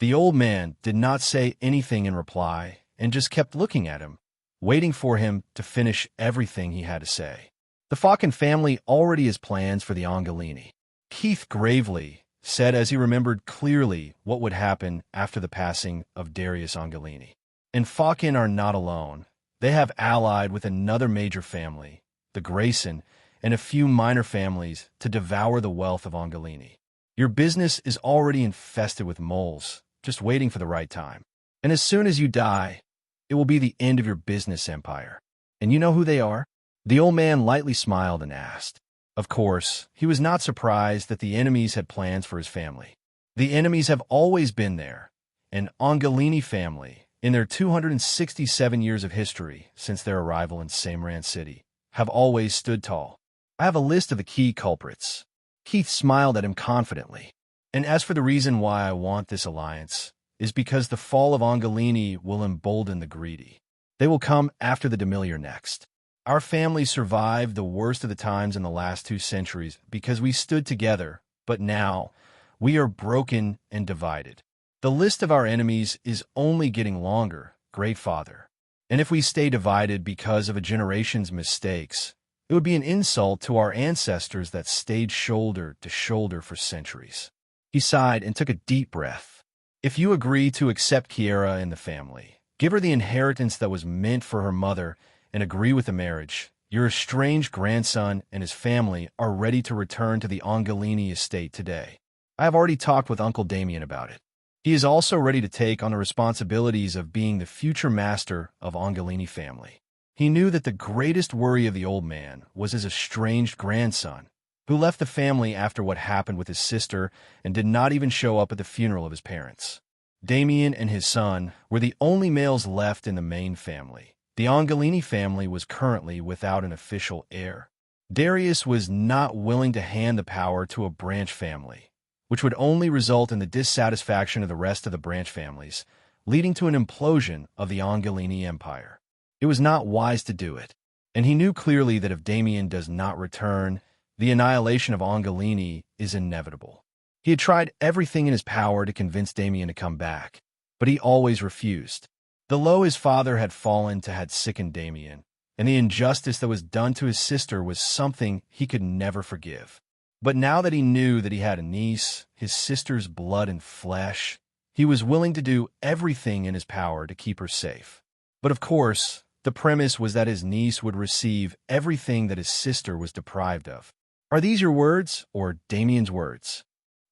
The old man did not say anything in reply and just kept looking at him, waiting for him to finish everything he had to say. The Falcon family already has plans for the Angolini, Keith gravely said as he remembered clearly what would happen after the passing of Darius Angolini. And Falcon are not alone. They have allied with another major family, the Grayson, and a few minor families to devour the wealth of Angolini. Your business is already infested with moles, just waiting for the right time. And as soon as you die, it will be the end of your business empire. And you know who they are? The old man lightly smiled and asked. Of course, he was not surprised that the enemies had plans for his family. The enemies have always been there, an Angolini family, in their 267 years of history since their arrival in Samran City, have always stood tall. I have a list of the key culprits. Keith smiled at him confidently. And as for the reason why I want this alliance, is because the fall of Angolini will embolden the greedy. They will come after the Demiliore next. Our family survived the worst of the times in the last 2 centuries because we stood together, but now we are broken and divided. The list of our enemies is only getting longer, Great Father. And if we stay divided because of a generation's mistakes, it would be an insult to our ancestors that stayed shoulder to shoulder for centuries. He sighed and took a deep breath. If you agree to accept Kiera in the family, give her the inheritance that was meant for her mother, and agree with the marriage, your estranged grandson and his family are ready to return to the Angolini estate today. I have already talked with Uncle Damien about it. He is also ready to take on the responsibilities of being the future master of Angolini family. He knew that the greatest worry of the old man was his estranged grandson, who left the family after what happened with his sister and did not even show up at the funeral of his parents. Damien and his son were the only males left in the main family. The Angolini family was currently without an official heir. Darius was not willing to hand the power to a branch family, which would only result in the dissatisfaction of the rest of the branch families, leading to an implosion of the Angolini Empire. It was not wise to do it, and he knew clearly that if Damien does not return, the annihilation of Angolini is inevitable. He had tried everything in his power to convince Damien to come back, but he always refused. The low his father had fallen to had sickened Damien, and the injustice that was done to his sister was something he could never forgive. But now that he knew that he had a niece, his sister's blood and flesh, he was willing to do everything in his power to keep her safe. But of course, The premise was that his niece would receive everything that his sister was deprived of. Are these your words, or Damien's words?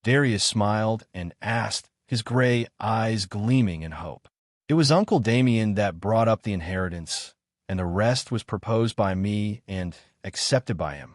Darius smiled and asked, his gray eyes gleaming in hope. It was Uncle Damien that brought up the inheritance, and the rest was proposed by me and accepted by him.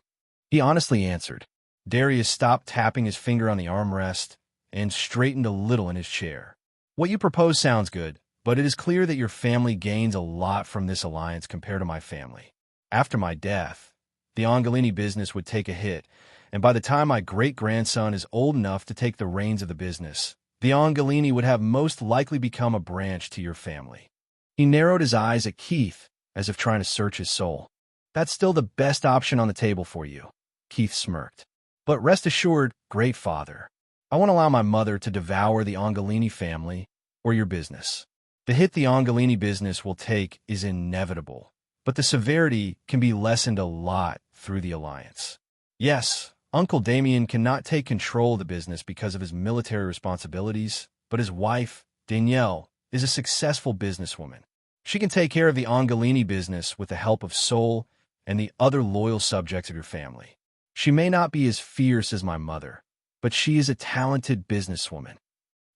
He honestly answered. Darius stopped tapping his finger on the armrest and straightened a little in his chair. What you propose sounds good, but it is clear that your family gains a lot from this alliance compared to my family. After my death, the Angelini business would take a hit, and by the time my great-grandson is old enough to take the reins of the business, the Angelini would have most likely become a branch to your family. He narrowed his eyes at Keith, as if trying to search his soul. That's still the best option on the table for you, Keith smirked. But rest assured, great father, I won't allow my mother to devour the Angelini family or your business. The hit the Angelini business will take is inevitable, but the severity can be lessened a lot through the alliance. Yes, Uncle Damien cannot take control of the business because of his military responsibilities, but his wife, Danielle, is a successful businesswoman. She can take care of the Angelini business with the help of Sol and the other loyal subjects of your family. She may not be as fierce as my mother, but she is a talented businesswoman.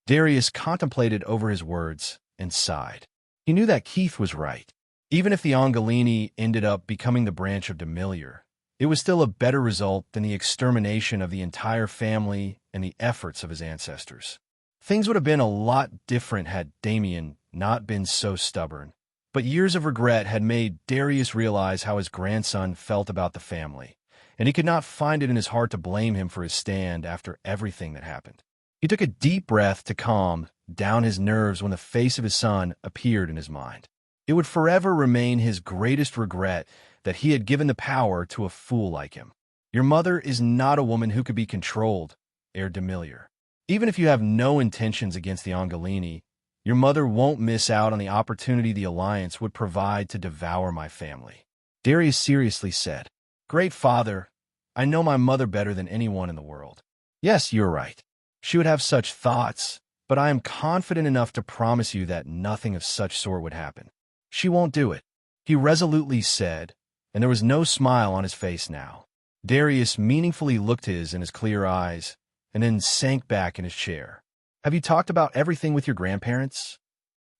Darius contemplated over his words and sighed. He knew that Keith was right. Even if the Angelini ended up becoming the branch of Demiliore, it was still a better result than the extermination of the entire family and the efforts of his ancestors. Things would have been a lot different had Damien not been so stubborn, but years of regret had made Darius realize how his grandson felt about the family, and he could not find it in his heart to blame him for his stand after everything that happened. He took a deep breath to calm down his nerves when the face of his son appeared in his mind. It would forever remain his greatest regret that he had given the power to a fool like him. Your mother is not a woman who could be controlled, heir Demiliore. Even if you have no intentions against the Angelini, your mother won't miss out on the opportunity the alliance would provide to devour my family. Darius seriously said, Great father, I know my mother better than anyone in the world. Yes, you're right. She would have such thoughts, but I am confident enough to promise you that nothing of such sort would happen. She won't do it, he resolutely said, and there was no smile on his face now. Darius meaningfully looked in his clear eyes, and then sank back in his chair. Have you talked about everything with your grandparents?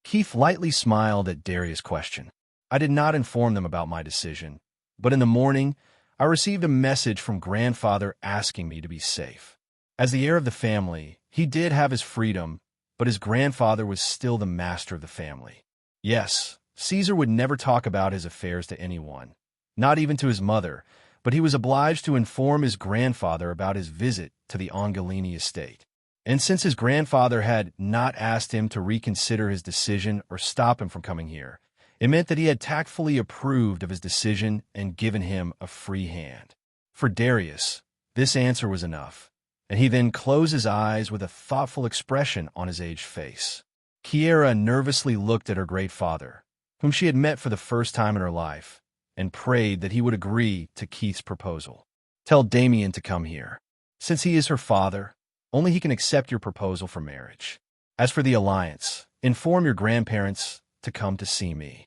Keith lightly smiled at Darius' question. I did not inform them about my decision, but in the morning, I received a message from grandfather asking me to be safe. As the heir of the family, he did have his freedom, but his grandfather was still the master of the family. Yes, Caesar would never talk about his affairs to anyone, not even to his mother, but he was obliged to inform his grandfather about his visit to the Angelini estate. And since his grandfather had not asked him to reconsider his decision or stop him from coming here, it meant that he had tactfully approved of his decision and given him a free hand. For Darius, this answer was enough, and he then closed his eyes with a thoughtful expression on his aged face. Kiera nervously looked at her great father, whom she had met for the first time in her life, and prayed that he would agree to Keith's proposal. Tell Damien to come here. Since he is her father, only he can accept your proposal for marriage. As for the alliance, inform your grandparents to come to see me.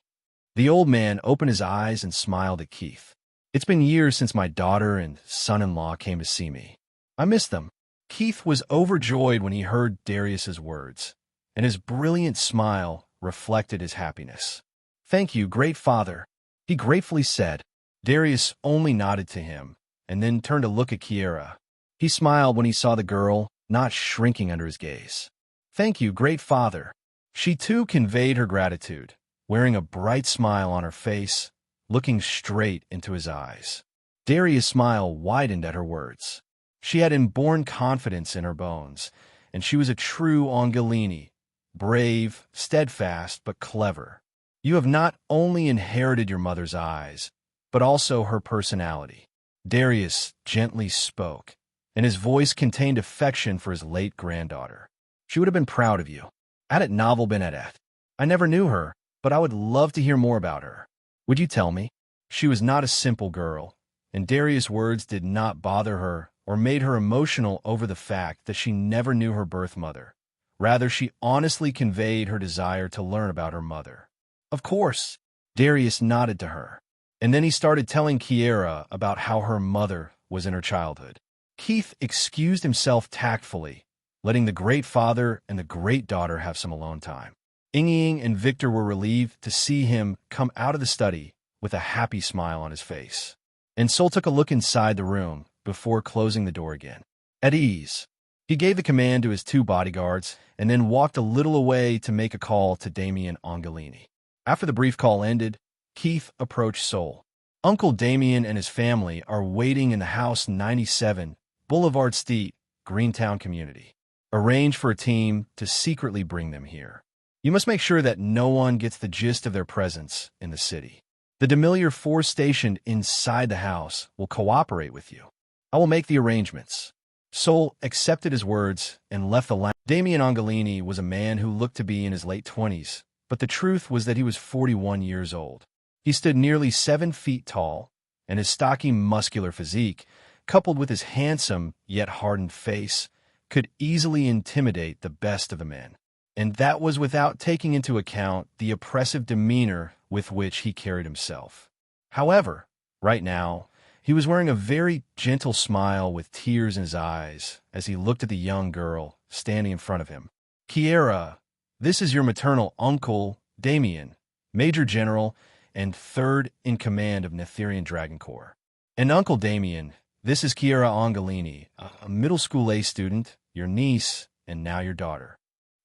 The old man opened his eyes and smiled at Keith. It's been years since my daughter and son-in-law came to see me. I miss them. Keith was overjoyed when he heard Darius's words, and his brilliant smile reflected his happiness. Thank you, great father, he gratefully said. Darius only nodded to him, and then turned to look at Kiera. He smiled when he saw the girl, not shrinking under his gaze. Thank you, great father. She too conveyed her gratitude, wearing a bright smile on her face, looking straight into his eyes. Darius' smile widened at her words. She had inborn confidence in her bones, and she was a true Angelini, brave, steadfast, but clever. You have not only inherited your mother's eyes, but also her personality. Darius gently spoke, and his voice contained affection for his late granddaughter. She would have been proud of you. Adet novel Benedette. I never knew her, but I would love to hear more about her. Would you tell me? She was not a simple girl, and Darius' words did not bother her or made her emotional over the fact that she never knew her birth mother. Rather, she honestly conveyed her desire to learn about her mother. Of course, Darius nodded to her, and then he started telling Kiera about how her mother was in her childhood. Keith excused himself tactfully, letting the great father and the great daughter have some alone time. Ying and Victor were relieved to see him come out of the study with a happy smile on his face. And Sol took a look inside the room before closing the door again. At ease, he gave the command to his 2 bodyguards and then walked a little away to make a call to Damien Angelini. After the brief call ended, Keith approached Sol. Uncle Damien and his family are waiting in the House 97, Boulevard Street, Greentown community. Arrange for a team to secretly bring them here. You must make sure that no one gets the gist of their presence in the city. The Demiliore force stationed inside the house will cooperate with you. I will make the arrangements. Sol accepted his words and left the lounge. Damien Angelini was a man who looked to be in his late 20s, but the truth was that he was 41 years old. He stood nearly 7 feet tall, and his stocky, muscular physique, coupled with his handsome yet hardened face, could easily intimidate the best of the men. And that was without taking into account the oppressive demeanor with which he carried himself. However, right now, he was wearing a very gentle smile with tears in his eyes as he looked at the young girl standing in front of him. Kiera, this is your maternal uncle, Damien, Major General and 3rd in command of Netherian Dragon Corps. And Uncle Damien, this is Kiera Angelini, a middle school A student, your niece, and now your daughter.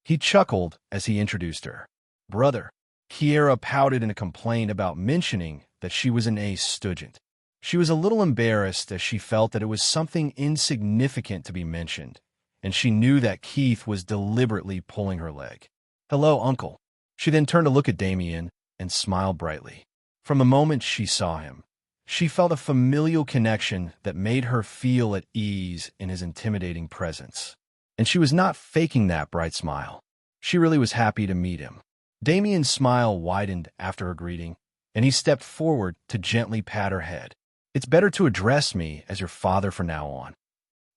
He chuckled as he introduced her. Brother. Kiera pouted in a complaint about mentioning that she was an A student. She was a little embarrassed as she felt that it was something insignificant to be mentioned, and she knew that Keith was deliberately pulling her leg. Hello, Uncle. She then turned to look at Damien and smiled brightly. From the moment she saw him, she felt a familial connection that made her feel at ease in his intimidating presence. And she was not faking that bright smile. She really was happy to meet him. Damien's smile widened after her greeting, and he stepped forward to gently pat her head. It's better to address me as your father from now on.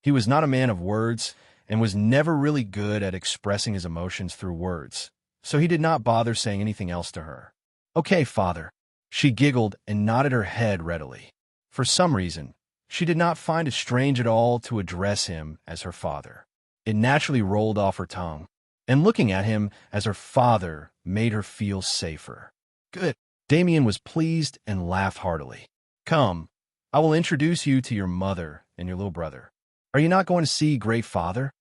He was not a man of words and was never really good at expressing his emotions through words, so he did not bother saying anything else to her. Okay, father. She giggled and nodded her head readily. For some reason, she did not find it strange at all to address him as her father. It naturally rolled off her tongue, and looking at him as her father made her feel safer. Good. Damien was pleased and laughed heartily. Come, I will introduce you to your mother and your little brother. Are you not going to see great father?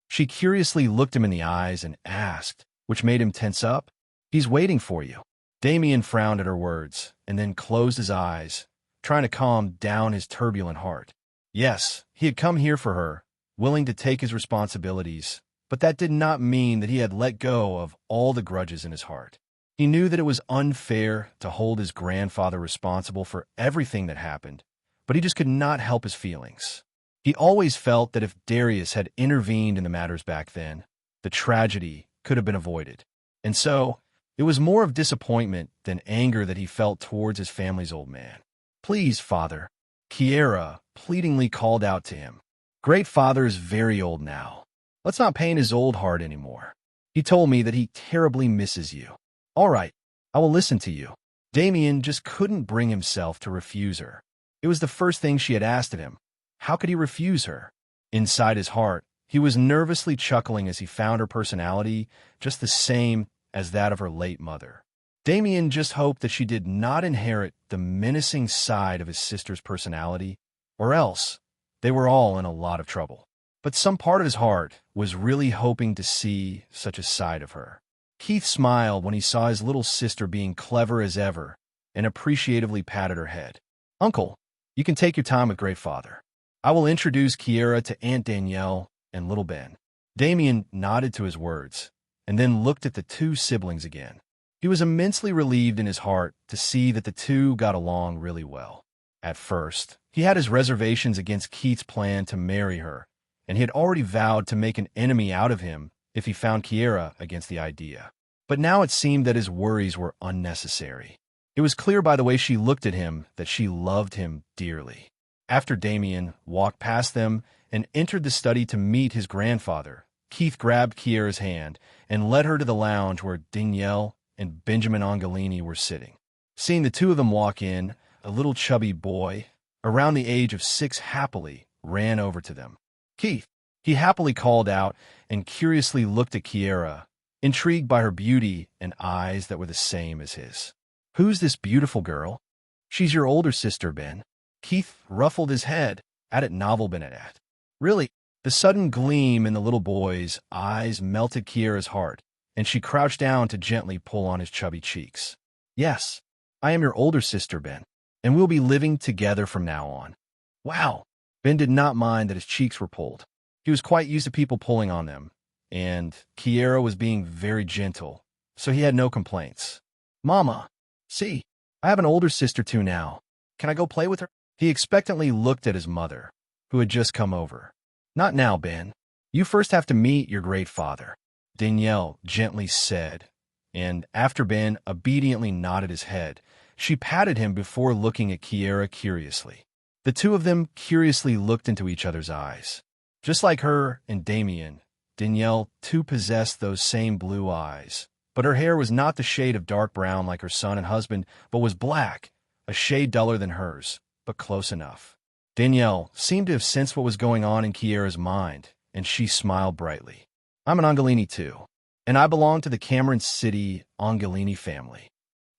She curiously looked him in the eyes and asked, which made him tense up. He's waiting for you. Damien frowned at her words and then closed his eyes, trying to calm down his turbulent heart. Yes, he had come here for her, willing to take his responsibilities, but that did not mean that he had let go of all the grudges in his heart. He knew that it was unfair to hold his grandfather responsible for everything that happened, but he just could not help his feelings. He always felt that if Darius had intervened in the matters back then, the tragedy could have been avoided. And so, it was more of disappointment than anger that he felt towards his family's old man. Please, father, Kiera pleadingly called out to him. Great father is very old now. Let's not pain his old heart anymore. He told me that he terribly misses you. All right, I will listen to you. Damien just couldn't bring himself to refuse her. It was the first thing she had asked of him. How could he refuse her? Inside his heart, he was nervously chuckling as he found her personality just the same as that of her late mother. Damien just hoped that she did not inherit the menacing side of his sister's personality, or else they were all in a lot of trouble. But some part of his heart was really hoping to see such a side of her. Keith smiled when he saw his little sister being clever as ever and appreciatively patted her head. Uncle, you can take your time with great father. I will introduce Kiera to Aunt Danielle and little Ben. Damien nodded to his words and then looked at the 2 siblings again. He was immensely relieved in his heart to see that the 2 got along really well. At first, he had his reservations against Keith's plan to marry her, and he had already vowed to make an enemy out of him if he found Kiera against the idea. But now it seemed that his worries were unnecessary. It was clear by the way she looked at him that she loved him dearly. After Damien walked past them and entered the study to meet his grandfather, Keith grabbed Kiera's hand and led her to the lounge where Danielle and Benjamin Angelini were sitting. Seeing the two of them walk in, a little chubby boy, around the age of 6, happily ran over to them. "Keith," he happily called out and curiously looked at Kiera, intrigued by her beauty and eyes that were the same as his. "Who's this beautiful girl?" "She's your older sister, Ben." Keith ruffled his head at novel Benedette. "Really?" The sudden gleam in the little boy's eyes melted Kiera's heart, and she crouched down to gently pull on his chubby cheeks. "Yes, I am your older sister, Ben, and we'll be living together from now on." "Wow." Ben did not mind that his cheeks were pulled. He was quite used to people pulling on them, and Kiera was being very gentle, so he had no complaints. "Mama, see, I have an older sister too now. Can I go play with her?" He expectantly looked at his mother, who had just come over. "Not now, Ben. You first have to meet your great father," Danielle gently said, and after Ben obediently nodded his head, she patted him before looking at Kiera curiously. The two of them curiously looked into each other's eyes. Just like her and Damien, Danielle too possessed those same blue eyes, but her hair was not the shade of dark brown like her son and husband, but was black, a shade duller than hers, but close enough. Danielle seemed to have sensed what was going on in Kiera's mind, and she smiled brightly. "I'm an Angolini too, and I belong to the Cameron City Angolini family."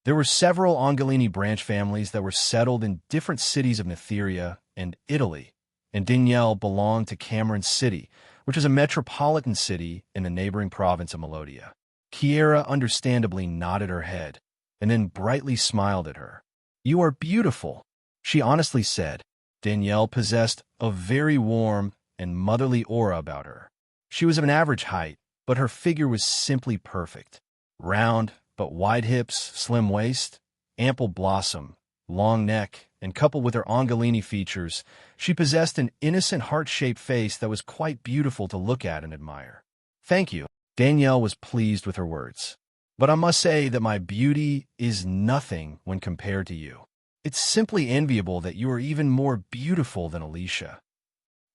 There were several Angolini branch families that were settled in different cities of Netheria and Italy, and Danielle belonged to Cameron City, which is a metropolitan city in the neighboring province of Melodia. Kiera understandably nodded her head, and then brightly smiled at her. "You are beautiful," she honestly said. Danielle possessed a very warm and motherly aura about her. She was of an average height, but her figure was simply perfect. Round, but wide hips, slim waist, ample blossom, long neck, and coupled with her Angolini features, she possessed an innocent heart-shaped face that was quite beautiful to look at and admire. "Thank you." Danielle was pleased with her words. "But I must say that my beauty is nothing when compared to you. It's simply enviable that you are even more beautiful than Alicia."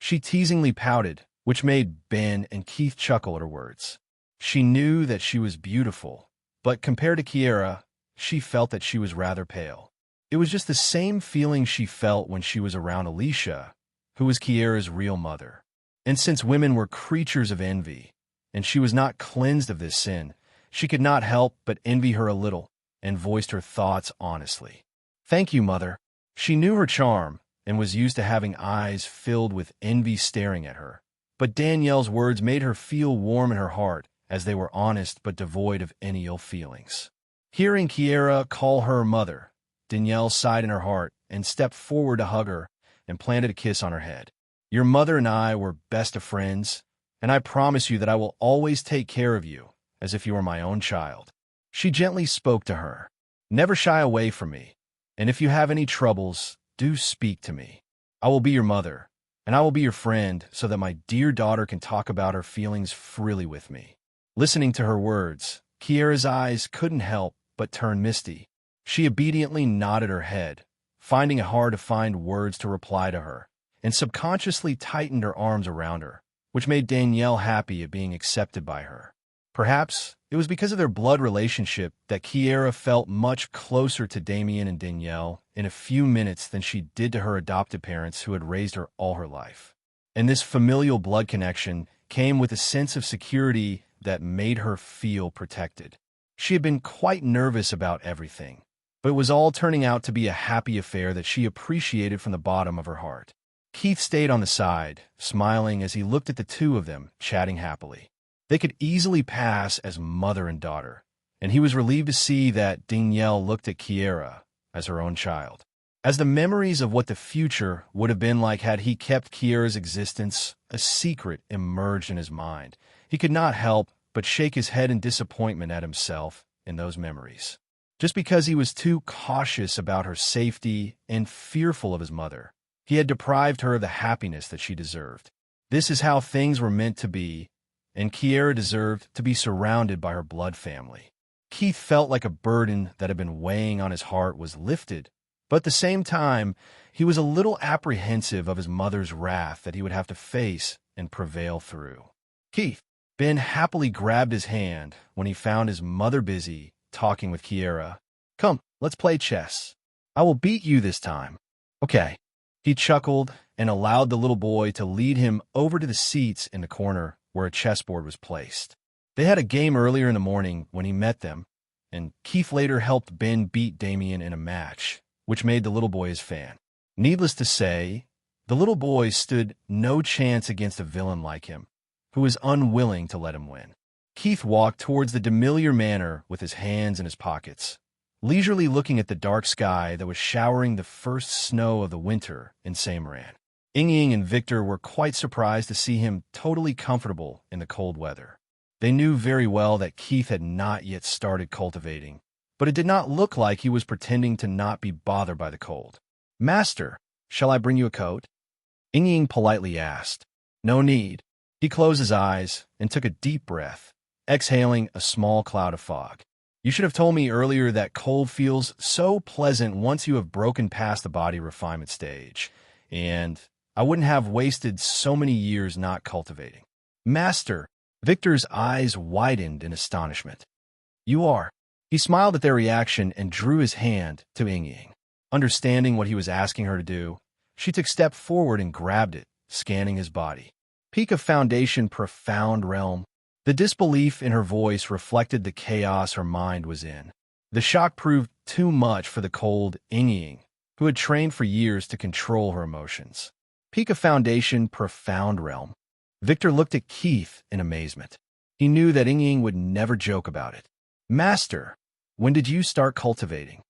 She teasingly pouted, which made Ben and Keith chuckle at her words. She knew that she was beautiful, but compared to Kiera, she felt that she was rather pale. It was just the same feeling she felt when she was around Alicia, who was Kiera's real mother. And since women were creatures of envy, and she was not cleansed of this sin, she could not help but envy her a little, and voiced her thoughts honestly. "Thank you, Mother." She knew her charm, and was used to having eyes filled with envy staring at her. But Danielle's words made her feel warm in her heart, as they were honest but devoid of any ill feelings. Hearing Kiera call her mother, Danielle sighed in her heart and stepped forward to hug her and planted a kiss on her head. "Your mother and I were best of friends, and I promise you that I will always take care of you as if you were my own child." She gently spoke to her. "Never shy away from me, and if you have any troubles, do speak to me. I will be your mother, and I will be your friend so that my dear daughter can talk about her feelings freely with me." Listening to her words, Kiera's eyes couldn't help but turn misty. She obediently nodded her head, finding it hard to find words to reply to her, and subconsciously tightened her arms around her, which made Danielle happy at being accepted by her. Perhaps it was because of their blood relationship that Kiera felt much closer to Damien and Danielle in a few minutes than she did to her adopted parents who had raised her all her life. And this familial blood connection came with a sense of security that made her feel protected. She had been quite nervous about everything, but it was all turning out to be a happy affair that she appreciated from the bottom of her heart. Keith stayed on the side, smiling as he looked at the two of them, chatting happily. They could easily pass as mother and daughter, and he was relieved to see that Danielle looked at Kiera as her own child. As the memories of what the future would have been like had he kept Kiera's existence a secret emerged in his mind, he could not help but shake his head in disappointment at himself in those memories. Just because he was too cautious about her safety and fearful of his mother, he had deprived her of the happiness that she deserved. This is how things were meant to be, and Kiera deserved to be surrounded by her blood family. Keith felt like a burden that had been weighing on his heart was lifted, but at the same time, he was a little apprehensive of his mother's wrath that he would have to face and prevail through. "Keith." Ben happily grabbed his hand when he found his mother busy talking with Kiera. "Come, Let's play chess. I will beat you this time. Okay. He chuckled and allowed the little boy to lead him over to the seats in the corner where a chessboard was placed. They had a game earlier in the morning when he met them, and Keith later helped Ben beat Damien in a match, which made the little boy his fan. Needless to say, the little boy stood no chance against a villain like him, who was unwilling to let him win. Keith walked towards the Demiliore Manor with his hands in his pockets, leisurely looking at the dark sky that was showering the first snow of the winter in Samaran. Ying and Victor were quite surprised to see him totally comfortable in the cold weather. They knew very well that Keith had not yet started cultivating, but it did not look like he was pretending to not be bothered by the cold. "Master, shall I bring you a coat?" Ying politely asked. "No need." He closed his eyes and took a deep breath, exhaling a small cloud of fog. "You should have told me earlier that cold feels so pleasant once you have broken past the body refinement stage, and I wouldn't have wasted so many years not cultivating." "Master," Victor's eyes widened in astonishment. "You are." He smiled at their reaction and drew his hand to Ying. Understanding what he was asking her to do, she took a step forward and grabbed it, scanning his body. "Peak of Foundation, profound realm." The disbelief in her voice reflected the chaos her mind was in. The shock proved too much for the cold Ying, who had trained for years to control her emotions. "Peak of Foundation, profound realm." Victor looked at Keith in amazement. He knew that Ying would never joke about it. "Master, when did you start cultivating?"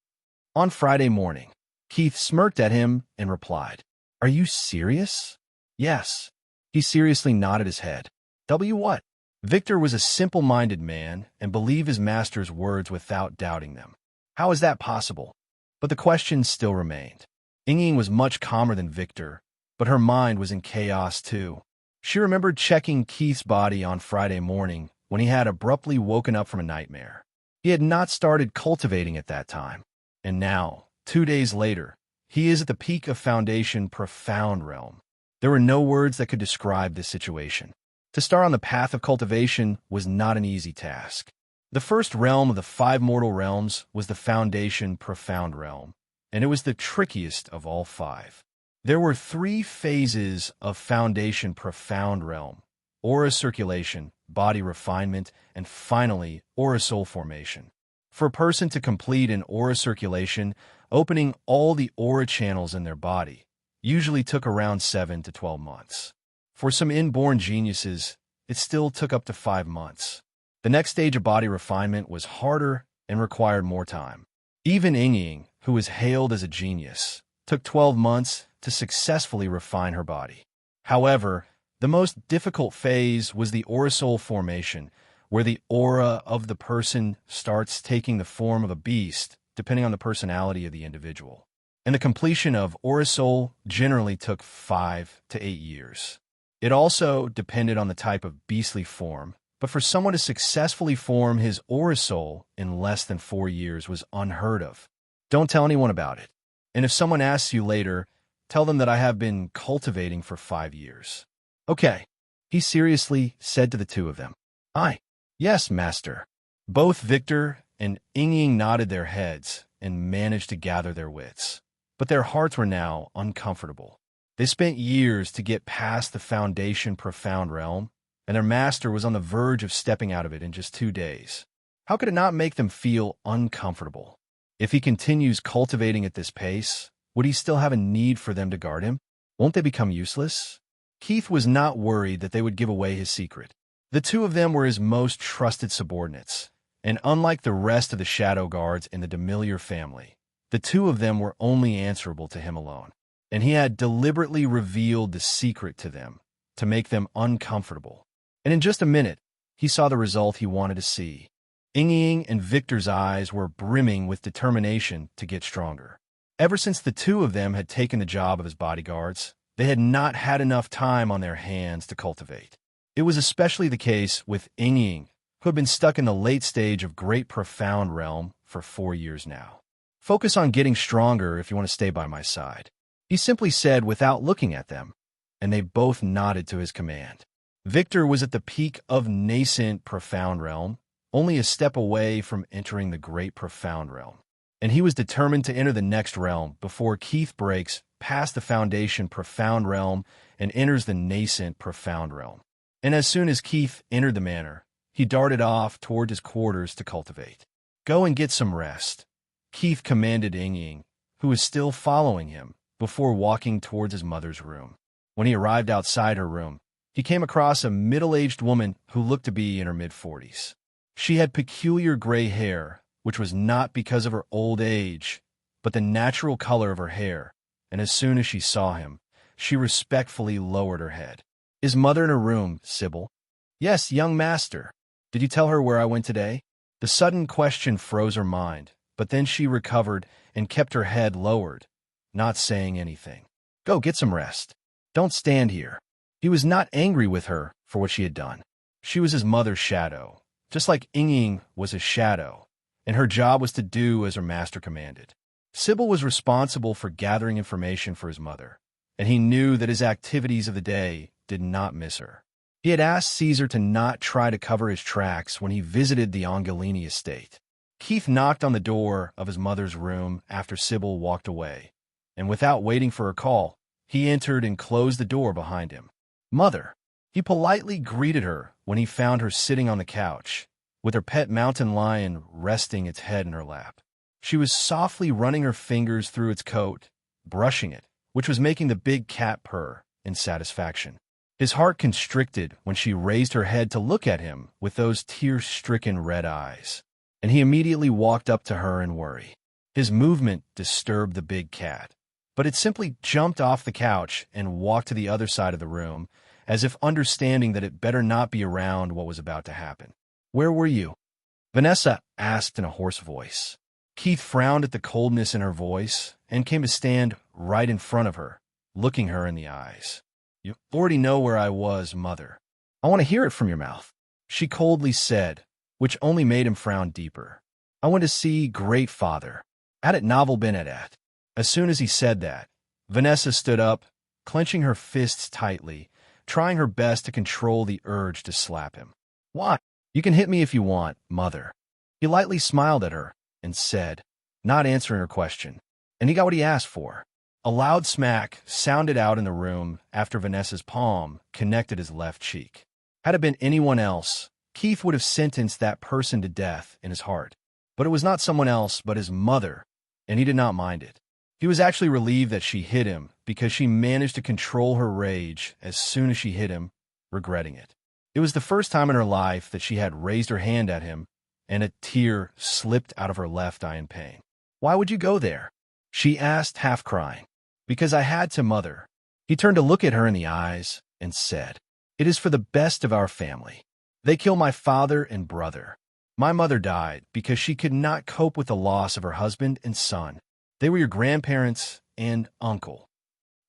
"On Friday morning." Keith smirked at him and replied, "Are you serious?" "Yes." He seriously nodded his head. "W what?" Victor was a simple-minded man and believed his master's words without doubting them. How is that possible? But the question still remained. Ying was much calmer than Victor, but her mind was in chaos too. She remembered checking Keith's body on Friday morning when he had abruptly woken up from a nightmare. He had not started cultivating at that time. And now, 2 days later, he is at the peak of Foundation profound realm. There were no words that could describe this situation. To start on the path of cultivation was not an easy task. The first realm of the 5 mortal realms was the Foundation profound realm, and it was the trickiest of all 5. There were 3 phases of Foundation profound realm: aura circulation, body refinement, and finally, aura soul formation. For a person to complete an aura circulation, opening all the aura channels in their body, usually took around 7 to 12 months. For some inborn geniuses, it still took up to 5 months. The next stage of body refinement was harder and required more time. Even Ying, who was hailed as a genius, took 12 months to successfully refine her body. However, the most difficult phase was the aura soul formation, where the aura of the person starts taking the form of a beast, depending on the personality of the individual. And the completion of aura soul generally took 5 to 8 years. It also depended on the type of beastly form, but for someone to successfully form his aura soul in less than 4 years was unheard of. Don't tell anyone about it. And if someone asks you later, tell them that I have been cultivating for 5 years. "Okay," he seriously said to the 2 of them. "Yes, master." Both Victor and Ying nodded their heads and managed to gather their wits. But their hearts were now uncomfortable. They spent years to get past the Foundation profound realm, and their master was on the verge of stepping out of it in just 2 days. How could it not make them feel uncomfortable? If he continues cultivating at this pace, would he still have a need for them to guard him? Won't they become useless? Keith was not worried that they would give away his secret. The 2 of them were his most trusted subordinates, and unlike the rest of the shadow guards in the Demiliore family, the 2 of them were only answerable to him alone. And he had deliberately revealed the secret to them, to make them uncomfortable. And in just a minute, he saw the result he wanted to see. Ying and Victor's eyes were brimming with determination to get stronger. Ever since the 2 of them had taken the job of his bodyguards, they had not had enough time on their hands to cultivate. It was especially the case with Ying, who had been stuck in the late stage of Great Profound Realm for 4 years now. "Focus on getting stronger if you want to stay by my side," he simply said without looking at them, and they both nodded to his command. Victor was at the peak of nascent Profound Realm, only a step away from entering the Great Profound Realm. and he was determined to enter the next realm before Keith breaks past the foundation profound realm and enters the nascent profound realm. And as soon as Keith entered the manor, he darted off toward his quarters to cultivate. "Go and get some rest," Keith commanded Ying, who was still following him, before walking towards his mother's room. When he arrived outside her room, he came across a middle-aged woman who looked to be in her mid-40s. She had peculiar gray hair, which was not because of her old age, but the natural color of her hair, and as soon as she saw him, she respectfully lowered her head. "Is mother in her room, Sybil?" "Yes, young master. Did you tell her where I went today?" The sudden question froze her mind, but then she recovered and kept her head lowered, not saying anything. "Go get some rest. Don't stand here." He was not angry with her for what she had done. She was his mother's shadow, just like Ying was his shadow, and her job was to do as her master commanded. Sybil was responsible for gathering information for his mother, and he knew that his activities of the day did not miss her. He had asked Caesar to not try to cover his tracks when he visited the Angelini estate. Keith knocked on the door of his mother's room after Sybil walked away, and without waiting for her call, he entered and closed the door behind him. "Mother." He politely greeted her when he found her sitting on the couch, with her pet mountain lion resting its head in her lap. She was softly running her fingers through its coat, brushing it, which was making the big cat purr in satisfaction. His heart constricted when she raised her head to look at him with those tear-stricken red eyes, and he immediately walked up to her in worry. His movement disturbed the big cat, but it simply jumped off the couch and walked to the other side of the room, as if understanding that it better not be around what was about to happen. "Where were you?" Vanessa asked in a hoarse voice. Keith frowned at the coldness in her voice and came to stand right in front of her, looking her in the eyes. "You already know where I was, mother. I want to hear it from your mouth," she coldly said, which only made him frown deeper. "I went to see great father. Had it novel been at." As soon as he said that, Vanessa stood up, clenching her fists tightly, trying her best to control the urge to slap him. "Why? You can hit me if you want, mother." He lightly smiled at her and said, not answering her question, and he got what he asked for. A loud smack sounded out in the room after Vanessa's palm connected his left cheek. Had it been anyone else, Keith would have sentenced that person to death in his heart. But it was not someone else but his mother, and he did not mind it. He was actually relieved that she hit him because she managed to control her rage as soon as she hit him, regretting it. It was the first time in her life that she had raised her hand at him, and a tear slipped out of her left eye in pain. "Why would you go there?" she asked, half crying. "Because I had to, mother." He turned to look at her in the eyes and said, "It is for the best of our family. They killed my father and brother. My mother died because she could not cope with the loss of her husband and son. They were your grandparents and uncle."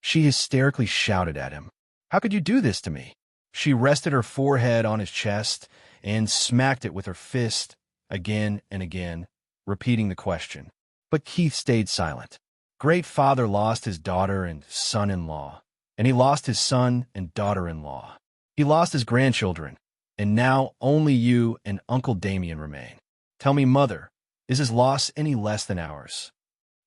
She hysterically shouted at him, "How could you do this to me?" She rested her forehead on his chest and smacked it with her fist again and again, repeating the question. But Keith stayed silent. Great father lost his daughter and son-in-law, and he lost his son and daughter-in-law. He lost his grandchildren, and now only you and Uncle Damien remain. Tell me, mother, is his loss any less than ours?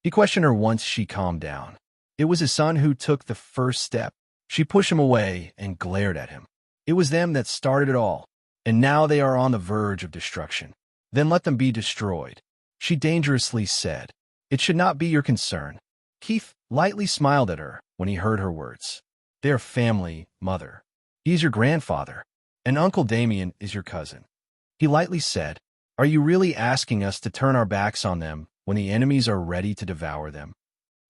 He questioned her once she calmed down. It was his son who took the first step. She pushed him away and glared at him. It was them that started it all, and now they are on the verge of destruction. Then let them be destroyed, she dangerously said. It should not be your concern. Keith lightly smiled at her when he heard her words. They are family, mother. He is your grandfather, and Uncle Damien is your cousin. He lightly said, "Are you really asking us to turn our backs on them when the enemies are ready to devour them?"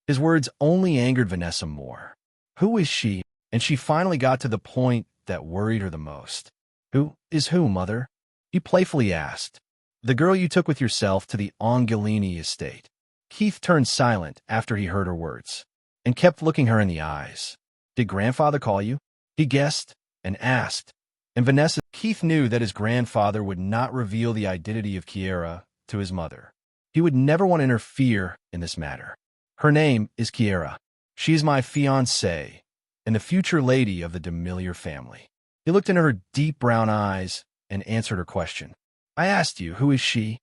His words only angered Vanessa more. Who is she? And she finally got to the point that worried her the most. Who is who, mother? He playfully asked. The girl you took with yourself to the Angelini estate. Keith turned silent after he heard her words, and kept looking her in the eyes. Did grandfather call you? He guessed and asked. And Keith knew that his grandfather would not reveal the identity of Kiera to his mother. He would never want to interfere in this matter. Her name is Kiera. She is my fiancée and the future lady of the Demiliore family. He looked into her deep brown eyes and answered her question. I asked you, who is she?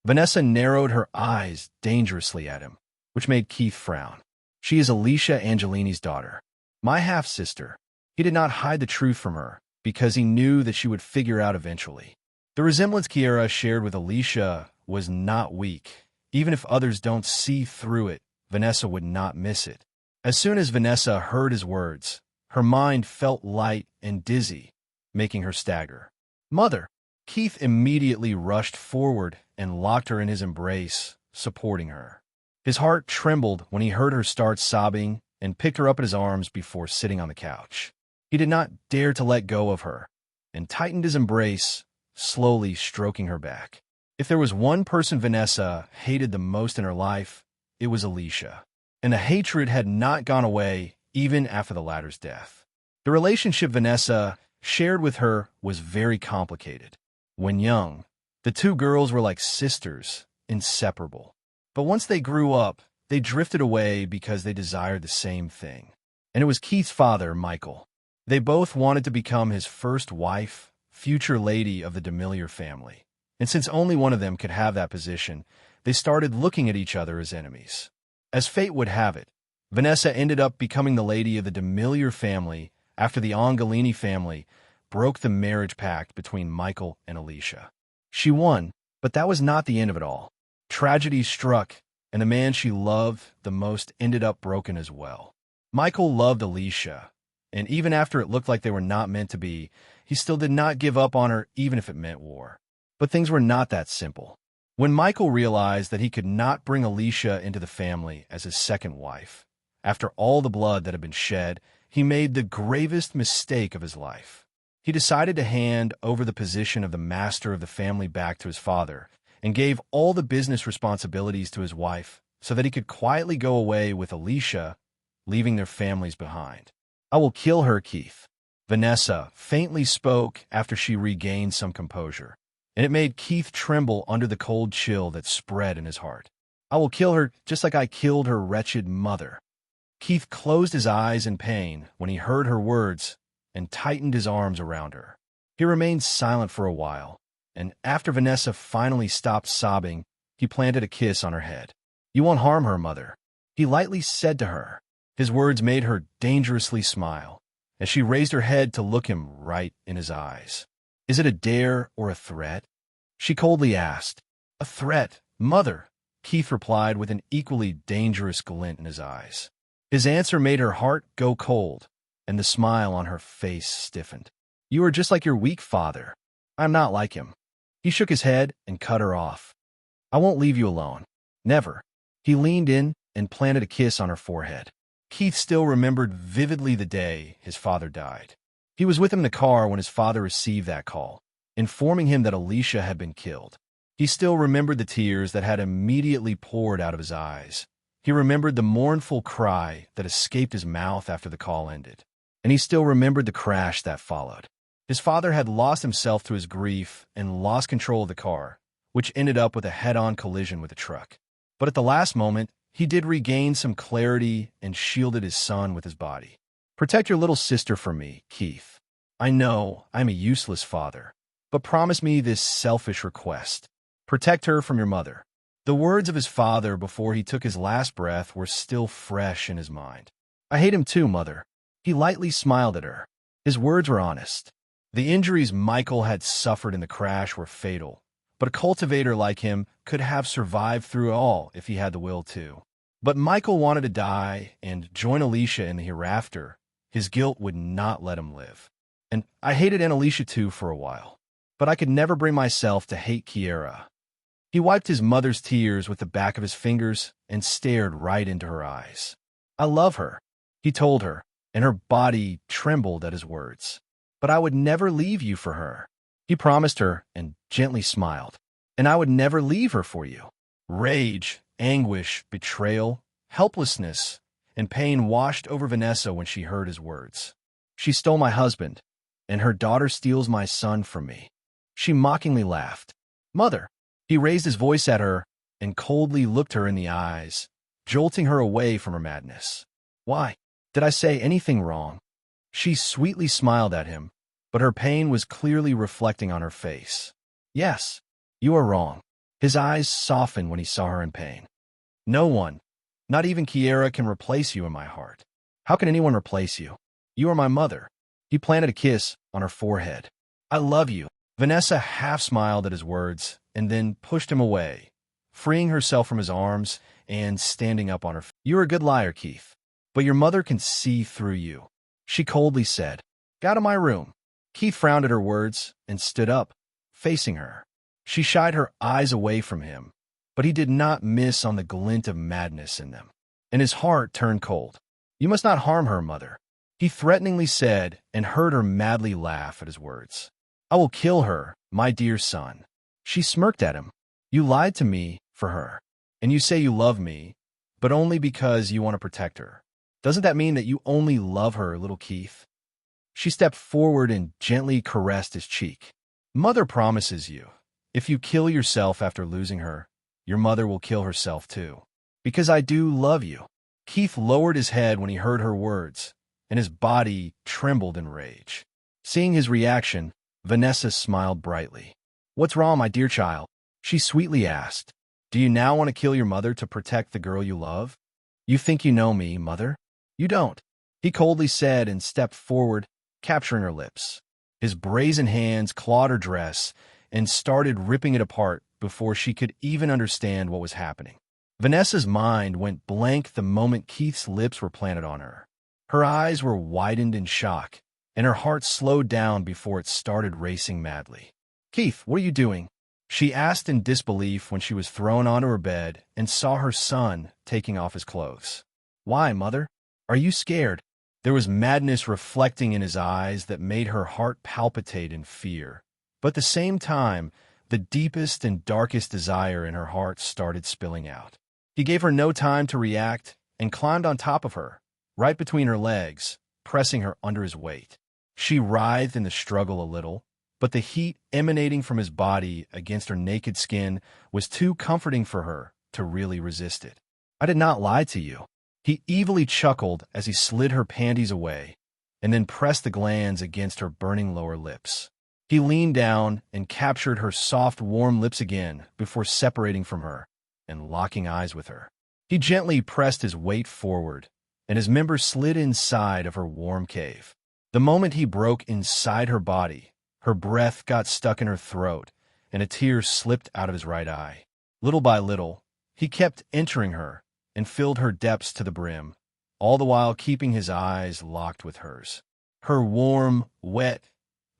Vanessa narrowed her eyes dangerously at him, which made Keith frown. She is Alicia Angelini's daughter, my half-sister. He did not hide the truth from her, because he knew that she would figure out eventually. The resemblance Kiera shared with Alicia was not weak. Even if others don't see through it, Vanessa would not miss it. As soon as Vanessa heard his words, her mind felt light and dizzy, making her stagger. "Mother!" Keith immediately rushed forward and locked her in his embrace, supporting her. His heart trembled when he heard her start sobbing and picked her up in his arms before sitting on the couch. He did not dare to let go of her and tightened his embrace, slowly stroking her back. If there was one person Vanessa hated the most in her life, it was Alicia, and the hatred had not gone away even after the latter's death. The relationship Vanessa shared with her was very complicated. When young, the two girls were like sisters, inseparable. But once they grew up, they drifted away because they desired the same thing. And it was Keith's father, Michael. They both wanted to become his first wife, future lady of the Demiliore family. And since only one of them could have that position, they started looking at each other as enemies. As fate would have it, Vanessa ended up becoming the lady of the Demiliore family after the Angelini family broke the marriage pact between Michael and Alicia. She won, but that was not the end of it all. Tragedy struck, and the man she loved the most ended up broken as well. Michael loved Alicia, and even after it looked like they were not meant to be, he still did not give up on her even if it meant war. But things were not that simple. When Michael realized that he could not bring Alicia into the family as his second wife, after all the blood that had been shed, he made the gravest mistake of his life. He decided to hand over the position of the master of the family back to his father and gave all the business responsibilities to his wife so that he could quietly go away with Alicia, leaving their families behind. "I will kill her, Keith," Vanessa faintly spoke after she regained some composure, and it made Keith tremble under the cold chill that spread in his heart. "I will kill her just like I killed her wretched mother." Keith closed his eyes in pain when he heard her words and tightened his arms around her. He remained silent for a while, and after Vanessa finally stopped sobbing, he planted a kiss on her head. "You won't harm her, mother," he lightly said to her. His words made her dangerously smile, as she raised her head to look him right in his eyes. "Is it a dare or a threat?" she coldly asked. "A threat, mother," Keith replied with an equally dangerous glint in his eyes. His answer made her heart go cold, and the smile on her face stiffened. "You are just like your weak father. I am not like him." He shook his head and cut her off. "I won't leave you alone. Never." He leaned in and planted a kiss on her forehead. Keith still remembered vividly the day his father died. He was with him in the car when his father received that call, informing him that Alicia had been killed. He still remembered the tears that had immediately poured out of his eyes. He remembered the mournful cry that escaped his mouth after the call ended. And he still remembered the crash that followed. His father had lost himself to his grief and lost control of the car, which ended up with a head-on collision with a truck. But at the last moment, he did regain some clarity and shielded his son with his body. "Protect your little sister from me, Keith. I know I'm a useless father, but promise me this selfish request. Protect her from your mother." The words of his father before he took his last breath were still fresh in his mind. "I hate him too, mother." He lightly smiled at her. His words were honest. The injuries Michael had suffered in the crash were fatal, but a cultivator like him could have survived through it all if he had the will to. But Michael wanted to die and join Alicia in the hereafter. His guilt would not let him live. And I hated Aunt Alicia too for a while, but I could never bring myself to hate Kiera. He wiped his mother's tears with the back of his fingers and stared right into her eyes. "I love her," he told her, and her body trembled at his words. "But I would never leave you for her," he promised her and gently smiled. "And I would never leave her for you." Rage, anguish, betrayal, helplessness, and pain washed over Vanessa when she heard his words. "She stole my husband, and her daughter steals my son from me." She mockingly laughed. "Mother!" He raised his voice at her and coldly looked her in the eyes, jolting her away from her madness. "Why? Did I say anything wrong?" She sweetly smiled at him, but her pain was clearly reflecting on her face. "Yes, you are wrong. His eyes softened when he saw her in pain. No one, not even Kiera, can replace you in my heart. How can anyone replace you? You are my mother. He planted a kiss on her forehead. I love you. Vanessa half smiled at his words and then pushed him away, freeing herself from his arms and standing up on her feet. You're a good liar, Keith, but your mother can see through you, she coldly said. Get out of my room. Keith frowned at her words and stood up, facing her. She shied her eyes away from him, but he did not miss on the glint of madness in them, and his heart turned cold. You must not harm her, mother, he threateningly said, and heard her madly laugh at his words. I will kill her, my dear son. She smirked at him. You lied to me for her, and you say you love me, but only because you want to protect her. Doesn't that mean that you only love her, little Keith? She stepped forward and gently caressed his cheek. Mother promises you, if you kill yourself after losing her, your mother will kill herself too. Because I do love you. Keith lowered his head when he heard her words, and his body trembled in rage. Seeing his reaction, Vanessa smiled brightly. What's wrong, my dear child? She sweetly asked. Do you now want to kill your mother to protect the girl you love? You think you know me, mother? You don't, he coldly said and stepped forward, capturing her lips. His brazen hands clawed her dress and started ripping it apart before she could even understand what was happening. Vanessa's mind went blank the moment Keith's lips were planted on her. Her eyes were widened in shock, and her heart slowed down before it started racing madly. Keith, what are you doing? She asked in disbelief when she was thrown onto her bed and saw her son taking off his clothes. Why, mother? Are you scared? There was madness reflecting in his eyes that made her heart palpitate in fear. But at the same time, the deepest and darkest desire in her heart started spilling out. He gave her no time to react and climbed on top of her, right between her legs, pressing her under his weight. She writhed in the struggle a little, but the heat emanating from his body against her naked skin was too comforting for her to really resist it. I did not lie to you. He evilly chuckled as he slid her panties away and then pressed the glands against her burning lower lips. He leaned down and captured her soft, warm lips again before separating from her and locking eyes with her. He gently pressed his weight forward, and his members slid inside of her warm cave. The moment he broke inside her body, her breath got stuck in her throat, and a tear slipped out of his right eye. Little by little, he kept entering her and filled her depths to the brim, all the while keeping his eyes locked with hers. Her warm, wet,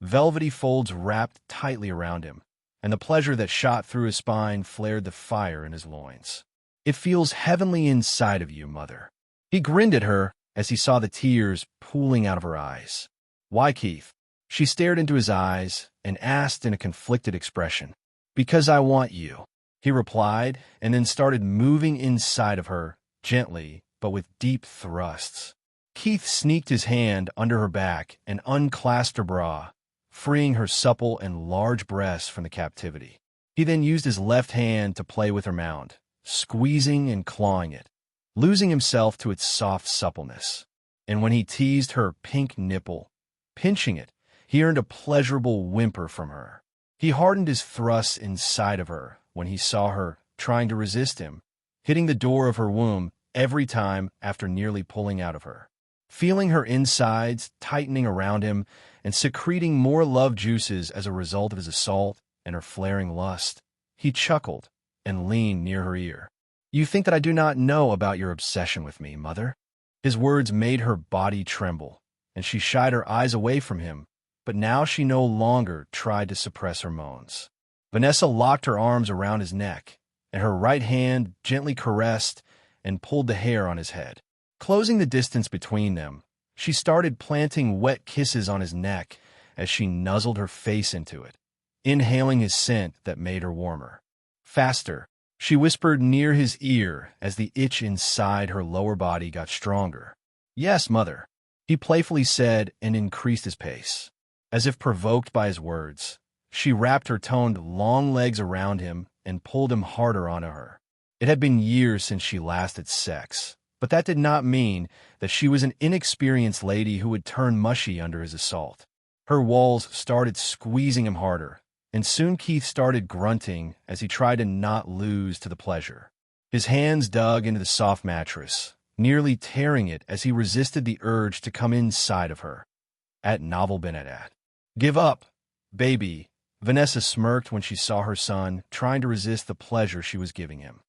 velvety folds wrapped tightly around him, and the pleasure that shot through his spine flared the fire in his loins. It feels heavenly inside of you, mother. He grinned at her as he saw the tears pooling out of her eyes. Why, Keith? She stared into his eyes and asked in a conflicted expression. Because I want you, he replied, and then started moving inside of her, gently, but with deep thrusts. Keith sneaked his hand under her back and unclasped her bra, freeing her supple and large breasts from the captivity. He then used his left hand to play with her mound, squeezing and clawing it, losing himself to its soft suppleness. And when he teased her pink nipple, pinching it, he earned a pleasurable whimper from her. He hardened his thrusts inside of her when he saw her trying to resist him, hitting the door of her womb every time after nearly pulling out of her. Feeling her insides tightening around him and secreting more love juices as a result of his assault and her flaring lust, he chuckled and leaned near her ear. You think that I do not know about your obsession with me, mother? His words made her body tremble, and she shied her eyes away from him, but now she no longer tried to suppress her moans. Vanessa locked her arms around his neck, and her right hand gently caressed and pulled the hair on his head. Closing the distance between them, she started planting wet kisses on his neck as she nuzzled her face into it, inhaling his scent that made her warmer. Faster, she whispered near his ear as the itch inside her lower body got stronger. Yes, mother, he playfully said and increased his pace. As if provoked by his words, she wrapped her toned long legs around him and pulled him harder onto her. It had been years since she last had sex, but that did not mean that she was an inexperienced lady who would turn mushy under his assault. Her walls started squeezing him harder, and soon Keith started grunting as he tried to not lose to the pleasure. His hands dug into the soft mattress, nearly tearing it as he resisted the urge to come inside of her. At Novel Benedat. Give up, baby, Vanessa smirked when she saw her son trying to resist the pleasure she was giving him.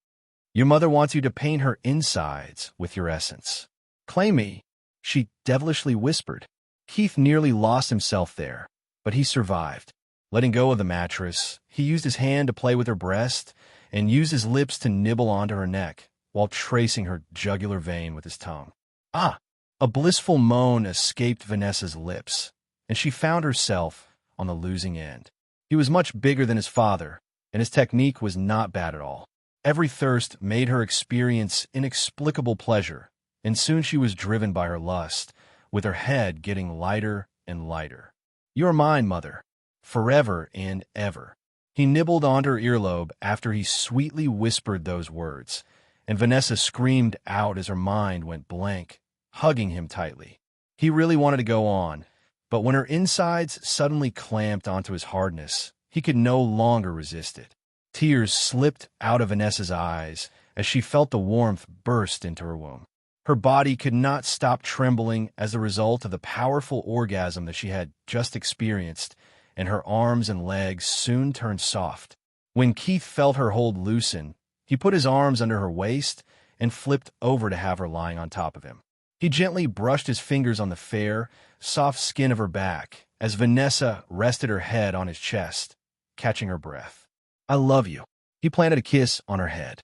Your mother wants you to paint her insides with your essence. Claim me, she devilishly whispered. Keith nearly lost himself there, but he survived. Letting go of the mattress, he used his hand to play with her breast and used his lips to nibble onto her neck while tracing her jugular vein with his tongue. Ah! A blissful moan escaped Vanessa's lips, and she found herself on the losing end. He was much bigger than his father, and his technique was not bad at all. Every thirst made her experience inexplicable pleasure, and soon she was driven by her lust, with her head getting lighter and lighter. You're mine, mother, forever and ever. He nibbled onto her earlobe after he sweetly whispered those words, and Vanessa screamed out as her mind went blank, hugging him tightly. He really wanted to go on, but when her insides suddenly clamped onto his hardness, he could no longer resist it. Tears slipped out of Vanessa's eyes as she felt the warmth burst into her womb. Her body could not stop trembling as a result of the powerful orgasm that she had just experienced, and her arms and legs soon turned soft. When Keith felt her hold loosen, he put his arms under her waist and flipped over to have her lying on top of him. He gently brushed his fingers on the fair, soft skin of her back as Vanessa rested her head on his chest, catching her breath. I love you. He planted a kiss on her head.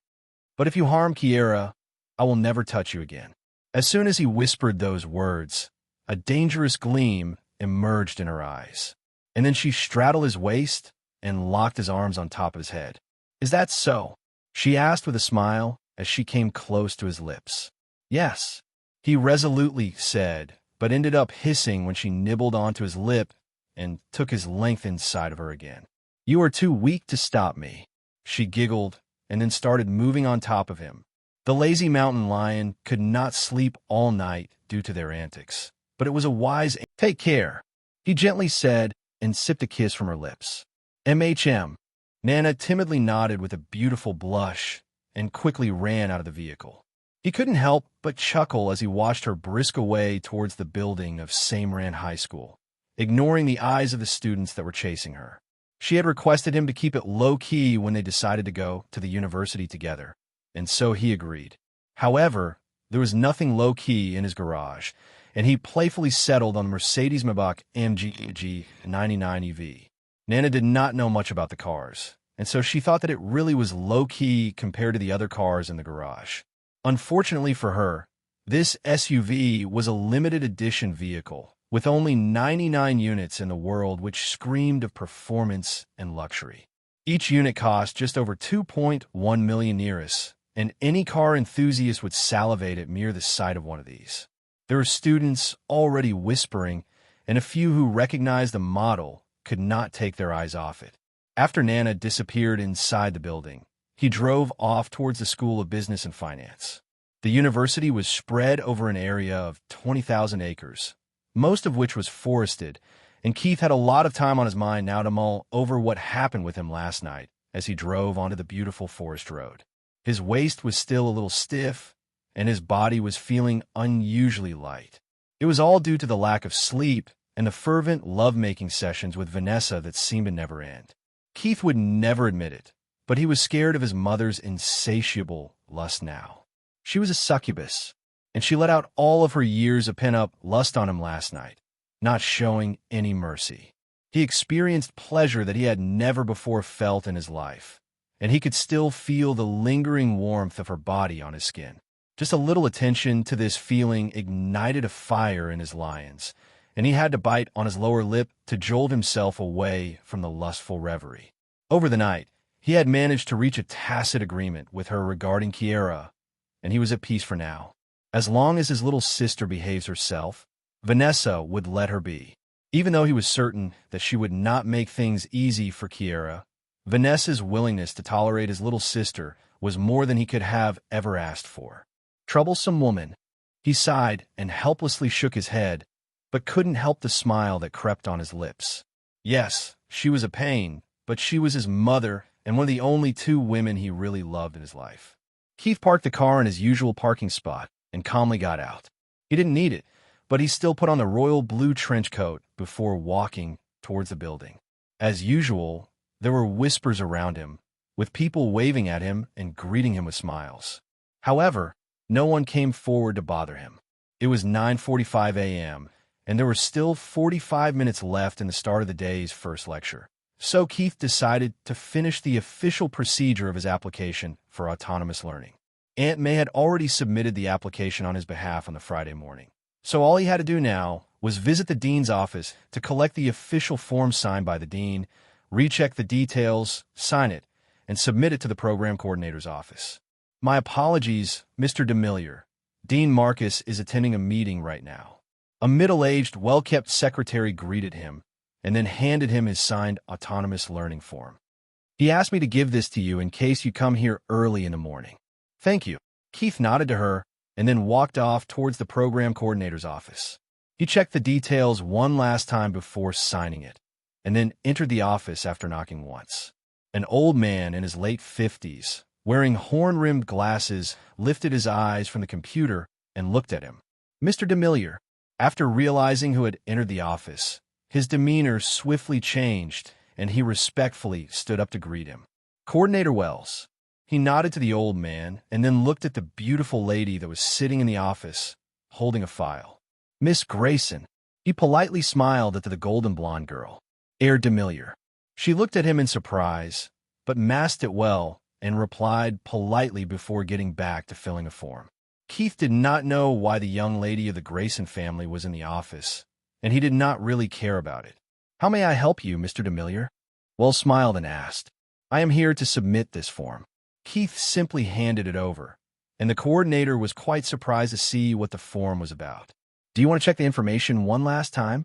But if you harm Kiera, I will never touch you again. As soon as he whispered those words, a dangerous gleam emerged in her eyes. And then she straddled his waist and locked his arms on top of his head. Is that so? She asked with a smile as she came close to his lips. Yes, he resolutely said, but ended up hissing when she nibbled onto his lip and took his length inside of her again. You are too weak to stop me. She giggled and then started moving on top of him. The lazy mountain lion could not sleep all night due to their antics, but it was a wise take care, he gently said and sipped a kiss from her lips. MHM. Nana timidly nodded with a beautiful blush and quickly ran out of the vehicle. He couldn't help but chuckle as he watched her brisk away towards the building of Samran High School, ignoring the eyes of the students that were chasing her. She had requested him to keep it low-key when they decided to go to the university together, and so he agreed. However, there was nothing low-key in his garage, and he playfully settled on the Mercedes-Maybach AMG 99 EV. Nana did not know much about the cars, and so she thought that it really was low-key compared to the other cars in the garage. Unfortunately for her, this SUV was a limited edition vehicle with only 99 units in the world, which screamed of performance and luxury. Each unit cost just over 2.1 million liras, and any car enthusiast would salivate at mere the sight of one of these. There were students already whispering, and a few who recognized the model could not take their eyes off it. After Nana disappeared inside the building, he drove off towards the School of Business and Finance. The university was spread over an area of 20,000 acres, most of which was forested, and Keith had a lot of time on his mind now to mull over what happened with him last night as he drove onto the beautiful forest road. His waist was still a little stiff, and his body was feeling unusually light. It was all due to the lack of sleep and the fervent love-making sessions with Vanessa that seemed to never end. Keith would never admit it, but he was scared of his mother's insatiable lust now. She was a succubus, and she let out all of her years of pent-up lust on him last night, not showing any mercy. He experienced pleasure that he had never before felt in his life, and he could still feel the lingering warmth of her body on his skin. Just a little attention to this feeling ignited a fire in his lions, and he had to bite on his lower lip to jolt himself away from the lustful reverie. Over the night, he had managed to reach a tacit agreement with her regarding Kiera, and he was at peace for now. As long as his little sister behaves herself, Vanessa would let her be. Even though he was certain that she would not make things easy for Kiera, Vanessa's willingness to tolerate his little sister was more than he could have ever asked for. Troublesome woman. He sighed and helplessly shook his head, but couldn't help the smile that crept on his lips. Yes, she was a pain, but she was his mother and one of the only two women he really loved in his life. Keith parked the car in his usual parking spot and calmly got out. He didn't need it, but he still put on the royal blue trench coat before walking towards the building. As usual, there were whispers around him, with people waving at him and greeting him with smiles. However, no one came forward to bother him. It was 9:45 a.m., and there were still 45 minutes left in the start of the day's first lecture. So Keith decided to finish the official procedure of his application for autonomous learning. Aunt May had already submitted the application on his behalf on the Friday morning. So all he had to do now was visit the dean's office to collect the official form signed by the dean, recheck the details, sign it, and submit it to the program coordinator's office. My apologies, Mr. Demiliore. Dean Marcus is attending a meeting right now. A middle-aged, well-kept secretary greeted him and then handed him his signed autonomous learning form. He asked me to give this to you in case you come here early in the morning. Thank you. Keith nodded to her and then walked off towards the program coordinator's office. He checked the details one last time before signing it, and then entered the office after knocking once. An old man in his late 50s, wearing horn-rimmed glasses, lifted his eyes from the computer and looked at him. Mr. Demiliore. After realizing who had entered the office, his demeanor swiftly changed, and he respectfully stood up to greet him. Coordinator Wells. He nodded to the old man and then looked at the beautiful lady that was sitting in the office, holding a file. Miss Grayson. He politely smiled at the golden blonde girl. Heir Demiliore. She looked at him in surprise, but masked it well and replied politely before getting back to filling a form. Keith did not know why the young lady of the Grayson family was in the office, and he did not really care about it. How may I help you, Mr. Demiliore? Wells smiled and asked. I am here to submit this form. Keith simply handed it over, and the coordinator was quite surprised to see what the form was about. Do you want to check the information one last time?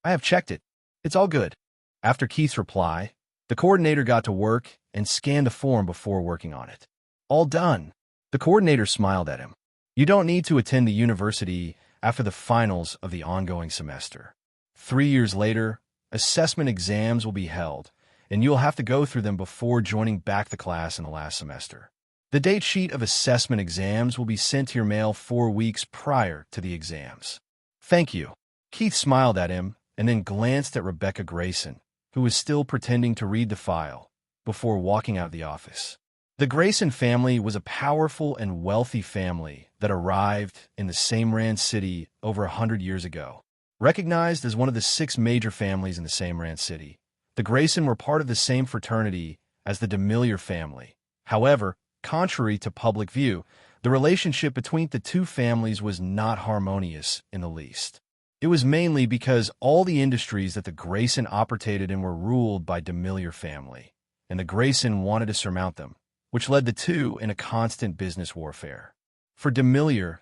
I have checked it. It's all good. After Keith's reply, the coordinator got to work and scanned the form before working on it. All done. The coordinator smiled at him. You don't need to attend the university after the finals of the ongoing semester. 3 years later, assessment exams will be held, and you'll have to go through them before joining back the class in the last semester. The date sheet of assessment exams will be sent to your mail 4 weeks prior to the exams. Thank you. Keith smiled at him and then glanced at Rebecca Grayson, who was still pretending to read the file, before walking out of the office. The Grayson family was a powerful and wealthy family that arrived in the Samran city over 100 years ago. Recognized as one of the 6 major families in the Samran city, the Grayson were part of the same fraternity as the Demiliore family. However, contrary to public view, the relationship between the two families was not harmonious in the least. It was mainly because all the industries that the Grayson operated in were ruled by Demiliore family, and the Grayson wanted to surmount them, which led the two in a constant business warfare. For Demiliore,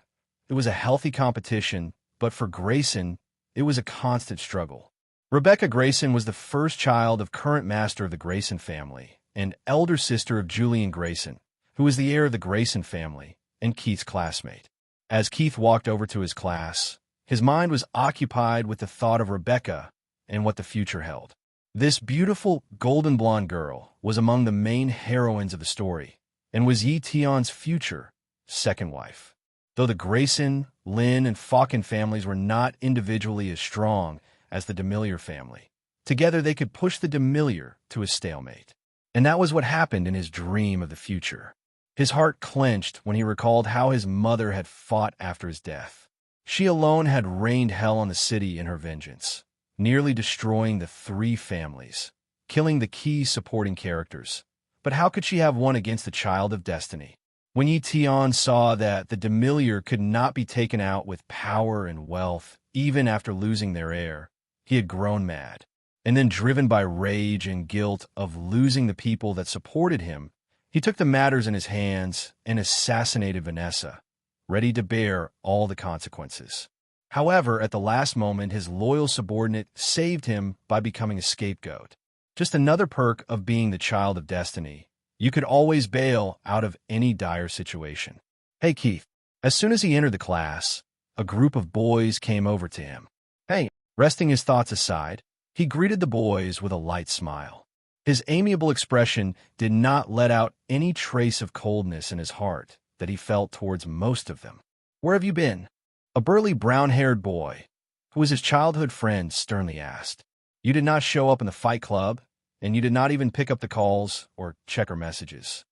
it was a healthy competition, but for Grayson, it was a constant struggle. Rebecca Grayson was the first child of current master of the Grayson family and elder sister of Julian Grayson, who was the heir of the Grayson family and Keith's classmate. As Keith walked over to his class, his mind was occupied with the thought of Rebecca and what the future held. This beautiful, golden blonde girl was among the main heroines of the story and was Yi Tion's future second wife. Though the Grayson, Lin, and Falcon families were not individually as strong as the Demiliore family, together they could push the Demiliore to a stalemate. And that was what happened in his dream of the future. His heart clenched when he recalled how his mother had fought after his death. She alone had rained hell on the city in her vengeance, nearly destroying the 3 families, killing the key supporting characters. But how could she have won against the child of destiny? When Yi Tion saw that the Demiliore could not be taken out with power and wealth, even after losing their heir, he had grown mad. And then, driven by rage and guilt of losing the people that supported him, he took the matters in his hands and assassinated Vanessa, ready to bear all the consequences. However, at the last moment, his loyal subordinate saved him by becoming a scapegoat. Just another perk of being the child of destiny. You could always bail out of any dire situation. Hey, Keith. As soon as he entered the class, a group of boys came over to him. Hey, resting his thoughts aside, he greeted the boys with a light smile. His amiable expression did not let out any trace of coldness in his heart that he felt towards most of them. "Where have you been?" A burly brown-haired boy, who was his childhood friend, sternly asked. "You did not show up in the fight club, and you did not even pick up the calls or check her messages."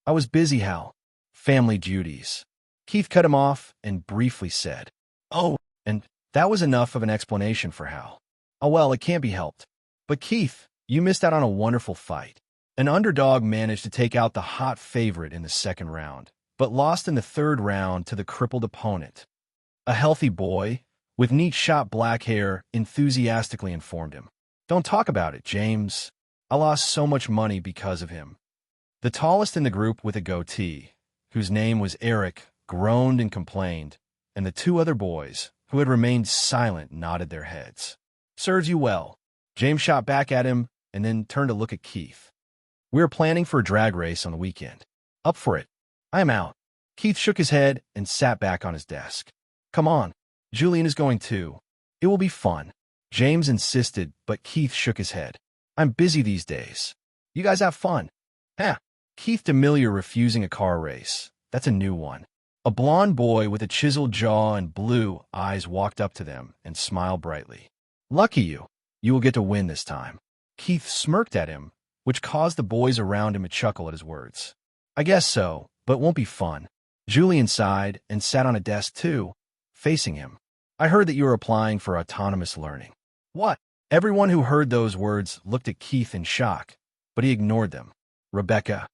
"I was busy, Hal. Family duties." Keith cut him off and briefly said, "Oh," and that was enough of an explanation for Hal. "Oh well, it can't be helped. But Keith, you missed out on a wonderful fight." An underdog managed to take out the hot favorite in the second round, but lost in the third round to the crippled opponent. A healthy boy, with neat shot black hair, enthusiastically informed him. "Don't talk about it, James. I lost so much money because of him." The tallest in the group with a goatee, whose name was Eric, groaned and complained, and the two other boys, who had remained silent, nodded their heads. "Serves you well." James shot back at him and then turned to look at Keith. "We are planning for a drag race on the weekend." "Up for it." "I am out." Keith shook his head and sat back on his desk. "Come on. Julian is going too. It will be fun." James insisted, but Keith shook his head. "I'm busy these days." "You guys have fun." "Huh." Keith Demiliore refusing a car race. That's a new one. A blond boy with a chiseled jaw and blue eyes walked up to them and smiled brightly. "Lucky you. You will get to win this time." Keith smirked at him, which caused the boys around him to chuckle at his words. "I guess so, but it won't be fun." Julian sighed and sat on a desk too, facing him. "I heard that you were applying for autonomous learning." "What?" Everyone who heard those words looked at Keith in shock, but he ignored them. "Rebecca."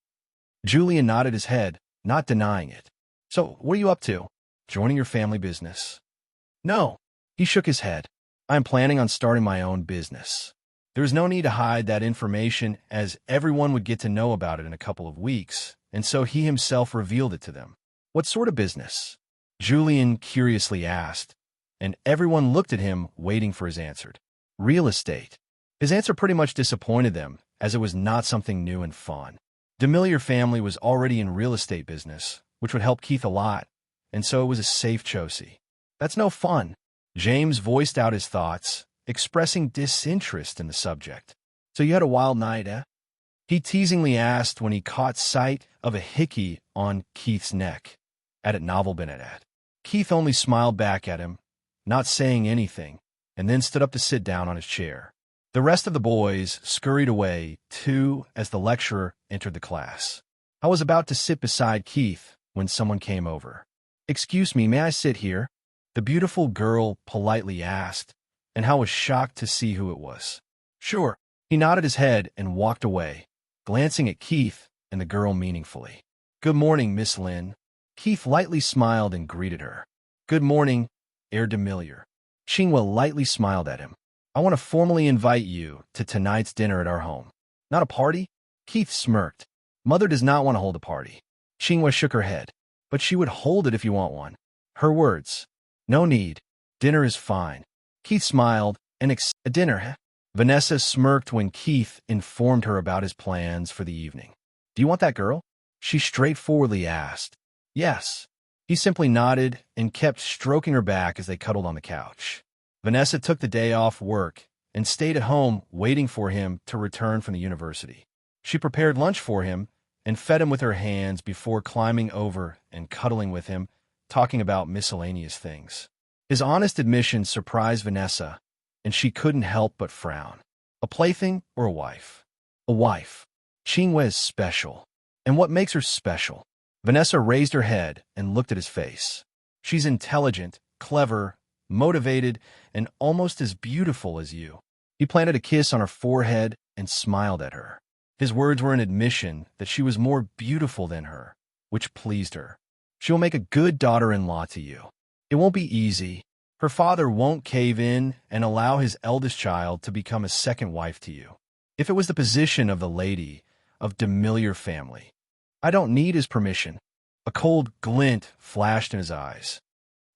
Julian nodded his head, not denying it. "So, what are you up to? Joining your family business?" "No." He shook his head. "I am planning on starting my own business." There was no need to hide that information, as everyone would get to know about it in a couple of weeks, and so he himself revealed it to them. "What sort of business?" Julian curiously asked, and everyone looked at him, waiting for his answer. "Real estate." His answer pretty much disappointed them, as it was not something new and fun. Demiliore family was already in real estate business, which would help Keith a lot, and so it was a safe choice. "That's no fun." James voiced out his thoughts, expressing disinterest in the subject. "So you had a wild night, eh?" He teasingly asked when he caught sight of a hickey on Keith's neck. "Had it novel been at?" Keith only smiled back at him, not saying anything, and then stood up to sit down on his chair. The rest of the boys scurried away, too, as the lecturer entered the class. I was about to sit beside Keith when someone came over. "Excuse me, may I sit here?" the beautiful girl politely asked, and Hal was shocked to see who it was. "Sure." He nodded his head and walked away, glancing at Keith and the girl meaningfully. "Good morning, Miss Lynn." Keith lightly smiled and greeted her. "Good morning, Heir Demiliore." Chingwa lightly smiled at him. "I want to formally invite you to tonight's dinner at our home." "Not a party?" Keith smirked. "Mother does not want to hold a party." Chingwa shook her head. "But she would hold it if you want one." Her words. "No need. Dinner is fine." Keith smiled. A dinner, huh?" Vanessa smirked when Keith informed her about his plans for the evening. "Do you want that girl?" she straightforwardly asked. "Yes." He simply nodded and kept stroking her back as they cuddled on the couch. Vanessa took the day off work and stayed at home waiting for him to return from the university. She prepared lunch for him and fed him with her hands before climbing over and cuddling with him, talking about miscellaneous things. His honest admission surprised Vanessa, and she couldn't help but frown. A plaything or a wife? A wife. Chingwa is special. And what makes her special? Vanessa raised her head and looked at his face. She's intelligent, clever, motivated, and almost as beautiful as you. He planted a kiss on her forehead and smiled at her. His words were an admission that she was more beautiful than her, which pleased her. She will make a good daughter-in-law to you. It won't be easy. Her father won't cave in and allow his eldest child to become a second wife to you. If it was the position of the lady of Demiliore family, I don't need his permission. A cold glint flashed in his eyes.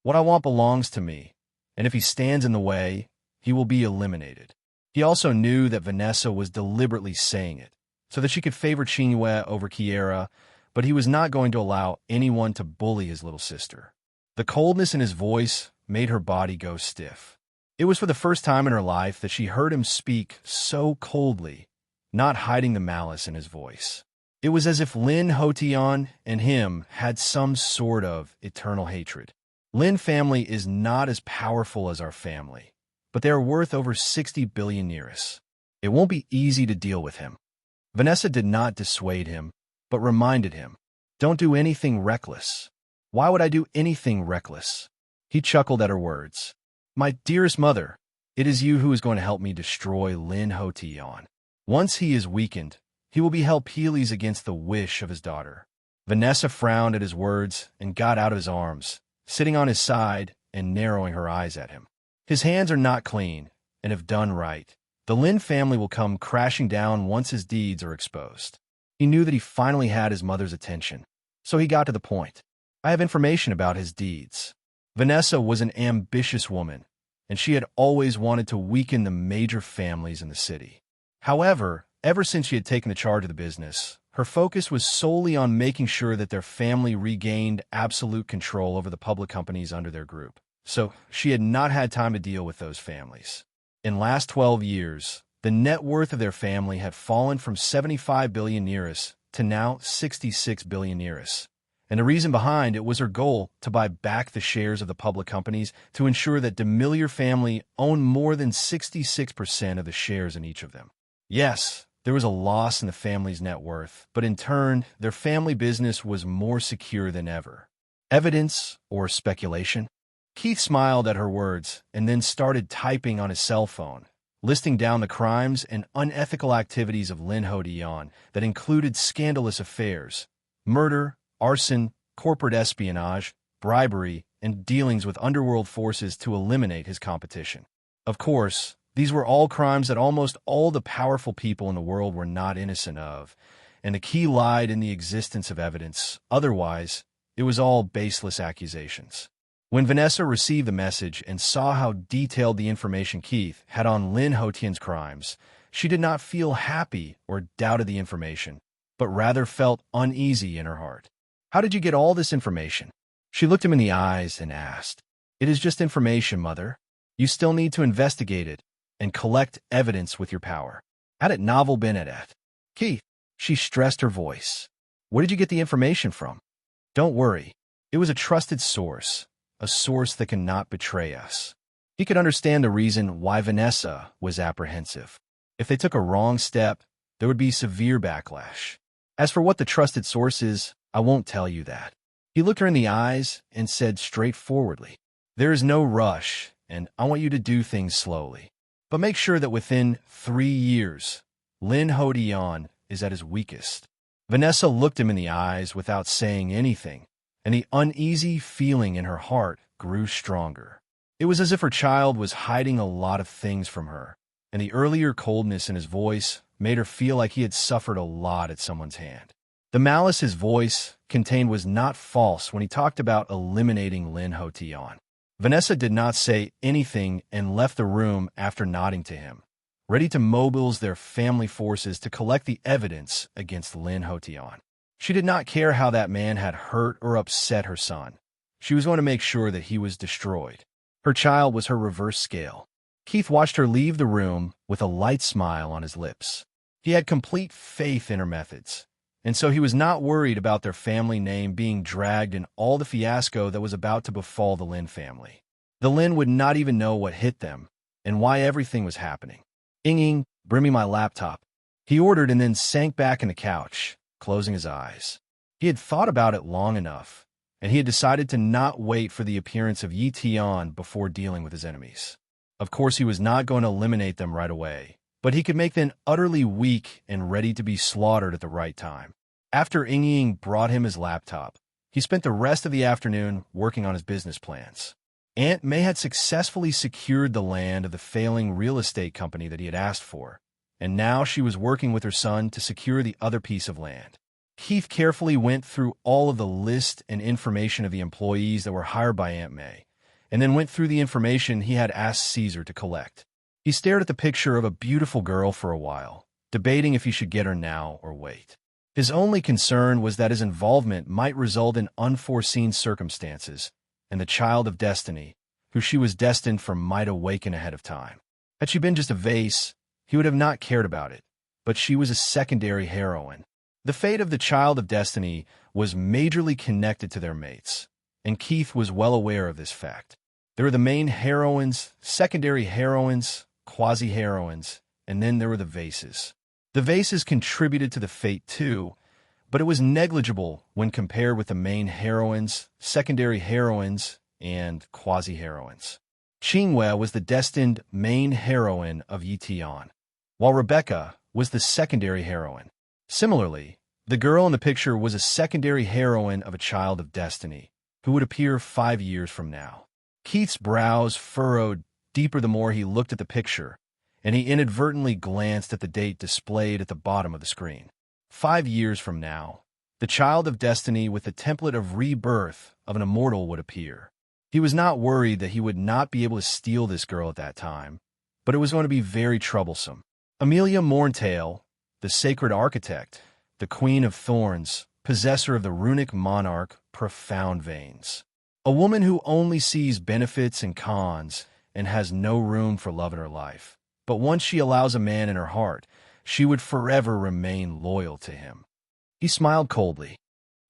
What I want belongs to me, and if he stands in the way, he will be eliminated. He also knew that Vanessa was deliberately saying it, so that she could favor Chingwa over Kiera, but he was not going to allow anyone to bully his little sister. The coldness in his voice made her body go stiff. It was for the first time in her life that she heard him speak so coldly, not hiding the malice in his voice. It was as if Lin Hotion and him had some sort of eternal hatred. Lin family is not as powerful as our family, but they are worth over 60 billion liras. It won't be easy to deal with him. Vanessa did not dissuade him, but reminded him, "Don't do anything reckless." "Why would I do anything reckless?" He chuckled at her words. "My dearest mother, it is you who is going to help me destroy Lin Hotion. Once he is weakened, he will be helpless against the wish of his daughter." Vanessa frowned at his words and got out of his arms, sitting on his side and narrowing her eyes at him. His hands are not clean, and if done right, the Lin family will come crashing down once his deeds are exposed. He knew that he finally had his mother's attention, so he got to the point. "I have information about his deeds." Vanessa was an ambitious woman, and she had always wanted to weaken the major families in the city. However, ever since she had taken the charge of the business, her focus was solely on making sure that their family regained absolute control over the public companies under their group. So she had not had time to deal with those families. In the last 12 years, the net worth of their family had fallen from 75 billion liras to now 66 billion liras. And the reason behind it was her goal to buy back the shares of the public companies to ensure that Demiliore family owned more than 66% of the shares in each of them. Yes, there was a loss in the family's net worth, but in turn, their family business was more secure than ever. Evidence or speculation? Keith smiled at her words and then started typing on his cell phone, listing down the crimes and unethical activities of Lin Hotion that included scandalous affairs, murder, arson, corporate espionage, bribery, and dealings with underworld forces to eliminate his competition. Of course, these were all crimes that almost all the powerful people in the world were not innocent of, and the key lied in the existence of evidence. Otherwise, it was all baseless accusations. When Vanessa received the message and saw how detailed the information Keith had on Lin Hotion's crimes, she did not feel happy or doubted the information, but rather felt uneasy in her heart. "How did you get all this information?" She looked him in the eyes and asked. "It is just information, Mother. You still need to investigate it and collect evidence with your power. Had it novel been at Keith?" She stressed her voice. "Where did you get the information from?" "Don't worry. It was a trusted source, a source that cannot betray us." He could understand the reason why Vanessa was apprehensive. If they took a wrong step, there would be severe backlash. "As for what the trusted source is, I won't tell you that." He looked her in the eyes and said straightforwardly, "There is no rush, and I want you to do things slowly. But make sure that within 3 years, Lin Hotion is at his weakest." Vanessa looked him in the eyes without saying anything, and the uneasy feeling in her heart grew stronger. It was as if her child was hiding a lot of things from her, and the earlier coldness in his voice made her feel like he had suffered a lot at someone's hand. The malice his voice contained was not false when he talked about eliminating Lin Hotion. Vanessa did not say anything and left the room after nodding to him, ready to mobilize their family forces to collect the evidence against Lin Hotion. She did not care how that man had hurt or upset her son. She was going to make sure that he was destroyed. Her child was her reverse scale. Keith watched her leave the room with a light smile on his lips. He had complete faith in her methods, and so he was not worried about their family name being dragged in all the fiasco that was about to befall the Lin family. The Lin would not even know what hit them and why everything was happening. "Ing, bring me my laptop," he ordered and then sank back in the couch, closing his eyes. He had thought about it long enough, and he had decided to not wait for the appearance of Yi Tian before dealing with his enemies. Of course, he was not going to eliminate them right away, but he could make them utterly weak and ready to be slaughtered at the right time. After Ying brought him his laptop, he spent the rest of the afternoon working on his business plans. Aunt May had successfully secured the land of the failing real estate company that he had asked for, and now she was working with her son to secure the other piece of land. Keith carefully went through all of the list and information of the employees that were hired by Aunt May, and then went through the information he had asked Caesar to collect. He stared at the picture of a beautiful girl for a while, debating if he should get her now or wait. His only concern was that his involvement might result in unforeseen circumstances, and the child of destiny, who she was destined for, might awaken ahead of time. Had she been just a vase, he would have not cared about it, but she was a secondary heroine. The fate of the child of destiny was majorly connected to their mates, and Keith was well aware of this fact. There were the main heroines, secondary heroines, quasi-heroines, and then there were the vases. The vases contributed to the fate too, but it was negligible when compared with the main heroines, secondary heroines, and quasi-heroines. Qingwei was the destined main heroine of Yition, while Rebecca was the secondary heroine. Similarly, the girl in the picture was a secondary heroine of a child of destiny, who would appear 5 years from now. Keith's brows furrowed deeper the more he looked at the picture, and he inadvertently glanced at the date displayed at the bottom of the screen. 5 years from now, the child of destiny with the template of rebirth of an immortal would appear. He was not worried that he would not be able to steal this girl at that time, but it was going to be very troublesome. Amelia Morntail, the sacred architect, the Queen of Thorns, possessor of the runic monarch, profound veins. A woman who only sees benefits and cons and has no room for love in her life. But once she allows a man in her heart, she would forever remain loyal to him. He smiled coldly.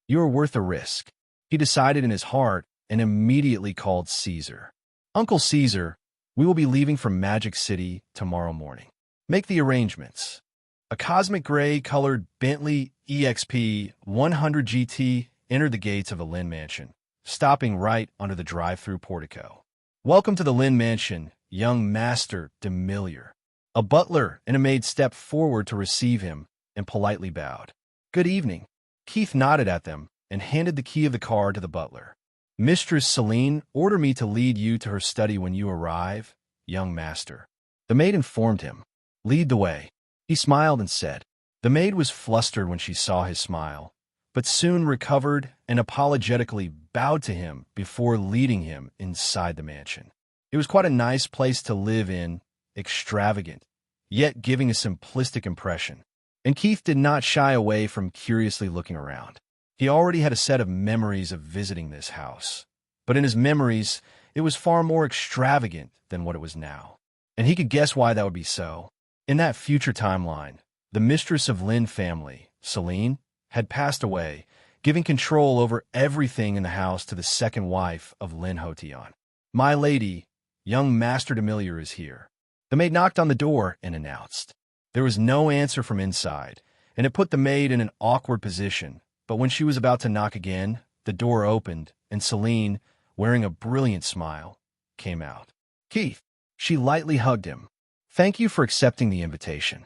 You are worth a risk, he decided in his heart, and immediately called Caesar. Uncle Caesar, we will be leaving for Magic City tomorrow morning. Make the arrangements. A cosmic gray-colored Bentley EXP 100 GT entered the gates of the Lynn Mansion, stopping right under the drive-through portico. Welcome to the Lynn Mansion, young Master Demiliore. A butler and a maid stepped forward to receive him and politely bowed. Good evening. Keith nodded at them and handed the key of the car to the butler. Mistress Celine ordered me to lead you to her study when you arrive, young master. The maid informed him. Lead the way. He smiled and said. The maid was flustered when she saw his smile, but soon recovered and apologetically bowed to him before leading him inside the mansion. It was quite a nice place to live in, extravagant, yet giving a simplistic impression. And Keith did not shy away from curiously looking around. He already had a set of memories of visiting this house, but in his memories, it was far more extravagant than what it was now. And he could guess why that would be so. In that future timeline, the mistress of Lin family, Celine, had passed away, giving control over everything in the house to the second wife of Lin Hotion. My lady, young Master Demiliore is here. The maid knocked on the door and announced. There was no answer from inside, and it put the maid in an awkward position, but when she was about to knock again, the door opened, and Celine, wearing a brilliant smile, came out. Keith, she lightly hugged him. Thank you for accepting the invitation.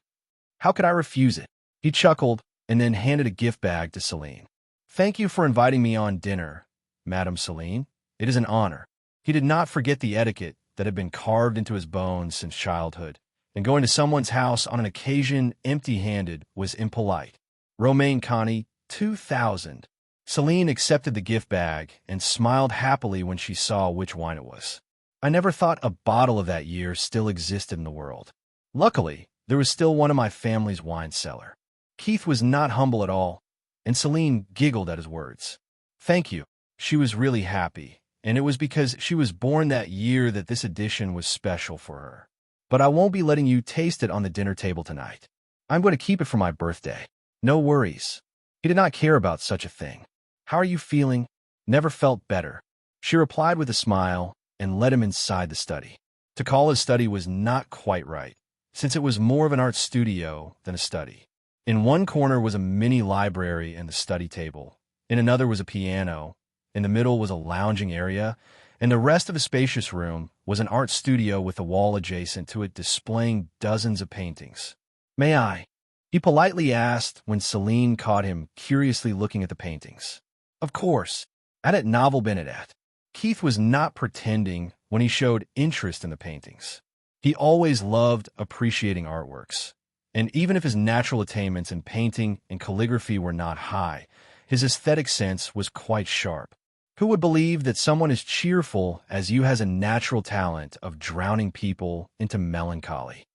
How could I refuse it? He chuckled and then handed a gift bag to Celine. Thank you for inviting me on dinner, Madame Celine. It is an honor. He did not forget the etiquette that had been carved into his bones since childhood, and going to someone's house on an occasion empty-handed was impolite. Romaine Connie, 2000. Celine accepted the gift bag and smiled happily when she saw which wine it was. I never thought a bottle of that year still existed in the world. Luckily, there was still one in my family's wine cellar. Keith was not humble at all, and Celine giggled at his words. Thank you. She was really happy, and it was because she was born that year that this edition was special for her. But I won't be letting you taste it on the dinner table tonight. I'm going to keep it for my birthday. No worries. He did not care about such a thing. How are you feeling? Never felt better. She replied with a smile and led him inside the study. To call his study was not quite right, since it was more of an art studio than a study. In one corner was a mini library and the study table. In another was a piano. In the middle was a lounging area, and the rest of the spacious room was an art studio with a wall adjacent to it displaying dozens of paintings. May I? He politely asked when Celine caught him curiously looking at the paintings. Of course, at it Novel Benedette. Keith was not pretending when he showed interest in the paintings. He always loved appreciating artworks, and even if his natural attainments in painting and calligraphy were not high, his aesthetic sense was quite sharp. Who would believe that someone as cheerful as you has a natural talent of drowning people into melancholy?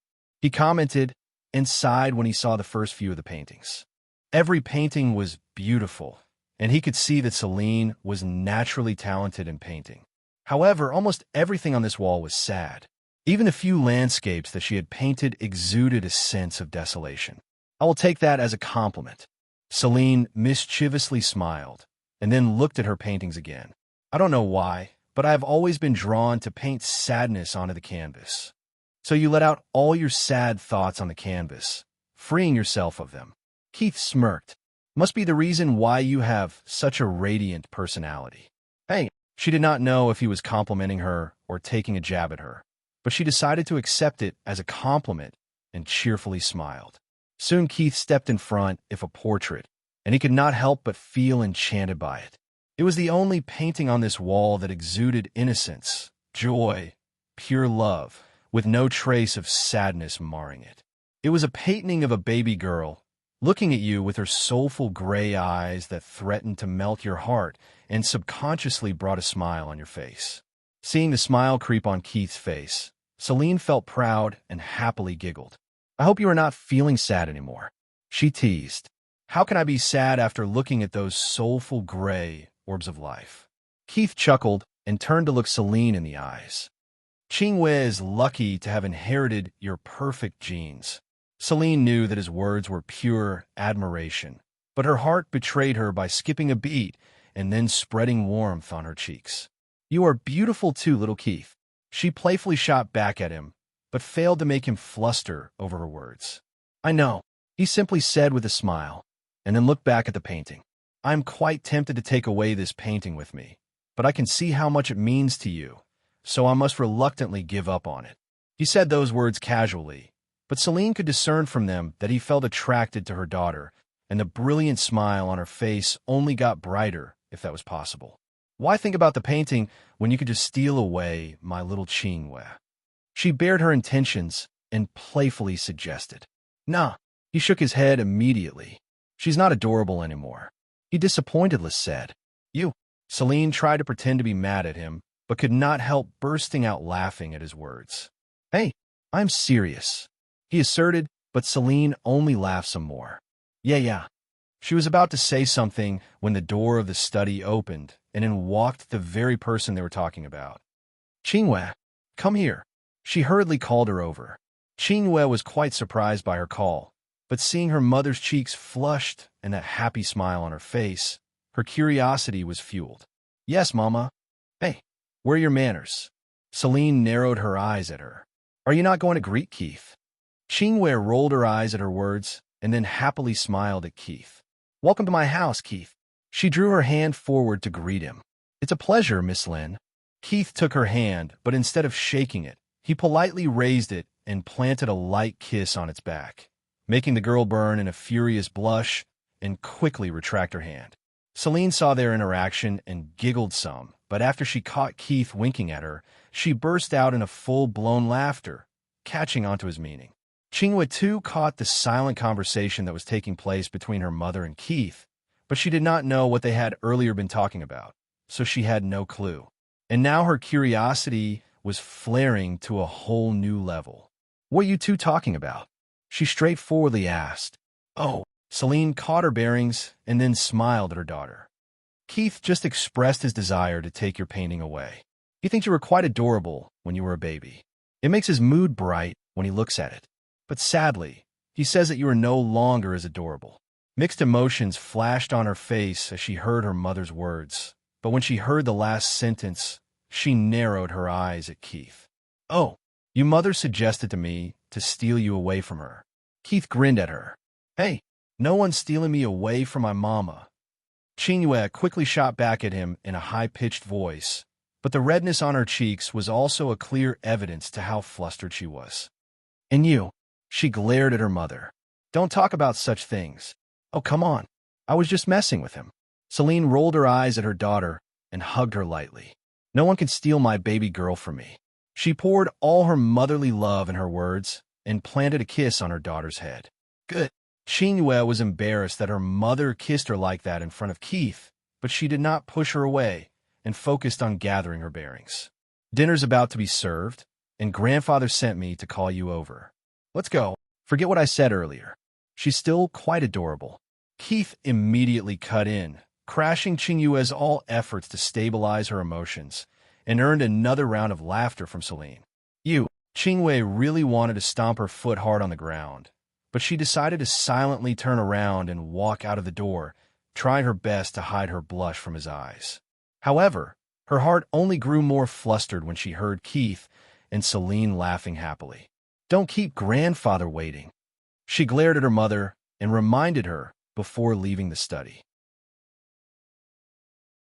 He commented and sighed when he saw the first few of the paintings. Every painting was beautiful, and he could see that Celine was naturally talented in painting. However, almost everything on this wall was sad. Even the few landscapes that she had painted exuded a sense of desolation. I will take that as a compliment. Celine mischievously smiled, and then looked at her paintings again. I don't know why, but I have always been drawn to paint sadness onto the canvas. So you let out all your sad thoughts on the canvas, freeing yourself of them. Keith smirked. Must be the reason why you have such a radiant personality. Hey, she did not know if he was complimenting her or taking a jab at her, but she decided to accept it as a compliment and cheerfully smiled. Soon Keith stepped in front of a portrait, and he could not help but feel enchanted by it. It was the only painting on this wall that exuded innocence, joy, pure love, with no trace of sadness marring it. It was a painting of a baby girl, looking at you with her soulful gray eyes that threatened to melt your heart and subconsciously brought a smile on your face. Seeing the smile creep on Keith's face, Celine felt proud and happily giggled. I hope you are not feeling sad anymore. She teased. How can I be sad after looking at those soulful gray orbs of life? Keith chuckled and turned to look Celine in the eyes. Qingwei is lucky to have inherited your perfect genes. Celine knew that his words were pure admiration, but her heart betrayed her by skipping a beat and then spreading warmth on her cheeks. You are beautiful too, little Keith. She playfully shot back at him, but failed to make him fluster over her words. I know, he simply said with a smile, and then looked back at the painting. I am quite tempted to take away this painting with me, but I can see how much it means to you, so I must reluctantly give up on it. He said those words casually, but Celine could discern from them that he felt attracted to her daughter, and the brilliant smile on her face only got brighter, if that was possible. Why think about the painting when you could just steal away my little Qingwei? She bared her intentions and playfully suggested. Nah, he shook his head immediately. She's not adorable anymore. He disappointedly said. You. Celine tried to pretend to be mad at him, but could not help bursting out laughing at his words. Hey, I'm serious, he asserted, but Celine only laughed some more. Yeah. She was about to say something when the door of the study opened, and in walked the very person they were talking about. Qingwei, come here. She hurriedly called her over. Qingwei was quite surprised by her call, but seeing her mother's cheeks flushed and that happy smile on her face, her curiosity was fueled. Yes, Mama. Hey, where are your manners? Celine narrowed her eyes at her. Are you not going to greet Keith? Qingwei rolled her eyes at her words and then happily smiled at Keith. Welcome to my house, Keith. She drew her hand forward to greet him. It's a pleasure, Miss Lin. Keith took her hand, but instead of shaking it, he politely raised it and planted a light kiss on its back, making the girl burn in a furious blush and quickly retract her hand. Celine saw their interaction and giggled some, but after she caught Keith winking at her, she burst out in a full-blown laughter, catching onto his meaning. Qingwei too caught the silent conversation that was taking place between her mother and Keith, but she did not know what they had earlier been talking about, so she had no clue. And now her curiosity was flaring to a whole new level. What are you two talking about? She straightforwardly asked. Oh, Celine caught her bearings and then smiled at her daughter. Keith just expressed his desire to take your painting away. He thinks you were quite adorable when you were a baby. It makes his mood bright when he looks at it. But sadly, he says that you are no longer as adorable. Mixed emotions flashed on her face as she heard her mother's words, but when she heard the last sentence, she narrowed her eyes at Keith. Oh, your mother suggested to me to steal you away from her. Keith grinned at her. Hey, no one's stealing me away from my mama. Qingwei quickly shot back at him in a high-pitched voice, but the redness on her cheeks was also a clear evidence to how flustered she was. And you? She glared at her mother. Don't talk about such things. Oh, come on. I was just messing with him. Celine rolled her eyes at her daughter and hugged her lightly. No one can steal my baby girl from me. She poured all her motherly love in her words and planted a kiss on her daughter's head. Good. Qingwei was embarrassed that her mother kissed her like that in front of Keith, but she did not push her away and focused on gathering her bearings. Dinner's about to be served, and grandfather sent me to call you over. Let's go. Forget what I said earlier. She's still quite adorable. Keith immediately cut in, crashing Qingwei's all efforts to stabilize her emotions, and earned another round of laughter from Celine. Qingwei really wanted to stomp her foot hard on the ground, but she decided to silently turn around and walk out of the door, trying her best to hide her blush from his eyes. However, her heart only grew more flustered when she heard Keith and Celine laughing happily. "Don't keep grandfather waiting." She glared at her mother and reminded her before leaving the study.